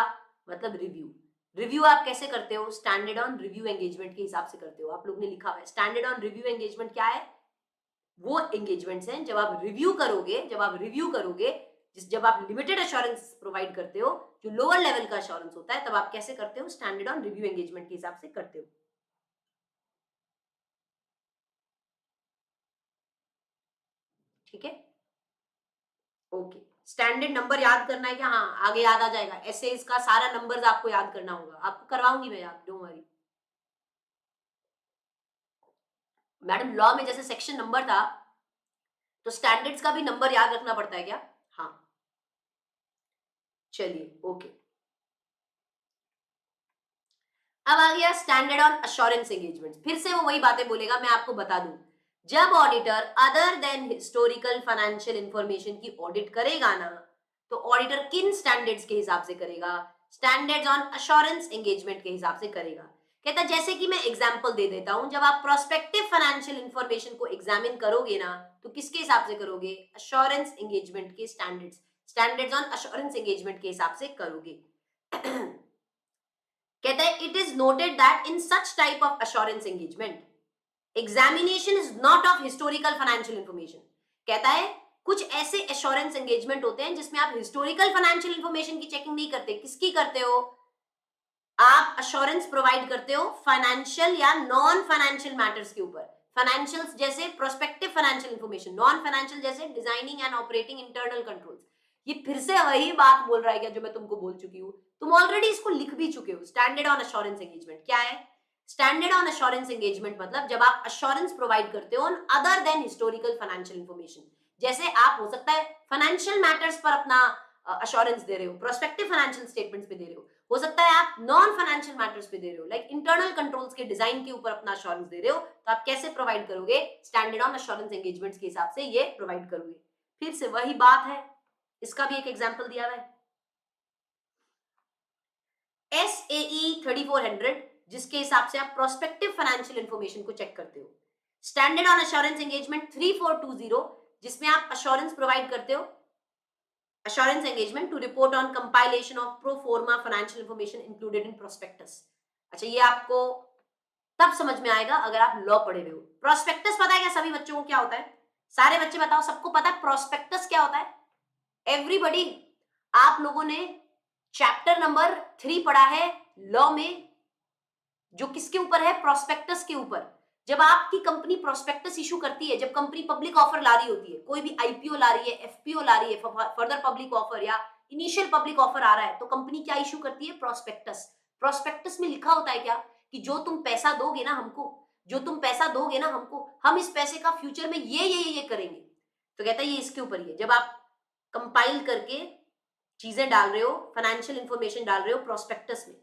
मतलब रिव्यू। रिव्यू आप कैसे करते हो? स्टैंडर्ड ऑन रिव्यू एंगेजमेंट के हिसाब से करते हो। आप लोग ने लिखा हुआ है स्टैंडर्ड ऑन रिव्यू एंगेजमेंट क्या है? वो एंगेजमेंट्स हैं जब आप रिव्यू करोगे, जब आप लिमिटेड अश्योरेंस प्रोवाइड करते हो, जो लोअर लेवल का अश्योरेंस होता है, तब आप कैसे करते हो? स्टैंडर्ड ऑन रिव्यू एंगेजमेंट के हिसाब से करते हो। ठीक है, ओके। स्टैंडर्ड नंबर याद करना है क्या? हाँ, आगे याद आ जाएगा। ऐसे इसका सारा नंबर्स आपको याद करना होगा, आपको करवाऊंगी मैं याद, डोंट वरी। मैडम लॉ में जैसे सेक्शन नंबर था, तो स्टैंडर्ड्स का भी नंबर याद रखना पड़ता है क्या? हाँ, चलिए ओके। अब आ गया स्टैंडर्ड ऑन अश्योरेंस एंगेजमेंट। फिर से वो वही बातें बोलेगा, मैं आपको बता दूं। जब auditor other than historical financial information की ऑडिट करेगा ना, तो ऑडिटर किन स्टैंडर्ड्स के हिसाब से करेगा? स्टैंडर्ड्स ऑन अश्योरेंस एंगेजमेंट के हिसाब से करेगा। कहता है जैसे कि मैं एग्जांपल दे देता हूं, जब आप प्रोस्पेक्टिव फाइनेंशियल इंफॉर्मेशन को एग्जामिन करोगे ना, तो किसके हिसाब से करोगे? अश्योरेंस एंगेजमेंट के स्टैंडर्ड्स ऑन अश्योरेंस एंगेजमेंट के हिसाब से करोगे। कहता है it is noted that in such type of assurance engagement examination is not of historical financial information. कहता है कुछ ऐसे एश्योरेंस एंगेजमेंट होते हैं जिसमें आप हिस्टोरिकल फाइनेंशियल इंफॉर्मेशन की चेकिंग नहीं करते। किसकी करते हो? आप अश्योरेंस प्रोवाइड करते हो फाइनेंशियल या नॉन फाइनेंशियल मैटर्स के ऊपर। फाइनेंशियल जैसे prospective financial information, non financial जैसे designing and operating internal controls. ये फिर से वही बात बोल रहा है क्या जो मैं तुमको बोल चुकी हूँ? तुम ऑलरेडी इसको लिख भी चुके हो। स्टैंडर्ड ऑन अश्योरेंस एंगेजमेंट क्या है? स्टैंडर्ड ऑन अश्योरेंस एंगेजमेंट मतलब जब आप अश्योरेंस प्रोवाइड करते हो on other than historical financial information. जैसे आप हो सकता है फाइनेंशियल मैटर्स पर अपना अश्योरेंस दे रहे हो, प्रोस्पेक्टिव फाइनेंशियल स्टेटमेंट्स पे दे रहे हो सकता है आप नॉन फाइनेंशियल मैटर्स पे दे रहे हो, लाइक इंटरनल कंट्रोल्स के डिजाइन के ऊपर अपना अश्योरेंस दे रहे हो, तो आप कैसे प्रोवाइड करोगे? स्टैंडर्ड ऑन अश्योरेंस एंगेजमेंट्स के हिसाब से ये प्रोवाइड करोगे। फिर से वही बात है, इसका भी एक एग्जांपल दिया हुआ है, SAE 3400 जिसके हिसाब से आप प्रोस्पेक्टिव फाइनेंशियल इंफॉर्मेशन को चेक करते हो। स्टैंडर्ड ऑन अश्योरेंस एंगेजमेंट 3420 जिसमें आप अश्योरेंस प्रोवाइड करते हो assurance engagement to report on compilation of pro forma financial information included in prospectus। अच्छा, ये आपको तब समझ में आएगा अगर आप लॉ पढ़े हुए हो। प्रोस्पेक्टस पता है क्या सभी बच्चों को क्या होता है? सारे बच्चे बताओ, सबको पता है प्रोस्पेक्टस क्या होता है? एवरीबडी, आप लोगों ने चैप्टर नंबर 3 पढ़ा है लॉ में, जो किसके ऊपर है? प्रोस्पेक्टस के ऊपर। जब आपकी कंपनी प्रोस्पेक्टस इशू करती है, जब कंपनी पब्लिक ऑफर ला रही होती है, कोई भी आईपीओ ला रही है, एफपीओ ला रही है, फर्दर पब्लिक ऑफर या इनिशियल पब्लिक ऑफर आ रहा है, तो कंपनी क्या इशू करती है? प्रोस्पेक्टस। प्रोस्पेक्टस में लिखा होता है क्या? कि जो तुम पैसा दोगे ना हमको, जो तुम पैसा दोगे ना हमको, हम इस पैसे का फ्यूचर में ये करेंगे। तो कहता है ये इसके ऊपर ही है। जब आप कंपाइल करके चीजें डाल रहे हो, फाइनेंशियल इंफॉर्मेशन डाल रहे हो प्रोस्पेक्टस में,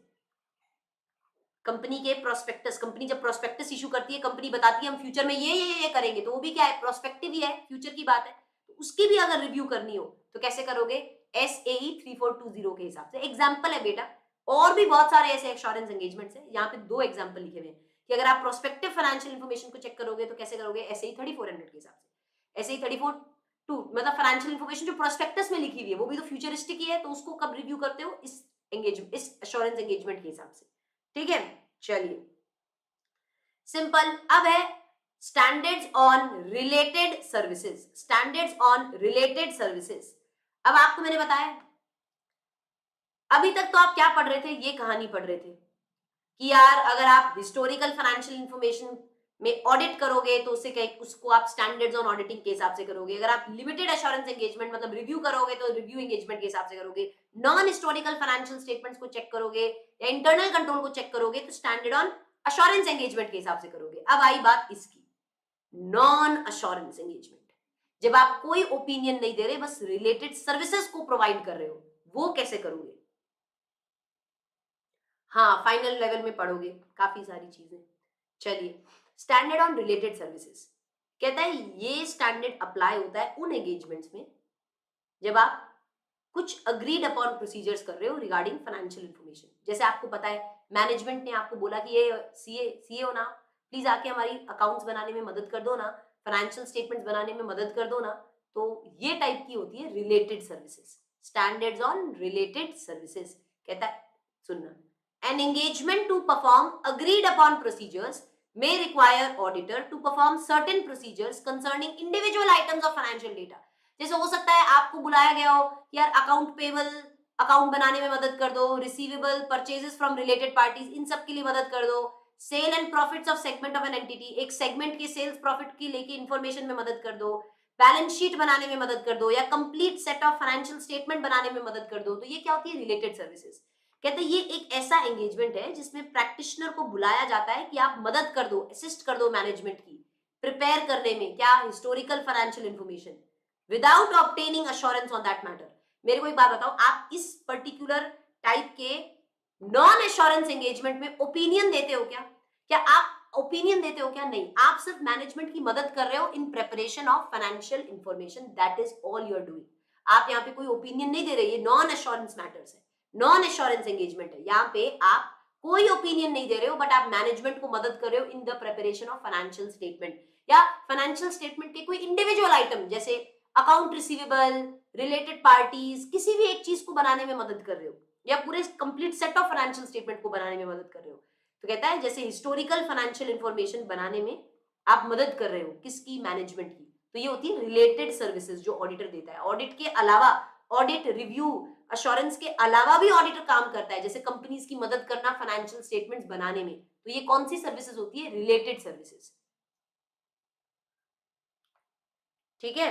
कंपनी के प्रोस्पेक्टस, कंपनी जब प्रोस्पेक्टस इशू करती है, कंपनी बताती है हम फ्यूचर में ये करेंगे, तो वो भी क्या है? प्रोस्पेक्टिव ही है, फ्यूचर की बात है। तो उसकी भी अगर रिव्यू करनी हो तो कैसे करोगे? SAE 3420 के हिसाब से। एग्जाम्पल है बेटा, और भी बहुत सारे ऐसे एश्योरेंस एंगेजमेंट्स हैं। यहाँ पे 2 एग्जाम्पल लिखे हुए हैं कि अगर आप प्रोस्पेक्टिव फाइनेंशियल इंफॉर्मेशन को चेक करोगे तो कैसे करोगे? SAE 3400 के हिसाब से। SAE 34 मतलब फाइनेंशियल इंफॉर्मेशन जो प्रोस्पेक्टस में लिखी हुई है वो भी तो फ्यूचरिस्टिक ही है, तो उसको कब रिव्यू करते हो? इस एश्योरेंस एंगेजमेंट के हिसाब से। ठीक है, चलिए सिंपल। अब है standards on related services. Standards on related services. अब आपको मैंने बताया, अभी तक तो आप क्या पढ़ रहे थे? ये कहानी पढ़ रहे थे कि यार अगर आप हिस्टोरिकल फाइनेंशियल इंफॉर्मेशन में ऑडिट करोगे तो उसको आप स्टैंडर्ड्स ऑन ऑडिटिंग के हिसाब से करोगे। अगर आप लिमिटेड एश्योरेंस एंगेजमेंट मतलब रिव्यू करोगे तो रिव्यू एंगेजमेंट के हिसाब से करोगे। नॉन हिस्टोरिकल फाइनेंशियल स्टेटमेंट्स को चेक करोगे या इंटरनल कंट्रोल को चेक करोगे तो स्टैंडर्ड ऑन अश्योरेंस एंगेजमेंट के हिसाब से करोगे। अब आई बात इसकी, नॉन अश्योरेंस एंगेजमेंट, जब आप कोई ओपिनियन नहीं दे रहे, बस रिलेटेड सर्विसेज को प्रोवाइड कर रहे हो, वो कैसे करोगे? हाँ, फाइनल लेवल में पढ़ोगे काफी सारी चीजें। चलिए, स्टैंडर्ड ऑन रिलेटेड सर्विसेज कहता है ये स्टैंडर्ड अप्लाई होता है उन एंगेजमेंट्स में जब आप कुछ अग्रीड अपॉन प्रोसीजर्स कर रहे हो रिगार्डिंग फाइनेंशियल इंफॉर्मेशन। जैसे आपको पता है मैनेजमेंट ने आपको बोला कि ये सीए हो ना, प्लीज आके हमारी अकाउंट्स बनाने में मदद कर दो ना, फाइनेंशियल स्टेटमेंट्स बनाने में मदद कर दो ना, तो ये टाइप की होती है related services. Standards on related services कहता है, सुनना, an engagement to perform agreed upon procedures may require auditor to perform certain procedures concerning individual items of financial data। जैसे हो सकता है आपको बुलाया गया हो कि यार अकाउंट पेबल अकाउंट बनाने में मदद कर दो, receivable purchases from related parties इन सब के लिए मदद कर दो, sale and profits of segment of an entity, एक सेगमेंट के सेल्स प्रॉफिट की लेके इंफॉर्मेशन में मदद कर दो, बैलेंस शीट बनाने में मदद कर दो, या complete set of financial statement बनाने में मदद कर दो। तो ये क्या होती है? Related services. कहते हैं ये एक ऐसा एंगेजमेंट है जिसमें प्रैक्टिशनर को बुलाया जाता है कि आप मदद कर दो, असिस्ट कर दो मैनेजमेंट की प्रिपेयर करने में क्या? Historical financial information without obtaining assurance on that matter. मेरे को एक बात बताओ, आप इस पर्टिकुलर टाइप के नॉन एश्योरेंस एंगेजमेंट में ओपिनियन देते हो क्या? क्या आप ओपिनियन देते हो क्या? नहीं, आप सिर्फ मैनेजमेंट की मदद कर रहे हो in preparation of financial information, that is all you are doing. आप यहाँ पे कोई ओपिनियन नहीं दे रहे, ये नॉन एश्योरेंस मैटर्स है। नॉन एश्योरेंस एंगेजमेंट है, यहाँ पे आप कोई ओपिनियन नहीं दे रहे हो बट आप मैनेजमेंट को मदद कर रहे हो in the preparation of financial statement, या फाइनेंशियल स्टेटमेंट के कोई इंडिविजुअल आइटम जैसे अकाउंट रिसीवेबल, रिलेटेड पार्टीज, किसी भी एक चीज को बनाने में मदद कर रहे हो, या पूरे complete set of financial statement को बनाने में मदद कर रहे हो। तो कहता है जैसे हिस्टोरिकल फाइनेंशियल इंफॉर्मेशन बनाने में आप मदद कर रहे हो, किसकी, मैनेजमेंट की, तो ये होती है रिलेटेड सर्विसेज जो ऑडिटर देता है। ऑडिट के अलावा, ऑडिट, रिव्यू, अश्योरेंस के अलावा भी ऑडिटर काम करता है, जैसे कंपनीज की मदद करना फाइनेंशियल स्टेटमेंट्स बनाने में, तो ये कौन सी सर्विसेज होती है, रिलेटेड सर्विसेज। ठीक है,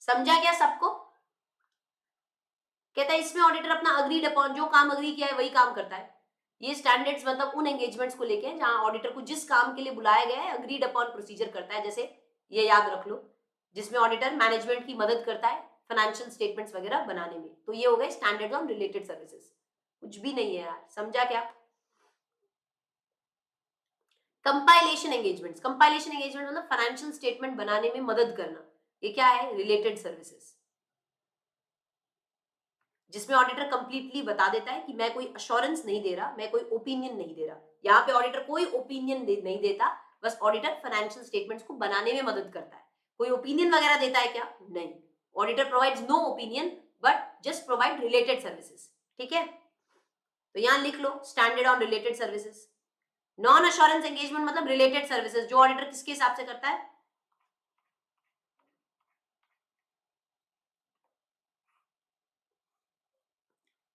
समझा क्या सबको? कहता है इसमें ऑडिटर अपना अग्रीड अपॉन, जो काम अग्री किया है वही काम करता है। ये स्टैंडर्ड्स मतलब उन एंगेजमेंट्स को लेके जहां ऑडिटर को जिस काम के लिए बुलाया गया है अग्रीड अपॉन प्रोसीजर करता है, जैसे ये याद रख लो, जिसमें ऑडिटर मैनेजमेंट की मदद करता है फाइनेंशियल स्टेटमेंट्स वगैरह बनाने में, तो ये हो गए स्टैंडर्ड्स ऑन रिलेटेड सर्विसेज। कुछ भी नहीं है यार, समझा क्या? कंपाइलेशन एंगेजमेंट्स, कंपाइलेशन एंगेजमेंट मतलब फाइनेंशियल स्टेटमेंट बनाने में मदद करना, ये क्या है, रिलेटेड सर्विसेज, जिसमें ऑडिटर कंप्लीटली बता देता है कि मैं कोई अश्योरेंस नहीं दे रहा, मैं कोई ओपिनियन नहीं दे रहा। यहाँ पे ऑडिटर कोई ओपिनियन नहीं देता, बस ऑडिटर फाइनेंशियल स्टेटमेंट्स को बनाने में मदद करता है। कोई ओपिनियन वगैरह देता है क्या? नहीं, auditor provides no opinion but just provide related services. ठीक है, तो यहाँ लिख लो standard on related services. Non assurance engagement मतलब रिलेटेड सर्विसेज, जो ऑडिटर किसके हिसाब से करता है,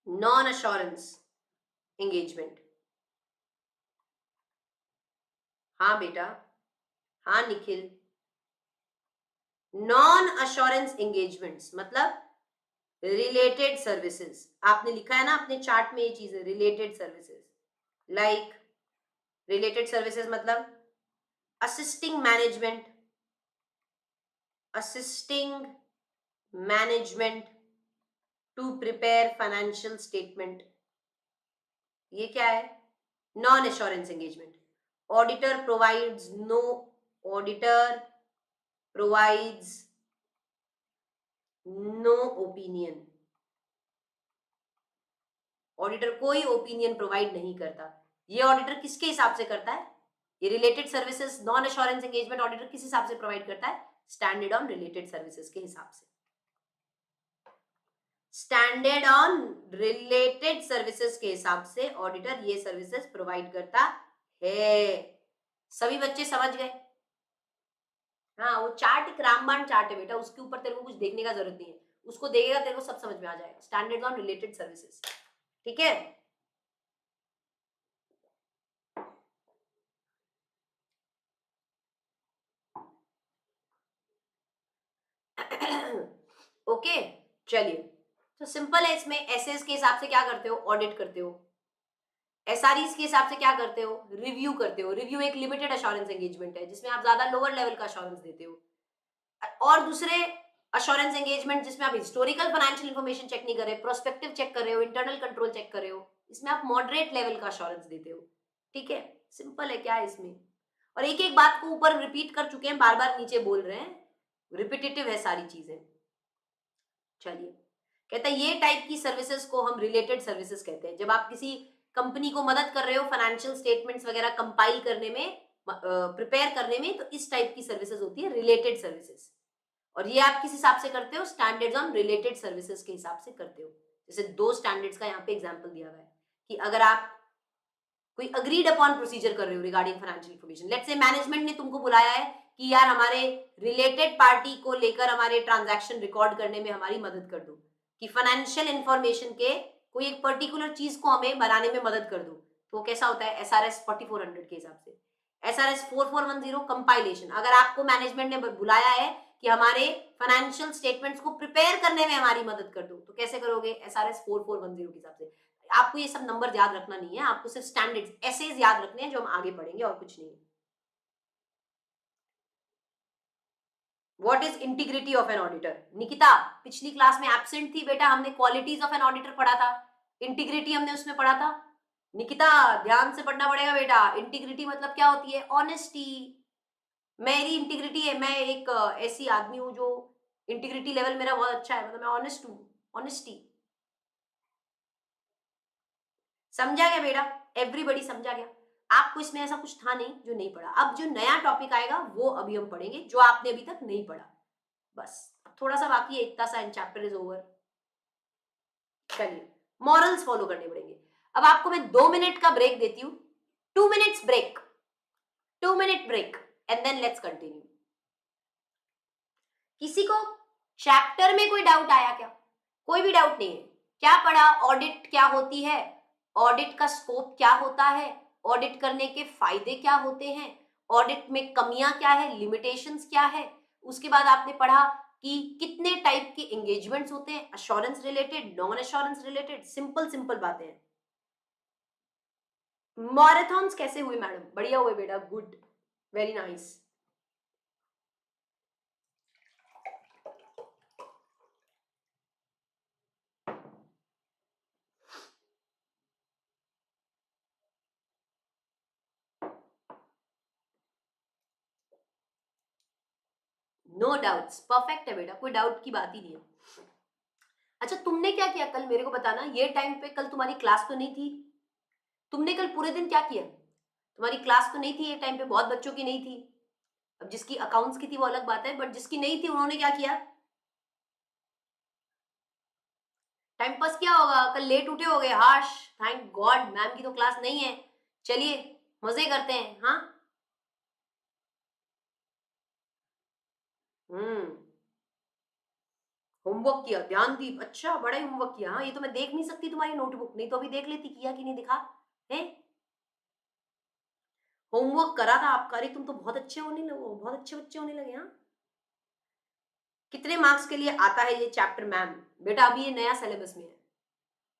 नॉन अश्योरेंस एंगेजमेंट। हाँ बेटा, हाँ निखिल, नॉन अश्योरेंस एंगेजमेंट्स मतलब रिलेटेड सर्विसेज। आपने लिखा है ना अपने चार्ट में ये चीज है, related services. Like related services मतलब assisting management, assisting management to prepare financial statement, ये क्या है, non assurance engagement. Auditor provides no, auditor provides no opinion, auditor कोई ओपिनियन प्रोवाइड नहीं करता। ये ऑडिटर किसके हिसाब से करता है, ये related services non assurance engagement auditor किस हिसाब से प्रोवाइड करता है, स्टैंडर्ड ऑन रिलेटेड सर्विसेज के हिसाब से। स्टैंडर्ड ऑन रिलेटेड सर्विसेज के हिसाब से ऑडिटर ये सर्विसेज प्रोवाइड करता है। सभी बच्चे समझ गए? हाँ, वो चार्ट एक रामबाण चार्ट है बेटा, उसके ऊपर तेरे को कुछ देखने का जरूरत नहीं है, उसको देखेगा तेरे को सब समझ में आ जाएगा। स्टैंडर्ड ऑन रिलेटेड सर्विसेज, ठीक है। ओके, चलिए, तो सिंपल है। इसमें एसएस के हिसाब से क्या करते हो, ऑडिट करते हो। एसआरईज के हिसाब से क्या करते हो, रिव्यू करते हो। रिव्यू एक लिमिटेड अश्योरेंस एंगेजमेंट है जिसमें आप ज्यादा लोअर लेवल का अश्योरेंस देते हो। और दूसरे अश्योरेंस एंगेजमेंट जिसमें आप हिस्टोरिकल फाइनेंशियल इंफॉर्मेशन चेक नहीं कर रहे, प्रोस्पेक्टिव चेक कर रहे हो, इंटरनल कंट्रोल चेक कर रहे हो, इसमें आप मॉडरेट लेवल का अश्योरेंस देते हो। ठीक है, सिंपल है, क्या है इसमें। और एक एक बात को ऊपर रिपीट कर चुके हैं, बार बार नीचे बोल रहे हैं, रिपीटेटिव है सारी चीजें। चलिए, कहता है ये टाइप की सर्विसेज को हम रिलेटेड सर्विसेज कहते हैं। जब आप किसी कंपनी को मदद कर रहे हो फाइनेंशियल स्टेटमेंट्स वगैरह कंपाइल करने में, प्रिपेयर करने में, तो इस टाइप की सर्विसेज होती है रिलेटेड सर्विसेज। और ये आप किस हिसाब से करते हो, स्टैंडर्ड्स ऑन रिलेटेड सर्विसेज के हिसाब से करते हो। जैसे दो स्टैंडर्ड्स का यहाँ पे एग्जांपल दिया हुआ है कि अगर आप कोई अग्रीड अपॉन प्रोसीजर कर रहे हो regarding financial information, let's say management ने तुमको बुलाया है कि यार हमारे रिलेटेड पार्टी को लेकर हमारे ट्रांजैक्शन रिकॉर्ड करने में हमारी मदद कर दो, कि फाइनेंशियल इंफॉर्मेशन के कोई एक पर्टिकुलर चीज को हमें बनाने में मदद कर दो, तो कैसा होता है, एसआरएस 4400 के हिसाब से। एसआरएस 4410 कंपाइलेशन, अगर आपको मैनेजमेंट ने बुलाया है कि हमारे फाइनेंशियल स्टेटमेंट्स को प्रिपेयर करने में हमारी मदद कर दो, तो कैसे करोगे, एसआरएस 4410 के हिसाब से। आपको ये सब नंबर याद रखना नहीं है, आपको सिर्फ स्टैंडर्ड्स एसेज याद रखने हैं जो हम आगे पढ़ेंगे, और कुछ नहीं है। What is integrity of an auditor? Nikita पिछली क्लास में एब्सेंट थी बेटा, हमने क्वालिटीज ऑफ एन ऑडिटर पढ़ा था, इंटीग्रिटी हमने उसमें पढ़ा था। निकिता ध्यान से पढ़ना पड़ेगा बेटा। इंटीग्रिटी मतलब क्या होती है, ऑनेस्टी। मेरी इंटीग्रिटी है, मैं एक ऐसी आदमी हूं जो इंटीग्रिटी लेवल मेरा बहुत अच्छा है, मतलब मैं ऑनेस्ट हूँ, ऑनेस्टी। समझा गया बेटा? एवरीबडी समझा गया? आपको इसमें ऐसा कुछ था नहीं जो नहीं पढ़ा। अब जो नया टॉपिक आएगा वो अभी हम पढ़ेंगे, जो आपने अभी तक नहीं पढ़ा। बस थोड़ा सा बाकी है, इतना सा, एंड चैप्टर इज ओवर। चलिए, मॉरल्स फॉलो करने पड़ेंगे। अब आपको मैं 2 मिनट का ब्रेक देती हूँ। 2 minutes break, 2 minute break, and then let's continue. किसी को चैप्टर में कोई डाउट आया क्या? कोई भी डाउट नहीं है? क्या पढ़ा? ऑडिट क्या होती है, ऑडिट का स्कोप क्या होता है, ऑडिट करने के फायदे क्या होते हैं, ऑडिट में कमियां क्या है, लिमिटेशंस क्या है। उसके बाद आपने पढ़ा कि कितने टाइप के एंगेजमेंट्स होते हैं, assurance related, non assurance related, simple simple बातें हैं। मैराथन्स कैसे हुए मैडम? बढ़िया हुए बेटा, good, very nice. No doubts, perfect है बेटा, कोई डाउट की बात ही नहीं है। अच्छा, तुमने क्या किया कल, मेरे को बताना। ये टाइम पे कल तुम्हारी क्लास तो नहीं थी? तुमने कल पूरे दिन क्या किया? तुम्हारी क्लास तो नहीं थी ये टाइम पे, बहुत बच्चों की नहीं थी। अब जिसकी अकाउंट्स की थी वो अलग बात है, बट जिसकी नहीं थी उन्होंने क्या किया? टाइम पास किया होगा, कल लेट उठे होगे। हाश, थैंक गॉड मैम की तो क्लास नहीं है। चलिए मजे करते हैं। हाँ, हम्म, होमवर्क किया, ध्यानदीप, अच्छा बड़ा ही होमवर्क किया। हाँ, ये तो मैं देख नहीं सकती तुम्हारी नोटबुक, नहीं तो अभी देख लेती किया कि नहीं दिखा है। होमवर्क करा था आपका? अरे तुम तो बहुत अच्छे होने लगे, बहुत अच्छे बच्चे होने लगे। हाँ, कितने मार्क्स के लिए आता है ये चैप्टर मैम? बेटा अभी ये नया सिलेबस में है,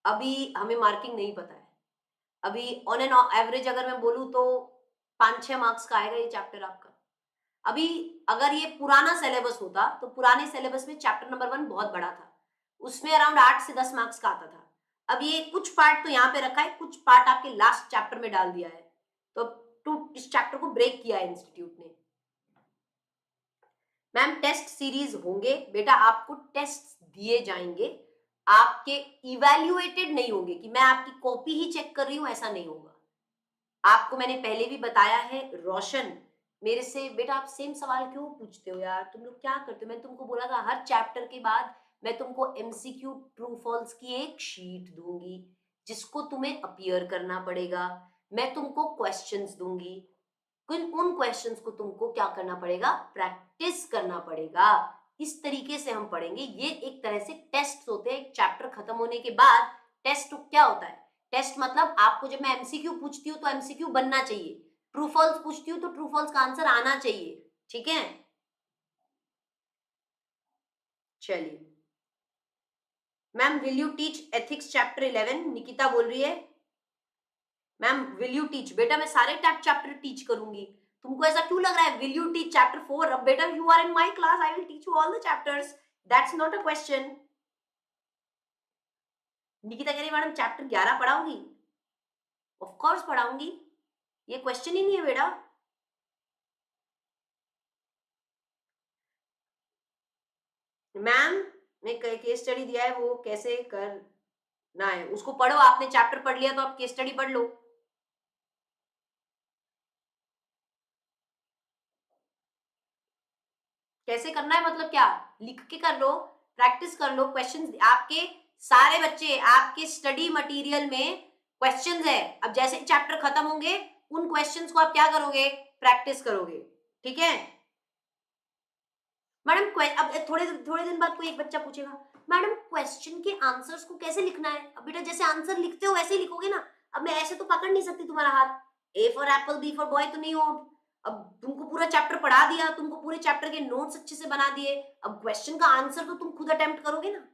अभी हमें मार्किंग नहीं पता है। अभी ऑन एन एवरेज अगर मैं बोलूं तो 5-6 मार्क्स का आएगा ये चैप्टर आपका। अभी अगर ये पुराना सिलेबस होता तो पुराने सिलेबस में चैप्टर नंबर 1 बहुत बड़ा था, उसमें अराउंड 8 से 10 मार्क्स का आता था। अब ये कुछ पार्ट तो यहाँ पे रखा है, कुछ पार्ट आपके लास्ट चैप्टर में डाल दिया है, तो इस चैप्टर को ब्रेक किया है इंस्टीट्यूट ने। मैम टेस्ट सीरीज होंगे बेटा, आपको टेस्ट दिए जाएंगे, आपके इवैल्यूएटेड नहीं होंगे कि मैं आपकी कॉपी ही चेक कर रही हूं, ऐसा नहीं होगा। आपको मैंने पहले भी बताया है, रोशन मेरे से बेटा आप सेम सवाल क्यों पूछते हो यार, तुम लोग क्या करते हो? मैंने तुमको बोला था हर चैप्टर के बाद मैं तुमको एमसीक्यू ट्रू फॉल्स की एक शीट दूंगी जिसको तुम्हें अपीयर करना पड़ेगा। मैं तुमको क्वेश्चंस दूंगी, उन क्वेश्चंस को तुमको क्या करना पड़ेगा? प्रैक्टिस करना पड़ेगा। इस तरीके से हम पढ़ेंगे। ये एक तरह से टेस्ट होते हैं। एक चैप्टर खत्म होने के बाद टेस्ट क्या होता है? टेस्ट मतलब आपको जब मैं एमसीक्यू पूछती हूँ तो एमसीक्यू बनना चाहिए, ट्रू फॉल्स पूछती हूँ तो ट्रू फॉल्स का आंसर आना चाहिए। ठीक है, चलिए। Ma'am will you teach ethics chapter 11? Nikita बोल रही है मैम विल यू टीच। बेटा मैं सारे चैप्टर टीच करूंगी। तुमको ऐसा क्यों लग रहा है विल यू टीच चैप्टर 4? अब बेटा you are in my class, I will teach you all the chapters, that's not a question. Nikita कह रही मैडम चैप्टर 11 पढ़ाऊंगी? ऑफ कोर्स पढ़ाऊंगी, ये क्वेश्चन ही नहीं है बेटा। मैम ने केस स्टडी दिया है, वो कैसे करना है उसको पढ़ो। आपने चैप्टर पढ़ लिया तो आप केस स्टडी पढ़ लो। कैसे करना है मतलब क्या? लिख के कर लो, प्रैक्टिस कर लो। क्वेश्चंस आपके सारे बच्चे, आपके स्टडी मटेरियल में क्वेश्चंस है। अब जैसे चैप्टर खत्म होंगे उन क्वेश्चंस को आप क्या करोगे? प्रैक्टिस करोगे। ठीक है मैडम। अब थोड़े थोड़े दिन बाद कोई एक बच्चा पूछेगा मैडम क्वेश्चन के आंसर्स को कैसे लिखना है? अब बेटा जैसे आंसर लिखते हो वैसे ही लिखोगे ना। अब मैं ऐसे तो पकड़ नहीं सकती तुम्हारा हाथ, A for apple B for boy तो नहीं हो। अब तुमको पूरा चैप्टर पढ़ा दिया, तुमको पूरे चैप्टर के नोट्स अच्छे से बना दिए, अब क्वेश्चन का आंसर तो तुम खुद अटेम्प्ट करोगे ना।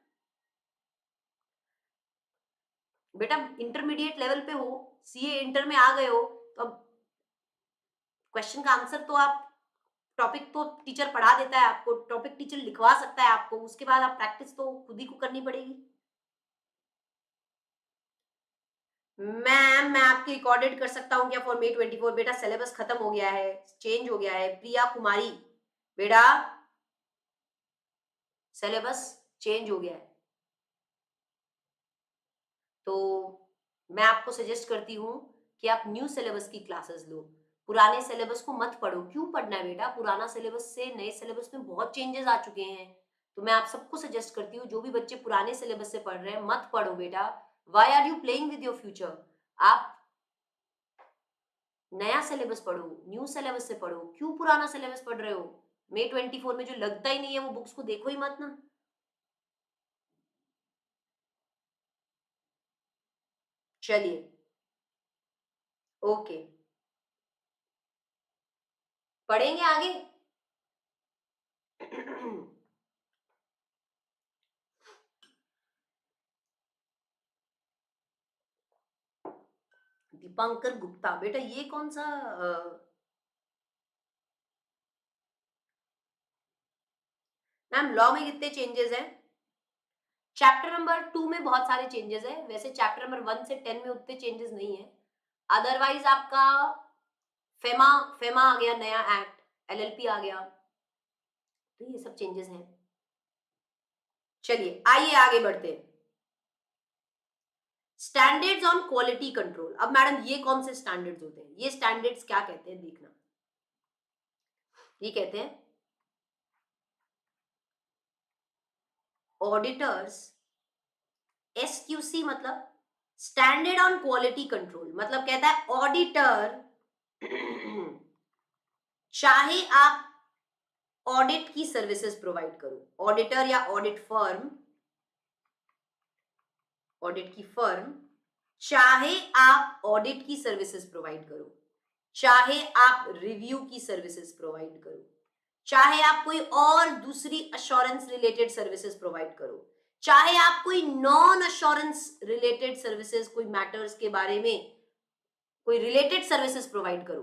बेटा इंटरमीडिएट लेवल पे हो, सीए इंटर में आ गए हो, तो अब क्वेश्चन का आंसर तो आप, टॉपिक तो टीचर पढ़ा देता है आपको, टॉपिक टीचर लिखवा सकता है आपको, उसके बाद आप प्रैक्टिस तो खुद ही को करनी पड़ेगी। मैम मैं आपकी रिकॉर्डेड कर सकता हूँ क्या फॉर May 24? बेटा सिलेबस खत्म हो गया है, चेंज हो गया है। प्रिया कुमारी बेटा सिलेबस चेंज हो गया है, तो मैं आपको सजेस्ट करती हूँ कि आप न्यू सिलेबस की क्लासेस लो, पुराने सिलेबस को मत पढ़ो। क्यों पढ़ना है बेटा, पुराना सिलेबस से नए सिलेबस में बहुत चेंजेस आ चुके हैं। तो मैं आप सबको सजेस्ट करती हूँ, जो भी बच्चे पुराने सिलेबस से पढ़ रहे हैं मत पढ़ो बेटा। Why are you playing with your future? आप नया सिलेबस पढ़ो, न्यू सिलेबस से पढ़ो। क्यों पुराना सिलेबस पढ़ रहे हो? May 24 में जो लगता ही नहीं है वो बुक्स को देखो ही मत ना। चलिए, ओके, पढ़ेंगे आगे। दीपांकर गुप्ता, बेटा ये कौन सा मैम लॉ में कितने चेंजेस हैं? चैप्टर नंबर 2 में बहुत सारे चेंजेस है, वैसे चैप्टर नंबर 1 से 10 में उतने चेंजेस नहीं है। अदरवाइज आपका फेमा फेमा आ गया नया एक्ट, एलएलपी आ गया, तो ये सब चेंजेस हैं। चलिए आइए आगे बढ़ते हैं। Standards on quality control. अब मैडम ये कौन से स्टैंडर्ड्स होते हैं? ये स्टैंडर्ड्स क्या कहते हैं देखना। ये कहते हैं ऑडिटर्स, एसक्यूसी मतलब स्टैंडर्ड ऑन क्वालिटी कंट्रोल, मतलब कहता है ऑडिटर चाहे आप ऑडिट की सर्विसेज प्रोवाइड करो, ऑडिटर या ऑडिट फर्म, ऑडिट की फर्म, चाहे आप ऑडिट की सर्विसेज प्रोवाइड करो, चाहे आप रिव्यू की सर्विसेज प्रोवाइड करो, चाहे आप कोई और दूसरी अश्योरेंस रिलेटेड सर्विसेज प्रोवाइड करो, चाहे आप कोई नॉन अश्योरेंस रिलेटेड सर्विसेज, कोई मैटर्स के बारे में कोई रिलेटेड सर्विसेज प्रोवाइड करो।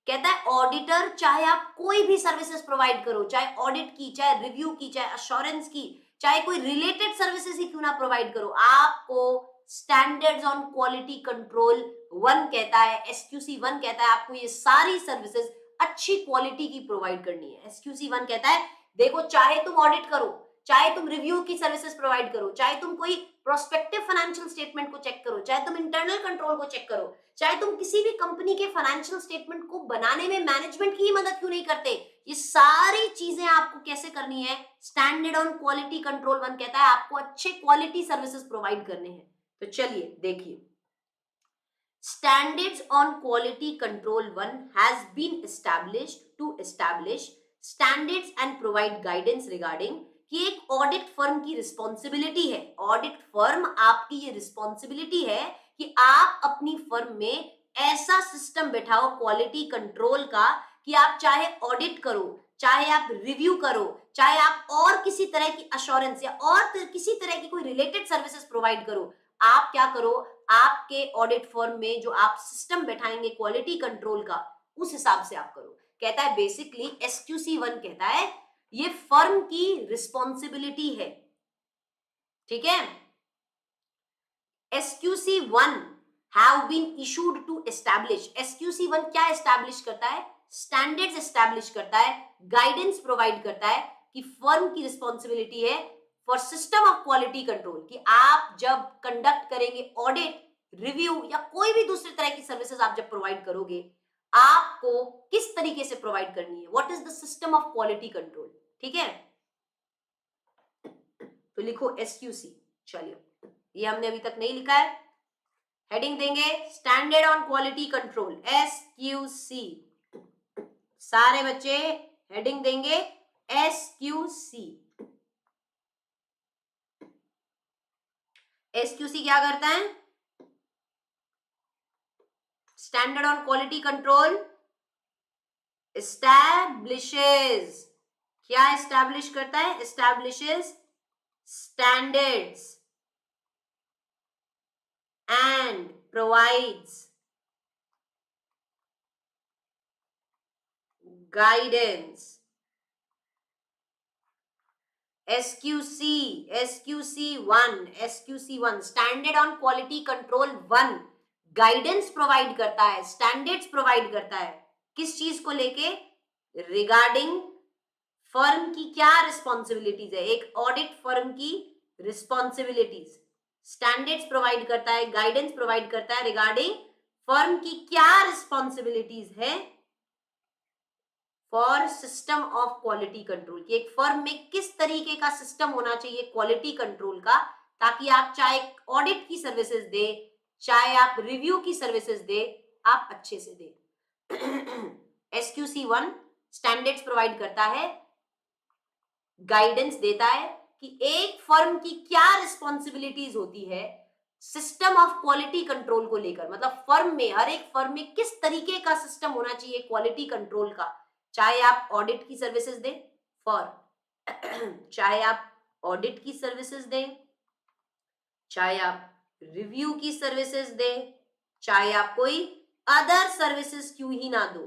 कहता है ऑडिटर चाहे आप कोई भी सर्विसेज प्रोवाइड करो, चाहे ऑडिट की, चाहे रिव्यू की, चाहे अश्योरेंस की, चाहे कोई रिलेटेड सर्विसेज ही क्यों ना प्रोवाइड करो, आपको स्टैंडर्ड्स ऑन क्वालिटी कंट्रोल 1 कहता है, एसक्यूसी 1 कहता है आपको ये सारी सर्विसेज अच्छी क्वालिटी की प्रोवाइड करनी है। एसक्यूसी 1 कहता है देखो, चाहे तुम ऑडिट करो, चाहे तुम रिव्यू की सर्विसेज प्रोवाइड करो, चाहे तुम कोई प्रोस्पेक्टिव फाइनेंशियल स्टेटमेंट को चेक करो, चाहे तुम इंटरनल कंट्रोल को चेक करो, चाहे तुम किसी भी कंपनी के फाइनेंशियल स्टेटमेंट को बनाने में मैनेजमेंट की ही मदद क्यों नहीं करते, ये सारी चीजें आपको कैसे करनी है? स्टैंडर्ड ऑन क्वालिटी कंट्रोल 1 कहता है आपको अच्छे क्वालिटी सर्विसेज प्रोवाइड करने हैं। तो चलिए देखिए, standards on quality control 1 has been established to establish standards and provide guidance regarding कि एक ऑडिट फर्म की रिस्पॉन्सिबिलिटी है, ऑडिट फर्म आपकी ये रिस्पॉन्सिबिलिटी है कि आप अपनी फर्म में ऐसा सिस्टम बैठाओ क्वालिटी कंट्रोल का कि आप चाहे ऑडिट करो, चाहे आप रिव्यू करो, चाहे आप और किसी तरह की अश्योरेंस या और किसी तरह की कोई रिलेटेड सर्विसेज प्रोवाइड करो, आप क्या करो, आपके ऑडिट फर्म में जो आप सिस्टम बैठाएंगे क्वालिटी कंट्रोल का, उस हिसाब से आप करो। कहता है बेसिकली एसक्यूसी 1 कहता है ये फर्म की रिस्पॉन्सिबिलिटी है, ठीक है। SQC 1 have been issued to establish, SQC 1 क्या एस्टैब्लिश करता है? स्टैंडर्ड्स एस्टैब्लिश करता है, गाइडेंस प्रोवाइड करता है कि फर्म की रिस्पॉन्सिबिलिटी है for system of quality control कि आप जब कंडक्ट करेंगे ऑडिट, रिव्यू या कोई भी दूसरे तरह की सर्विसेज आप जब प्रोवाइड करोगे, आपको किस तरीके से प्रोवाइड करनी है, what is the system of quality control, ठीक है। तो लिखो एसक्यूसी। चलिए, ये हमने अभी तक नहीं लिखा है, हेडिंग देंगे standard on quality control SQC, सारे बच्चे हेडिंग देंगे एसक्यूसी। एसक्यूसी क्या करता है? Standard on quality control establishes, क्या एस्टैब्लिश करता है? Establishes standards and provides guidance। SQC1 standard on quality control 1 guidance provide करता है, स्टैंडर्ड्स प्रोवाइड करता है, किस चीज को लेके? रिगार्डिंग फर्म की क्या रिस्पॉन्सिबिलिटीज है, एक ऑडिट फर्म की रिस्पॉन्सिबिलिटीज, स्टैंडर्ड्स प्रोवाइड करता है, गाइडेंस प्रोवाइड करता है रिगार्डिंग फर्म की क्या रिस्पॉन्सिबिलिटीज है for system of quality control, कि एक फर्म में किस तरीके का सिस्टम होना चाहिए क्वालिटी कंट्रोल का, ताकि आप चाहे ऑडिट की सर्विसेज दे, चाहे आप रिव्यू की सर्विसेज दे, आप अच्छे से दे। SQC1 स्टैंडर्ड्स प्रोवाइड करता है, गाइडेंस देता है कि एक फर्म की क्या रिस्पॉन्सिबिलिटीज होती है सिस्टम ऑफ क्वालिटी कंट्रोल को लेकर, मतलब फर्म में, हर एक फर्म में किस तरीके का सिस्टम होना चाहिए क्वालिटी कंट्रोल का, चाहे आप ऑडिट की सर्विसेज दें चाहे आप ऑडिट की सर्विसेज दें, चाहे आप रिव्यू की सर्विसेज दें, चाहे आप कोई अदर सर्विसेज क्यों ही ना दो,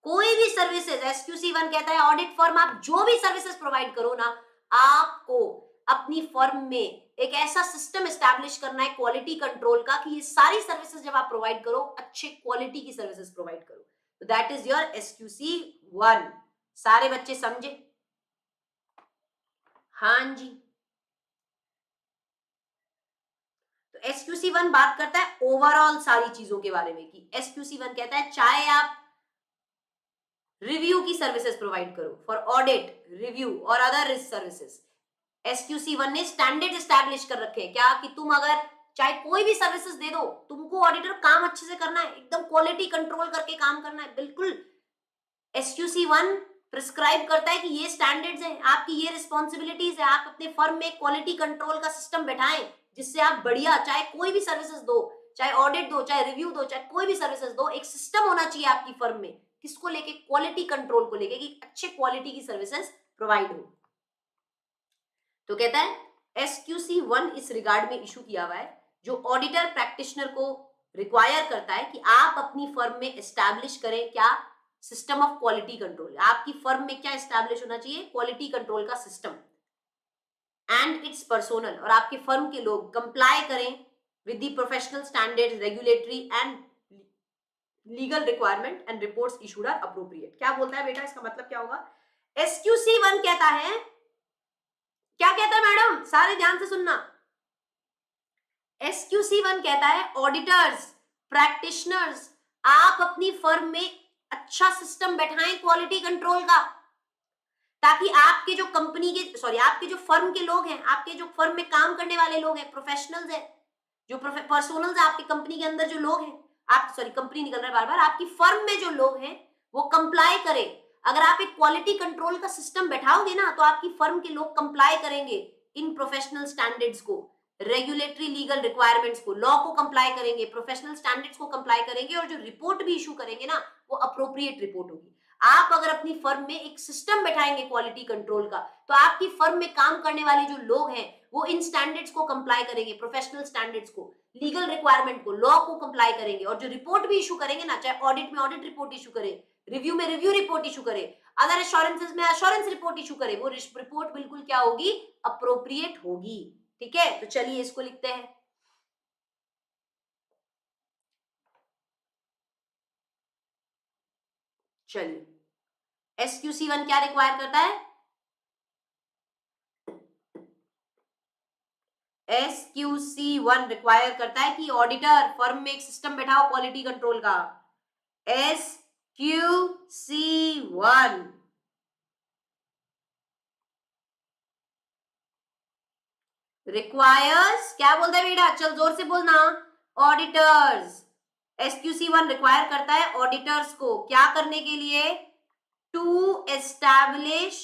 कोई भी सर्विसेज, SQC1 कहता है ऑडिट फर्म आप जो भी सर्विसेज प्रोवाइड करो ना, आपको अपनी फर्म में एक ऐसा सिस्टम एस्टैब्लिश करना है क्वालिटी कंट्रोल का कि ये सारी सर्विसेज जब आप प्रोवाइड करो अच्छे क्वालिटी की सर्विसेज प्रोवाइड करो। तो दैट इज योर SQC1। सारे बच्चे समझे? हाँ जी। तो SQC1 बात करता है ओवरऑल सारी चीजों के बारे में, कि SQC1 कहता है चाहे आप रिव्यू की सर्विसेज प्रोवाइड करो फॉर ऑडिट, रिव्यू और अदर रिस्क सर्विसेज, SQC1 ने स्टैंडर्ड एस्टैब्लिश कर रखे हैं, क्या कि तुम अगर चाहे कोई भी सर्विसेज दे दो, तुमको ऑडिटर काम अच्छे से करना है, एकदम क्वालिटी कंट्रोल करके काम करना है, बिल्कुल SQC1 प्रिस्क्राइब करता है कि ये स्टैंडर्ड्स हैं, आपकी ये रिस्पॉन्सिबिलिटीज है, आप अपने फर्म में क्वालिटी कंट्रोल का सिस्टम बैठाएं जिससे आप बढ़िया, चाहे कोई भी सर्विसेज दो, चाहे ऑडिट दो, चाहे रिव्यू दो, चाहे कोई भी सर्विसेज दो, एक सिस्टम होना चाहिए आपकी फर्म में, किसको लेके, क्वालिटी कंट्रोल को लेके, कि अच्छे क्वालिटी की सर्विसेज प्रोवाइड हो। तो कहता है SQC1 इस रिगार्ड में इशू किया हुआ है, जो ऑडिटर प्रैक्टिशनर को रिक्वायर करता है कि आप अपनी फर्म में एस्टैब्लिश करें क्या, सिस्टम ऑफ क्वालिटी कंट्रोल, आपकी फर्म में क्या एस्टैब्लिश होना चाहिए, क्वालिटी कंट्रोल का सिस्टम, एंड इट्स पर्सोनल, और आपके फर्म के लोग कंप्लाई करें with the professional standards, regulatory and legal requirement and reports issued are appropriate. क्या बोलता है बेटा, इसका मतलब क्या होगा? SQC1 कहता है, क्या कहता है मैडम, सारे ध्यान से सुनना, SQC1 कहता है ऑडिटर्स, प्रैक्टिशनर्स, आप अपनी फर्म में अच्छा सिस्टम बैठाएं क्वालिटी कंट्रोल का, ताकि आपके जो कंपनी के, सॉरी, आपके जो फर्म के लोग हैं, आपके जो फर्म में काम करने वाले लोग हैं, प्रोफेशनल्स हैं, जो पर्सनल्स है आपकी कंपनी के अंदर जो लोग हैं, आप, सॉरी कंपनी निकल रहा है बार बार, आपकी फर्म में जो लोग हैं वो कंप्लाई करें। अगर आप एक क्वालिटी कंट्रोल का सिस्टम बैठाओगे ना, तो आपकी फर्म के लोग कंप्लाई करेंगे इन प्रोफेशनल स्टैंडर्ड्स को, रेगुलेटरी लीगल रिक्वायरमेंट्स को, लॉ को कंप्लाई करेंगे, प्रोफेशनल स्टैंडर्ड्स को कंप्लाई करेंगे, और जो रिपोर्ट भी इशू करेंगे ना, वो अप्रोप्रिएट रिपोर्ट होगी। आप अगर अपनी फर्म में एक सिस्टम बैठाएंगे क्वालिटी कंट्रोल का, तो आपकी फर्म में काम करने वाले जो लोग हैं वो इन स्टैंडर्ड्स को कंप्लाई करेंगे, प्रोफेशनल स्टैंडर्ड्स को, लीगल रिक्वायरमेंट को, लॉ को कंप्लाई करेंगे, और जो रिपोर्ट भी इशू करेंगे ना, चाहे ऑडिट में ऑडिट रिपोर्ट इशू करे, रिव्यू में रिव्यू रिपोर्ट इशू करे, अदर एश्योरेंसेस में एश्योरेंस रिपोर्ट इशू करे, वो रिपोर्ट बिल्कुल क्या होगी, अप्रोप्रिएट होगी। ठीक है, तो चलिए इसको लिखते हैं। चलिए SQC1 क्या रिक्वायर करता है, SQC1 रिक्वायर करता है कि ऑडिटर फर्म में एक सिस्टम बैठाओ क्वालिटी कंट्रोल का। SQC1 रिक्वायर्स, क्या बोलता है बेटा, चल जोर से बोलना, ऑडिटर्स, SQC1 रिक्वायर करता है ऑडिटर्स को क्या करने के लिए, to establish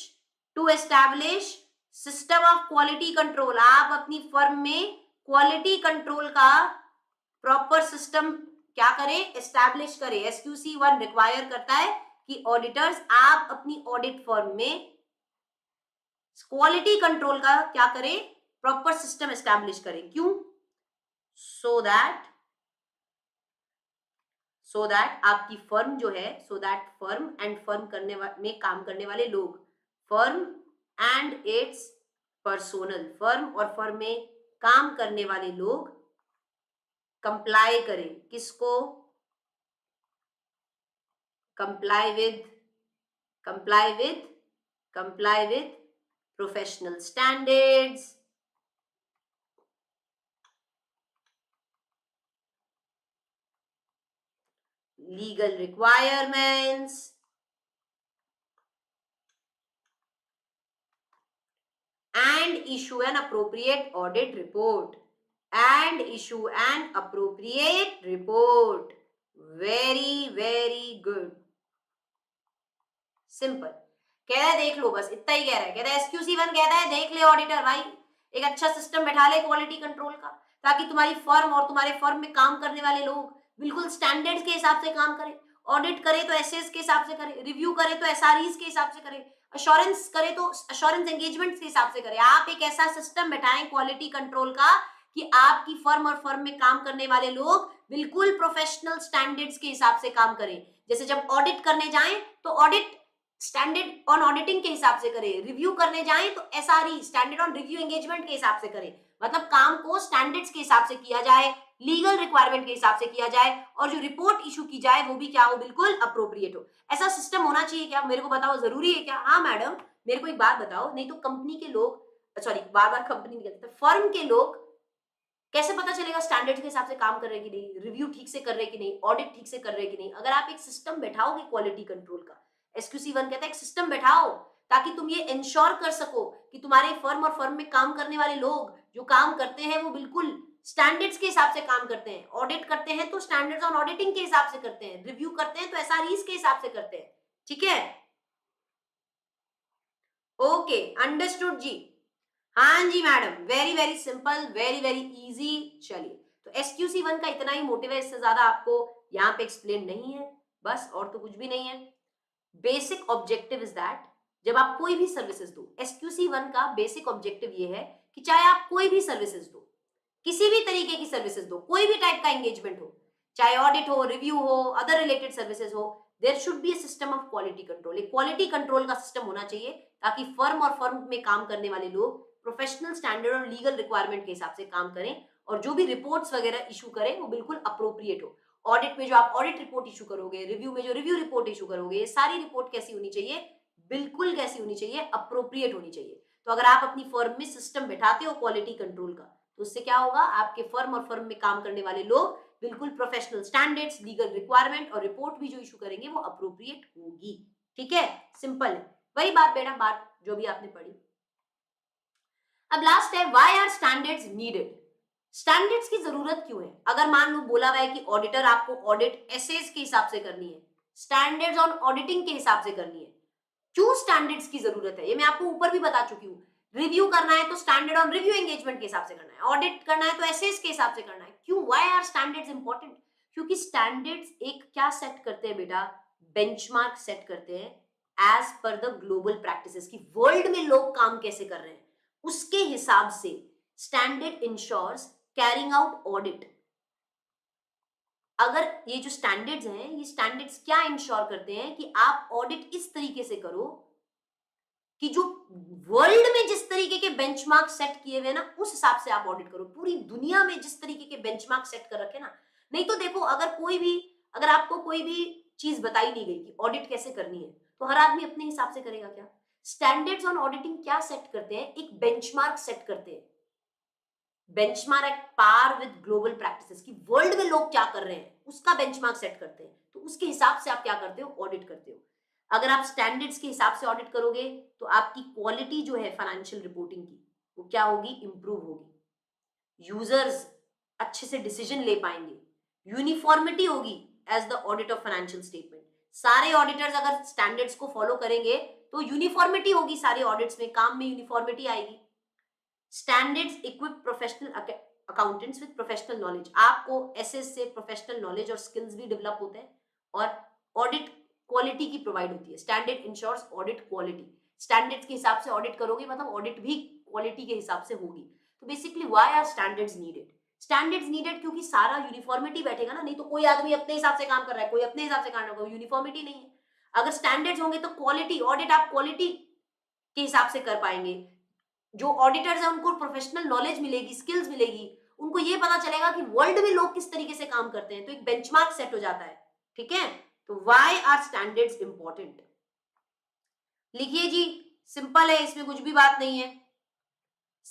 system of quality control, आप अपनी फर्म में क्वालिटी कंट्रोल का प्रॉपर सिस्टम क्या करें, एस्टैब्लिश करें। SQC1 रिक्वायर करता है कि ऑडिटर्स आप अपनी ऑडिट फर्म में क्वालिटी कंट्रोल का क्या करें, प्रॉपर सिस्टम एस्टैब्लिश करें। क्यों? सो दैट आपकी फर्म जो है, so that firm and firm में काम करने वाले लोग, firm and its personnel, firm और फर्म में काम करने वाले लोग कंप्लाई करें, किसको, comply with professional standards, legal requirements and issue an appropriate audit report. And issue an appropriate report. Very very good. Simple कह रहा है देख लो, बस इतना ही कह रहा है। कह रहा है SQC1 कहता है देख ले ऑडिटर भाई, एक अच्छा सिस्टम बैठा ले क्वालिटी कंट्रोल का, ताकि तुम्हारी फर्म और तुम्हारे फर्म में काम करने वाले लोग बिल्कुल स्टैंडर्ड्स के हिसाब से काम करें। ऑडिट करे तो एसएस के हिसाब से करे, रिव्यू करे तो एसआरईज के हिसाब से करे, अश्योरेंस करे तो अश्योरेंस एंगेजमेंट के हिसाब से करे। आप एक ऐसा सिस्टम बैठाएं क्वालिटी कंट्रोल का कि आपकी फर्म और फर्म में काम करने वाले लोग बिल्कुल प्रोफेशनल स्टैंडर्ड्स के हिसाब से काम करें। जैसे जब ऑडिट करने जाएं तो ऑडिट स्टैंडर्ड ऑन ऑडिटिंग के हिसाब से करें, रिव्यू करने जाएं तो SRE standard on review engagement के हिसाब से करें। मतलब काम को स्टैंडर्ड्स के हिसाब से किया जाए, लीगल रिक्वायरमेंट के हिसाब से किया जाए, और जो रिपोर्ट इशू की जाए वो भी क्या हो, बिल्कुल अप्रोप्रिएट हो। ऐसा सिस्टम होना चाहिए क्या, मेरे को बताओ, जरूरी है क्या? हाँ मैडम, मेरे को एक बात बताओ, नहीं तो कंपनी के लोग, सॉरी बार बार कंपनी नहीं कहते, फर्म के लोग कैसे पता चलेगा स्टैंडर्ड्स के हिसाब से काम कर रहे कि नहीं, रिव्यू ठीक से कर रहे कि नहीं, ऑडिट ठीक से कर रहे कि नहीं? अगर आप एक सिस्टम बैठाओगे क्वालिटी कंट्रोल का, SQC1 कहता है एक सिस्टम बैठाओ ताकि तुम ये इंश्योर कर सको कि तुम्हारे फर्म और फर्म में काम करने वाले लोग जो काम करते हैं वो बिल्कुल स्टैंडर्ड्स के हिसाब से काम करते हैं। ऑडिट करते हैं तो स्टैंडर्ड्स ऑन ऑडिटिंग के हिसाब से करते हैं, रिव्यू करते हैं तो एसआरईज के हिसाब से करते हैं। ठीक है, ओके, अंडरस्टूड जी। हाँ जी madam, very very simple, very very easy. चलिए, तो SQC1 का इतना ही मोटिव है, इससे ज्यादा आपको यहाँ पे एक्सप्लेन नहीं है, बस, और तो कुछ भी नहीं है। बेसिक ऑब्जेक्टिव इज दैट जब आप कोई भी सर्विसेज दो, SQC1 का बेसिक ऑब्जेक्टिव ये है कि चाहे आप कोई भी सर्विसेज दो, किसी भी तरीके की सर्विसेज दो, कोई भी टाइप का एंगेजमेंट हो, चाहे ऑडिट हो, रिव्यू हो, अदर रिलेटेड सर्विसेज हो, there should be a system of quality control. एक क्वालिटी कंट्रोल का सिस्टम होना चाहिए ताकि फर्म और फर्म में काम करने वाले लोग प्रोफेशनल स्टैंडर्ड और लीगल रिक्वायरमेंट के हिसाब से काम करें, और जो भी रिपोर्ट्स वगैरह इशू करें वो बिल्कुल अप्रोप्रिएट हो। ऑडिट में जो आप ऑडिट रिपोर्ट इशू करोगे, रिव्यू में जो रिव्यू रिपोर्ट इशू करोगे, ये सारी रिपोर्ट कैसी होनी चाहिए, बिल्कुल कैसी होनी चाहिए, अप्रोप्रिएट होनी चाहिए। तो अगर आप अपनी फर्म में सिस्टम बैठाते हो क्वालिटी कंट्रोल का, तो उससे क्या होगा, आपके फर्म और फर्म में काम करने वाले लोग बिल्कुल प्रोफेशनल स्टैंडर्ड्स, लीगल रिक्वायरमेंट और रिपोर्ट भी जो इशू करेंगे वो अप्रोप्रिएट होगी। ठीक है, सिंपल है, वही बात बेटा, बात जो भी आपने पढ़ी। अब लास्ट है, why are standards needed? Standards की जरूरत क्यों है? अगर मान लो बोला हुआ है कि ऑडिटर आपको ऑडिट एसेस के हिसाब से करनी है, स्टैंडर्ड्स ऑन ऑडिटिंग के हिसाब से करनी है, क्यों स्टैंडर्ड्स की जरूरत है? ये मैं आपको ऊपर भी बता चुकी हूँ। रिव्यू करना है तो स्टैंडर्ड ऑन रिव्यू एंगेजमेंट के हिसाब से करना है, ऑडिट करना है तो एसेस के हिसाब से करना है। क्यों, व्हाई आर स्टैंडर्ड्स इंपॉर्टेंट? क्योंकि स्टैंडर्ड्स एक क्या सेट करते हैं बेटा, बेंचमार्क सेट करते हैं as per the global practices, की वर्ल्ड में लोग काम कैसे कर रहे हैं उसके हिसाब से standard ensures carrying out audit. अगर ये जो स्टैंडर्ड्स हैं, ये स्टैंडर्ड्स क्या इंश्योर करते हैं कि आप ऑडिट इस तरीके से करो कि जो वर्ल्ड में जिस तरीके के बेंचमार्क सेट किए हुए ना, उस हिसाब से आप ऑडिट करो। पूरी दुनिया में जिस तरीके के बेंचमार्क सेट कर रखे ना, नहीं तो देखो, अगर आपको कोई भी चीज बताई नहीं गई कि ऑडिट कैसे करनी है, तो हर आदमी अपने हिसाब से करेगा क्या? स्टैंडर्ड्स ऑन ऑडिटिंग क्या सेट करते हैं, एक बेंचमार्क सेट करते हैं, benchmark at par with global practices, की वर्ल्ड में लोग क्या कर रहे हैं उसका बेंचमार्क सेट करते हैं। तो उसके हिसाब से आप क्या करते हो, ऑडिट करते हो। अगर आप स्टैंडर्ड्स के हिसाब से ऑडिट करोगे तो आपकी क्वालिटी जो है फाइनेंशियल रिपोर्टिंग की, वो क्या होगी, इंप्रूव होगी, यूजर्स अच्छे से डिसीजन ले पाएंगे, यूनिफॉर्मिटी होगी as the audit of financial statement. सारे ऑडिटर्स अगर स्टैंडर्ड्स को फॉलो करेंगे तो यूनिफॉर्मिटी होगी, सारे ऑडिट्स में काम में यूनिफॉर्मिटी आएगी। Standards equip professional accountants with professional knowledge, आपको एसएस से प्रोफेशनल नॉलेज और स्किल्स भी डेवलप होते हैं, और ऑडिट क्वालिटी की प्रोवाइड होती है। Standard ensures audit quality, standards के हिसाब से ऑडिट करोगे मतलब ऑडिट भी क्वालिटी के हिसाब से होगी। तो basically why are standards needed? Standards needed क्योंकि सारा यूनिफॉर्मिटी बैठेगा ना, नहीं तो कोई आदमी अपने हिसाब से काम कर रहा है, कोई अपने हिसाब से काम कर रहा है, यूनिफॉर्मिटी नहीं है। अगर स्टैंडर्ड्स होंगे तो क्वालिटी, ऑडिट आप क्वालिटी के हिसाब से कर पाएंगे। जो ऑडिटर्स है उनको प्रोफेशनल नॉलेज मिलेगी, स्किल्स मिलेगी, उनको ये पता चलेगा कि वर्ल्ड में लोग किस तरीके से काम करते हैं, तो एक बेंचमार्क सेट हो जाता है। ठीक है, तो व्हाई आर स्टैंडर्ड्स इंपॉर्टेंट? लिखिए जी, सिंपल है, इसमें कुछ भी बात नहीं है।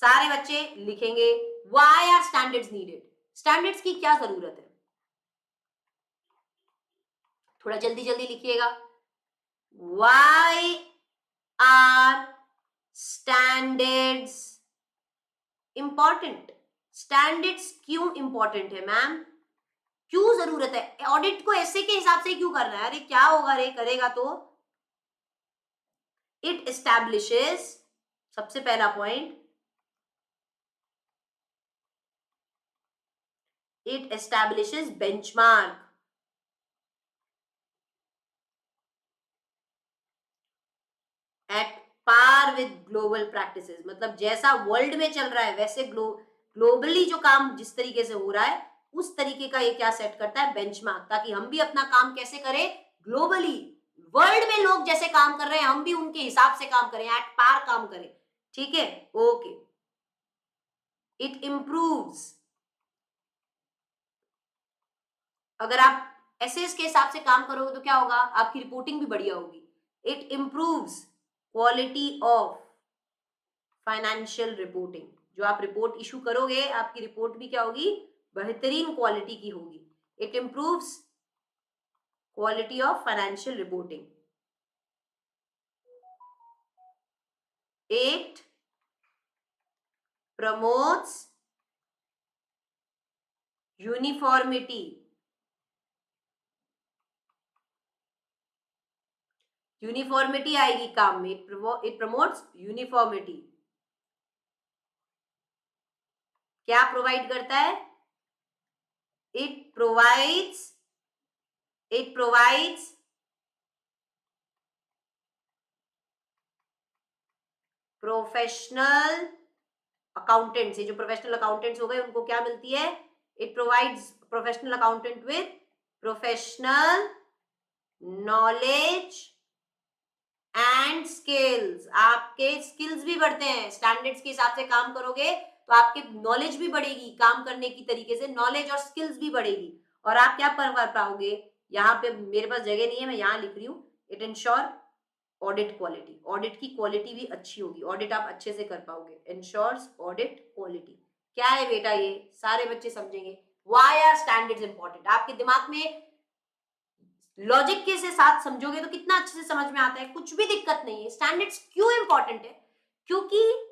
सारे बच्चे लिखेंगे why are standards needed, standards की क्या जरूरत है? थोड़ा जल्दी जल्दी लिखिएगा। Why are standards important? Standards क्यों इंपॉर्टेंट है मैम? क्यों जरूरत है? ऑडिट को ऐसे के हिसाब से क्यों करना है? अरे क्या होगा रे करेगा तो? इट एस्टैब्लिशेस, सबसे पहला point, it establishes benchmark at par with global practices. मतलब जैसा वर्ल्ड में चल रहा है वैसे ग्लोबली जो काम जिस तरीके से हो रहा है उस तरीके का ये क्या सेट करता है? बेंचमार्क, ताकि हम भी अपना काम कैसे करें? ग्लोबली, वर्ल्ड में लोग जैसे काम कर रहे हैं हम भी उनके हिसाब से काम करें, एट पार काम करें। ठीक है, ओके। इट इंप्रूव्स, अगर आप एसएस के हिसाब से काम करोगे तो क्या होगा? आपकी रिपोर्टिंग भी बढ़िया होगी। It improves quality of financial reporting. जो आप रिपोर्ट इशू करोगे आपकी रिपोर्ट भी क्या होगी? बेहतरीन क्वालिटी की होगी। It improves quality of financial reporting. It promotes uniformity, uniformity आएगी काम में। It promotes uniformity. क्या प्रोवाइड करता है? It provides professional accountants. ये जो प्रोफेशनल अकाउंटेंट्स हो गए उनको क्या मिलती है? It provides professional accountant with professional knowledge and skills. आपके स्किल्स भी बढ़ते हैं, स्टैंडर्ड्स के हिसाब से काम करोगे तो आपकी नॉलेज भी बढ़ेगी, काम करने की तरीके से नॉलेज और स्किल्स भी बढ़ेगी। और आप क्या कर पाओगे? यहाँ पे मेरे पास जगह नहीं है, मैं यहाँ लिख रही हूँ। It ensure audit quality, audit की क्वालिटी भी अच्छी होगी, ऑडिट आप अच्छे से कर पाओगे। Ensures audit quality. क्या है बेटा ये? सारे बच्चे समझेंगे। Why are standards important? आपके दिमाग में लॉजिक के से साथ समझोगे तो कितना अच्छे से समझ में आता है, कुछ भी दिक्कत नहीं है। स्टैंडर्ड्स क्यों इंपॉर्टेंट है? क्योंकि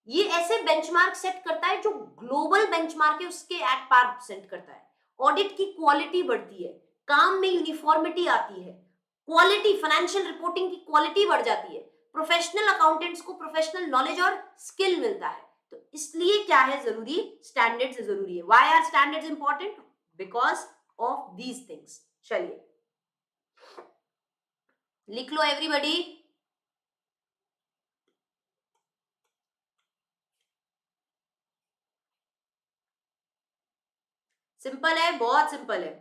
ये ऐसे बेंचमार्क सेट करता है जो ग्लोबल बेंचमार्क है उसके एट पार सेट करता है। ऑडिट की क्वालिटी बढ़ती है, काम में यूनिफॉर्मिटी आती है, क्वालिटी, फाइनेंशियल रिपोर्टिंग की क्वालिटी बढ़ जाती है, प्रोफेशनल अकाउंटेंट्स को प्रोफेशनल नॉलेज और स्किल मिलता है। तो इसलिए क्या है जरूरी? स्टैंडर्ड्स जरूरी है। Why are standards important? Because of these things. चलिए लिख लो एवरीबॉडी। सिंपल है, बहुत सिंपल है।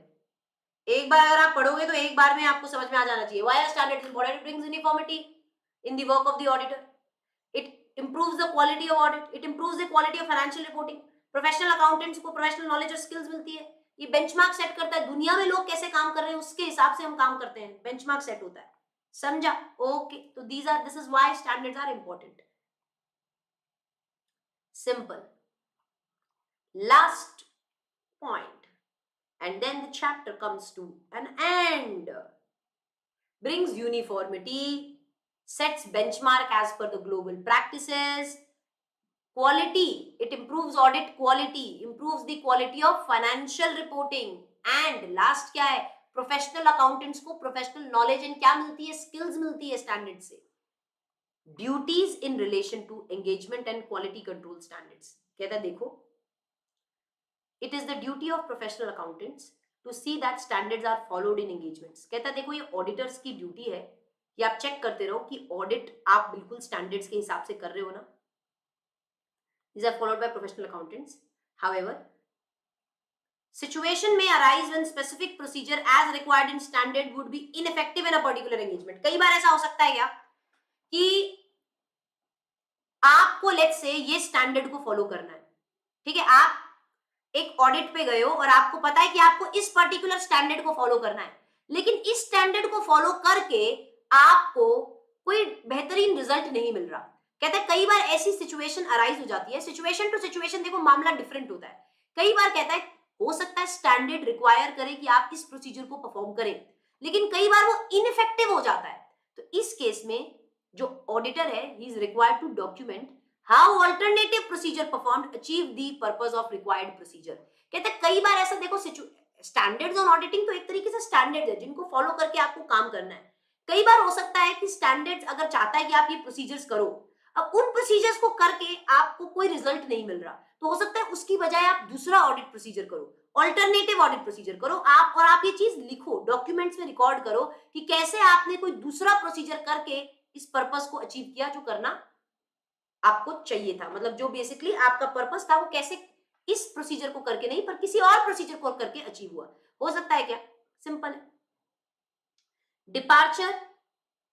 एक बार अगर आप पढ़ोगे तो एक बार में आपको समझ में आ जाना चाहिए। Why are standards important? It brings uniformity in the work of the auditor, it improves the quality of audit, it improves the quality of financial reporting, professional accountants को प्रोफेशनल नॉलेज और स्किल्स मिलती है। ये benchmark set करता है, दुनिया में लोग कैसे काम कर रहे हैं उसके हिसाब से हम काम करते हैं, बेंचमार्क सेट होता है। समझा? ओके, तो this is why standards are important. Simple. Last point, and then the chapter comes to an end. Brings uniformity, sets benchmark as per the global practices, quality, it improves audit quality, improves the quality of financial reporting, and last क्या है? Professional accountants को professional knowledge and क्या मिलती है? Skills मिलती है standard से। Duties in relation to engagement and quality control standards. कहता है देखो, it is the duty of professional accountants to see that standards are followed in engagements। कहता है देखो ये ऑडिटर्स की ड्यूटी है कि आप चेक करते रहो कि ऑडिट आप बिल्कुल स्टैंडर्ड्स के हिसाब से कर रहे हो ना। These are followed by professional accountants. However, situation may arise when specific procedure as required in standard would be ineffective in a particular engagement। कई बार ऐसा हो सकता है क्या कि आपको लेट्स से ये स्टैंडर्ड को फॉलो करना है, ठीक है, आप एक ऑडिट पे गए हो और आपको पता है कि आपको इस पर्टिकुलर स्टैंडर्ड को फॉलो करना है, लेकिन इस स्टैंडर्ड को फॉलो करके आपको कोई बेहतरीन रिजल्ट नहीं मिल रहा। कहते हैं कई बार ऐसी सिचुएशन अराइज हो जाती है, सिचुएशन टू सिचुएशन देखो मामला डिफरेंट होता है। कई बार कहता है हो सकता है स्टैंडर्ड रिक्वायर करे कि आप इस प्रोसीजर को परफॉर्म करें, लेकिन कई बार वो इनइफेक्टिव हो जाता है। तो इस केस में जो ऑडिटर है, he is required to document how alternative procedure performed achieve the purpose of required procedure. कहते हैं कई बार ऐसा देखो, स्टैंडर्ड्स ऑन ऑडिटिंग तो एक तरीके से स्टैंडर्ड है जिनको फॉलो करके आपको काम करना है। कई बार हो सकता है कि स्टैंडर्ड्स अगर चाहता है कि आप ये प्रोसीजर्स करो, अब उन प्रोसीजर्स को करके आपको कोई रिजल्ट नहीं मिल रहा, तो हो सकता है उसकी बजाय आप दूसरा ऑडिट प्रोसीजर करो, ऑल्टरनेटिव ऑडिट प्रोसीजर करो आप, और आप ये चीज लिखो, डॉक्यूमेंट्स में रिकॉर्ड करो कि कैसे आपने कोई दूसरा प्रोसीजर करके इस पर्पस को अचीव किया जो करना आपको चाहिए था। मतलब जो बेसिकली आपका पर्पस था वो कैसे इस प्रोसीजर को करके नहीं पर किसी और प्रोसीजर को करके अचीव हुआ। हो सकता है क्या? सिंपल है। डिपार्चर,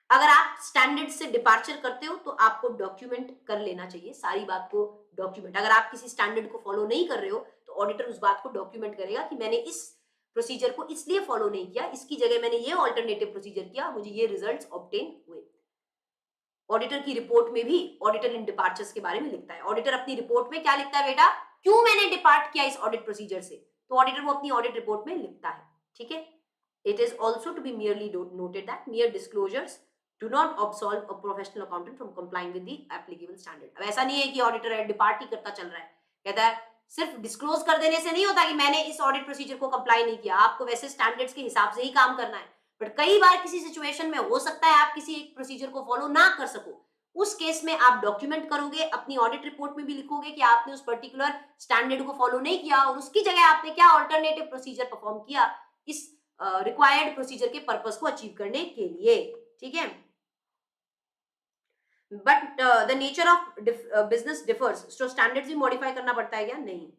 अगर आप स्टैंडर्ड से डिपार्चर करते हो तो आपको डॉक्यूमेंट कर लेना चाहिए, सारी बात को डॉक्यूमेंट। अगर आप किसी स्टैंडर्ड को फॉलो नहीं कर रहे हो तो ऑडिटर उस बात को डॉक्यूमेंट करेगा कि मैंने इस प्रोसीजर को इसलिए फॉलो नहीं किया, इसकी जगह मैंने ये ऑल्टरनेटिव प्रोसीजर किया, मुझे ये रिजल्ट्स ऑब्टेन हुए। ऑडिटर की रिपोर्ट में भी ऑडिटर इन डिपार्चर्स के बारे में लिखता है। ऑडिटर अपनी रिपोर्ट में क्या लिखता है बेटा? क्यों मैंने डिपार्ट किया इस ऑडिट प्रोसीजर से, तो ऑडिटर वो अपनी ऑडिट रिपोर्ट में लिखता है। ठीक है। It is also to be merely noted that mere disclosures do not absolve a professional accountant from complying with the applicable standard। अब ऐसा नहीं है कि ऑडिटर है डिपार्ट ही करता चल रहा है, कहता है सिर्फ डिस्क्लोज कर देने से नहीं होता कि मैंने इस ऑडिट प्रोसीजर को कंप्लाई नहीं किया, आपको वैसे स्टैंडर्ड्स के हिसाब से ही काम करना है। बट कई बार किसी सिचुएशन में हो सकता है आप किसी एक प्रोसीजर को फॉलो ना कर सको, उस केस में आप डॉक्यूमेंट करोगे, अपनी ऑडिट रिपोर्ट में भी लिखोगे कि आपने उस पर्टिकुलर स्टैंडर्ड को फॉलो नहीं किया और उसकी जगह आपने क्या ऑल्टरनेटिव प्रोसीजर परफॉर्म किया इस रिक्वायर्ड प्रोसीजर के पर्पस को अचीव करने के लिए। ठीक है। But the nature of business differs, तो स्टैंडर्ड्स भी मॉडिफाई करना पड़ता है क्या? नहीं,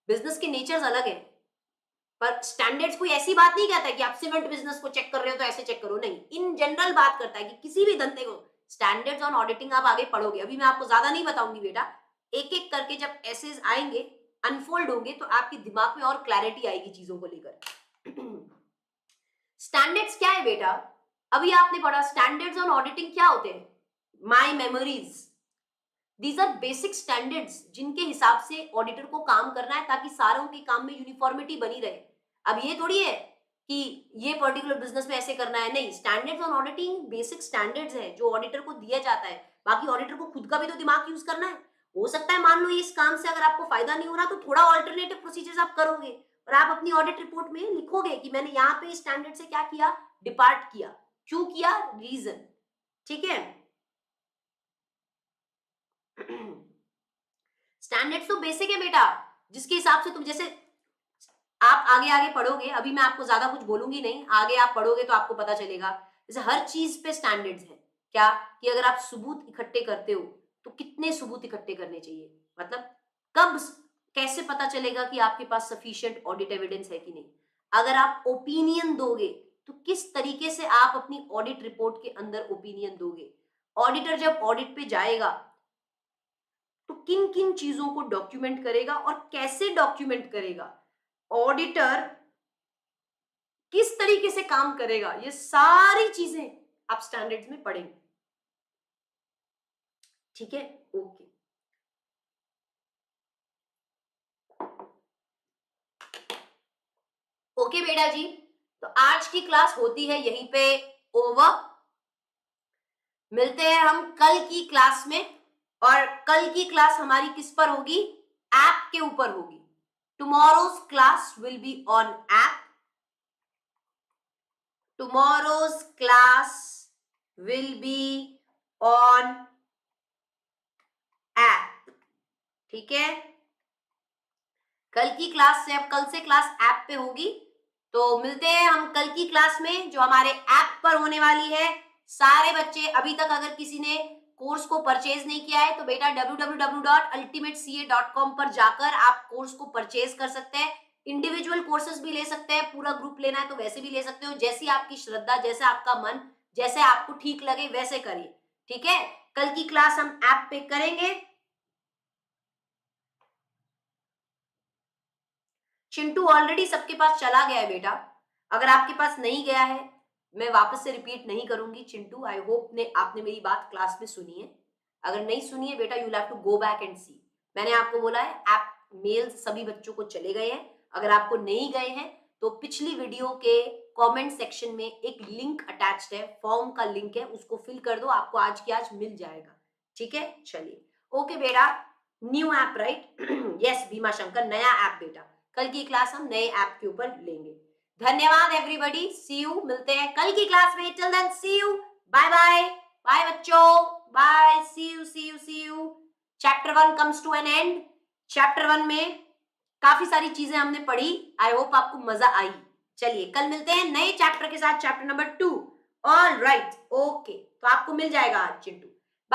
बिजनेस के नेचर्स अलग है, पर स्टैंडर्ड्स कोई ऐसी बात नहीं कहता है कि आप सीमेंट बिजनेस को चेक कर रहे हो तो ऐसे चेक करो, नहीं, इन जनरल बात करता है कि किसी भी धंधे को स्टैंडर्ड्स ऑन ऑडिटिंग आप आगे पढ़ोगे, अभी मैं आपको ज्यादा नहीं बताऊंगी बेटा, एक एक करके जब एसेज आएंगे अनफोल्ड होंगे तो आपके दिमाग में और क्लैरिटी आएगी चीजों को लेकर। स्टैंडर्ड्स क्या है बेटा? अभी आपने पढ़ा स्टैंडर्ड्स ऑन ऑडिटिंग क्या होते हैं? My memories, these are basic standards जिनके हिसाब से ऑडिटर को काम करना है ताकि सारों के काम में यूनिफॉर्मिटी बनी रहे। अब ये थोड़ी है कि ये पर्टिकुलर बिजनेस में ऐसे करना है, नहीं, standards on auditing basic standards है जो ऑडिटर को दिया जाता है, बाकी ऑडिटर को खुद का भी तो दिमाग यूज करना है। हो सकता है मान लो इस काम से अगर आपको फायदा नहीं हो रहा तो थोड़ा ऑल्टरनेटिव प्रोसीजर्स आप करोगे और आप अपनी ऑडिट रिपोर्ट में लिखोगे कि मैंने यहाँ पे स्टैंडर्ड से क्या किया, डिपार्ट किया, क्यों किया, रीजन। ठीक है। स्टैंडर्ड्स तो बेसिक है बेटा, जिसके हिसाब से तुम जैसे आप आगे आगे पढ़ोगे, अभी मैं आपको ज्यादा कुछ बोलूंगी नहीं, आगे आप पढ़ोगे तो आपको पता चलेगा। जैसे हर चीज पे स्टैंडर्ड्स हैं, क्या कि अगर आप सबूत इकट्ठे करते हो तो कितने सबूत इकट्ठे करने चाहिए, मतलब कब कैसे पता चलेगा कि आपके पास सफिशिएंट ऑडिट एविडेंस है कि नहीं। अगर आप ओपिनियन दोगे तो किस तरीके से आप अपनी ऑडिट रिपोर्ट के अंदर ओपिनियन दोगे। ऑडिटर जब ऑडिट पे जाएगा तो किन किन चीजों को डॉक्यूमेंट करेगा और कैसे डॉक्यूमेंट करेगा, ऑडिटर किस तरीके से काम करेगा, ये सारी चीजें आप स्टैंडर्ड्स में पढ़ेंगे। ठीक है। ओके। ओके बेटा जी, तो आज की क्लास होती है यहीं पे ओवर। मिलते हैं हम कल की क्लास में, और कल की क्लास हमारी किस पर होगी? ऐप के ऊपर होगी। Tomorrow's class will be on app. Tomorrow's class will be on app। ठीक है। कल की क्लास से, अब कल से क्लास ऐप पे होगी, तो मिलते हैं हम कल की क्लास में जो हमारे ऐप पर होने वाली है। सारे बच्चे, अभी तक अगर किसी ने कोर्स को परचेज नहीं किया है तो बेटा www.ultimateca.com पर जाकर आप कोर्स को परचेज कर सकते हैं। इंडिविजुअल कोर्सेज भी ले सकते हैं, पूरा ग्रुप लेना है तो वैसे भी ले सकते हो, जैसी आपकी श्रद्धा, जैसे आपका मन, जैसे आपको ठीक लगे वैसे करिए। ठीक है। कल की क्लास हम ऐप पे करेंगे। चिंटू ऑलरेडी सबके पास चला गया है बेटा, अगर आपके पास नहीं गया है मैं वापस से रिपीट नहीं करूंगी। चिंटू, आई होप ने आपने मेरी बात क्लास में सुनी है, अगर नहीं सुनी है बेटा you have to go back and see. मैंने आपको बोला है ऐप मेल्स सभी बच्चों को चले गए हैं, अगर आपको नहीं गए हैं तो पिछली वीडियो के कमेंट सेक्शन में एक लिंक अटैच्ड है, फॉर्म का लिंक है, उसको फिल कर दो, आपको आज की आज मिल जाएगा। ठीक है, चलिए ओके बेटा। New app right? Yes Bhima Shankar, नया ऐप बेटा। कल की क्लास हम नए ऐप के ऊपर लेंगे। धन्यवाद एवरीबॉडी, सी यू, मिलते हैं कल की क्लास में। Till then see you, bye bye. Bye बच्चों, bye, see you see you see you. Chapter 1 comes to an end. Chapter 1 में काफी सारी चीजें हमने पढ़ी, आई होप आपको मजा आई। चलिए कल मिलते हैं नए चैप्टर के साथ, chapter number 2। All right, okay, तो आपको मिल जाएगा आज चिंटू।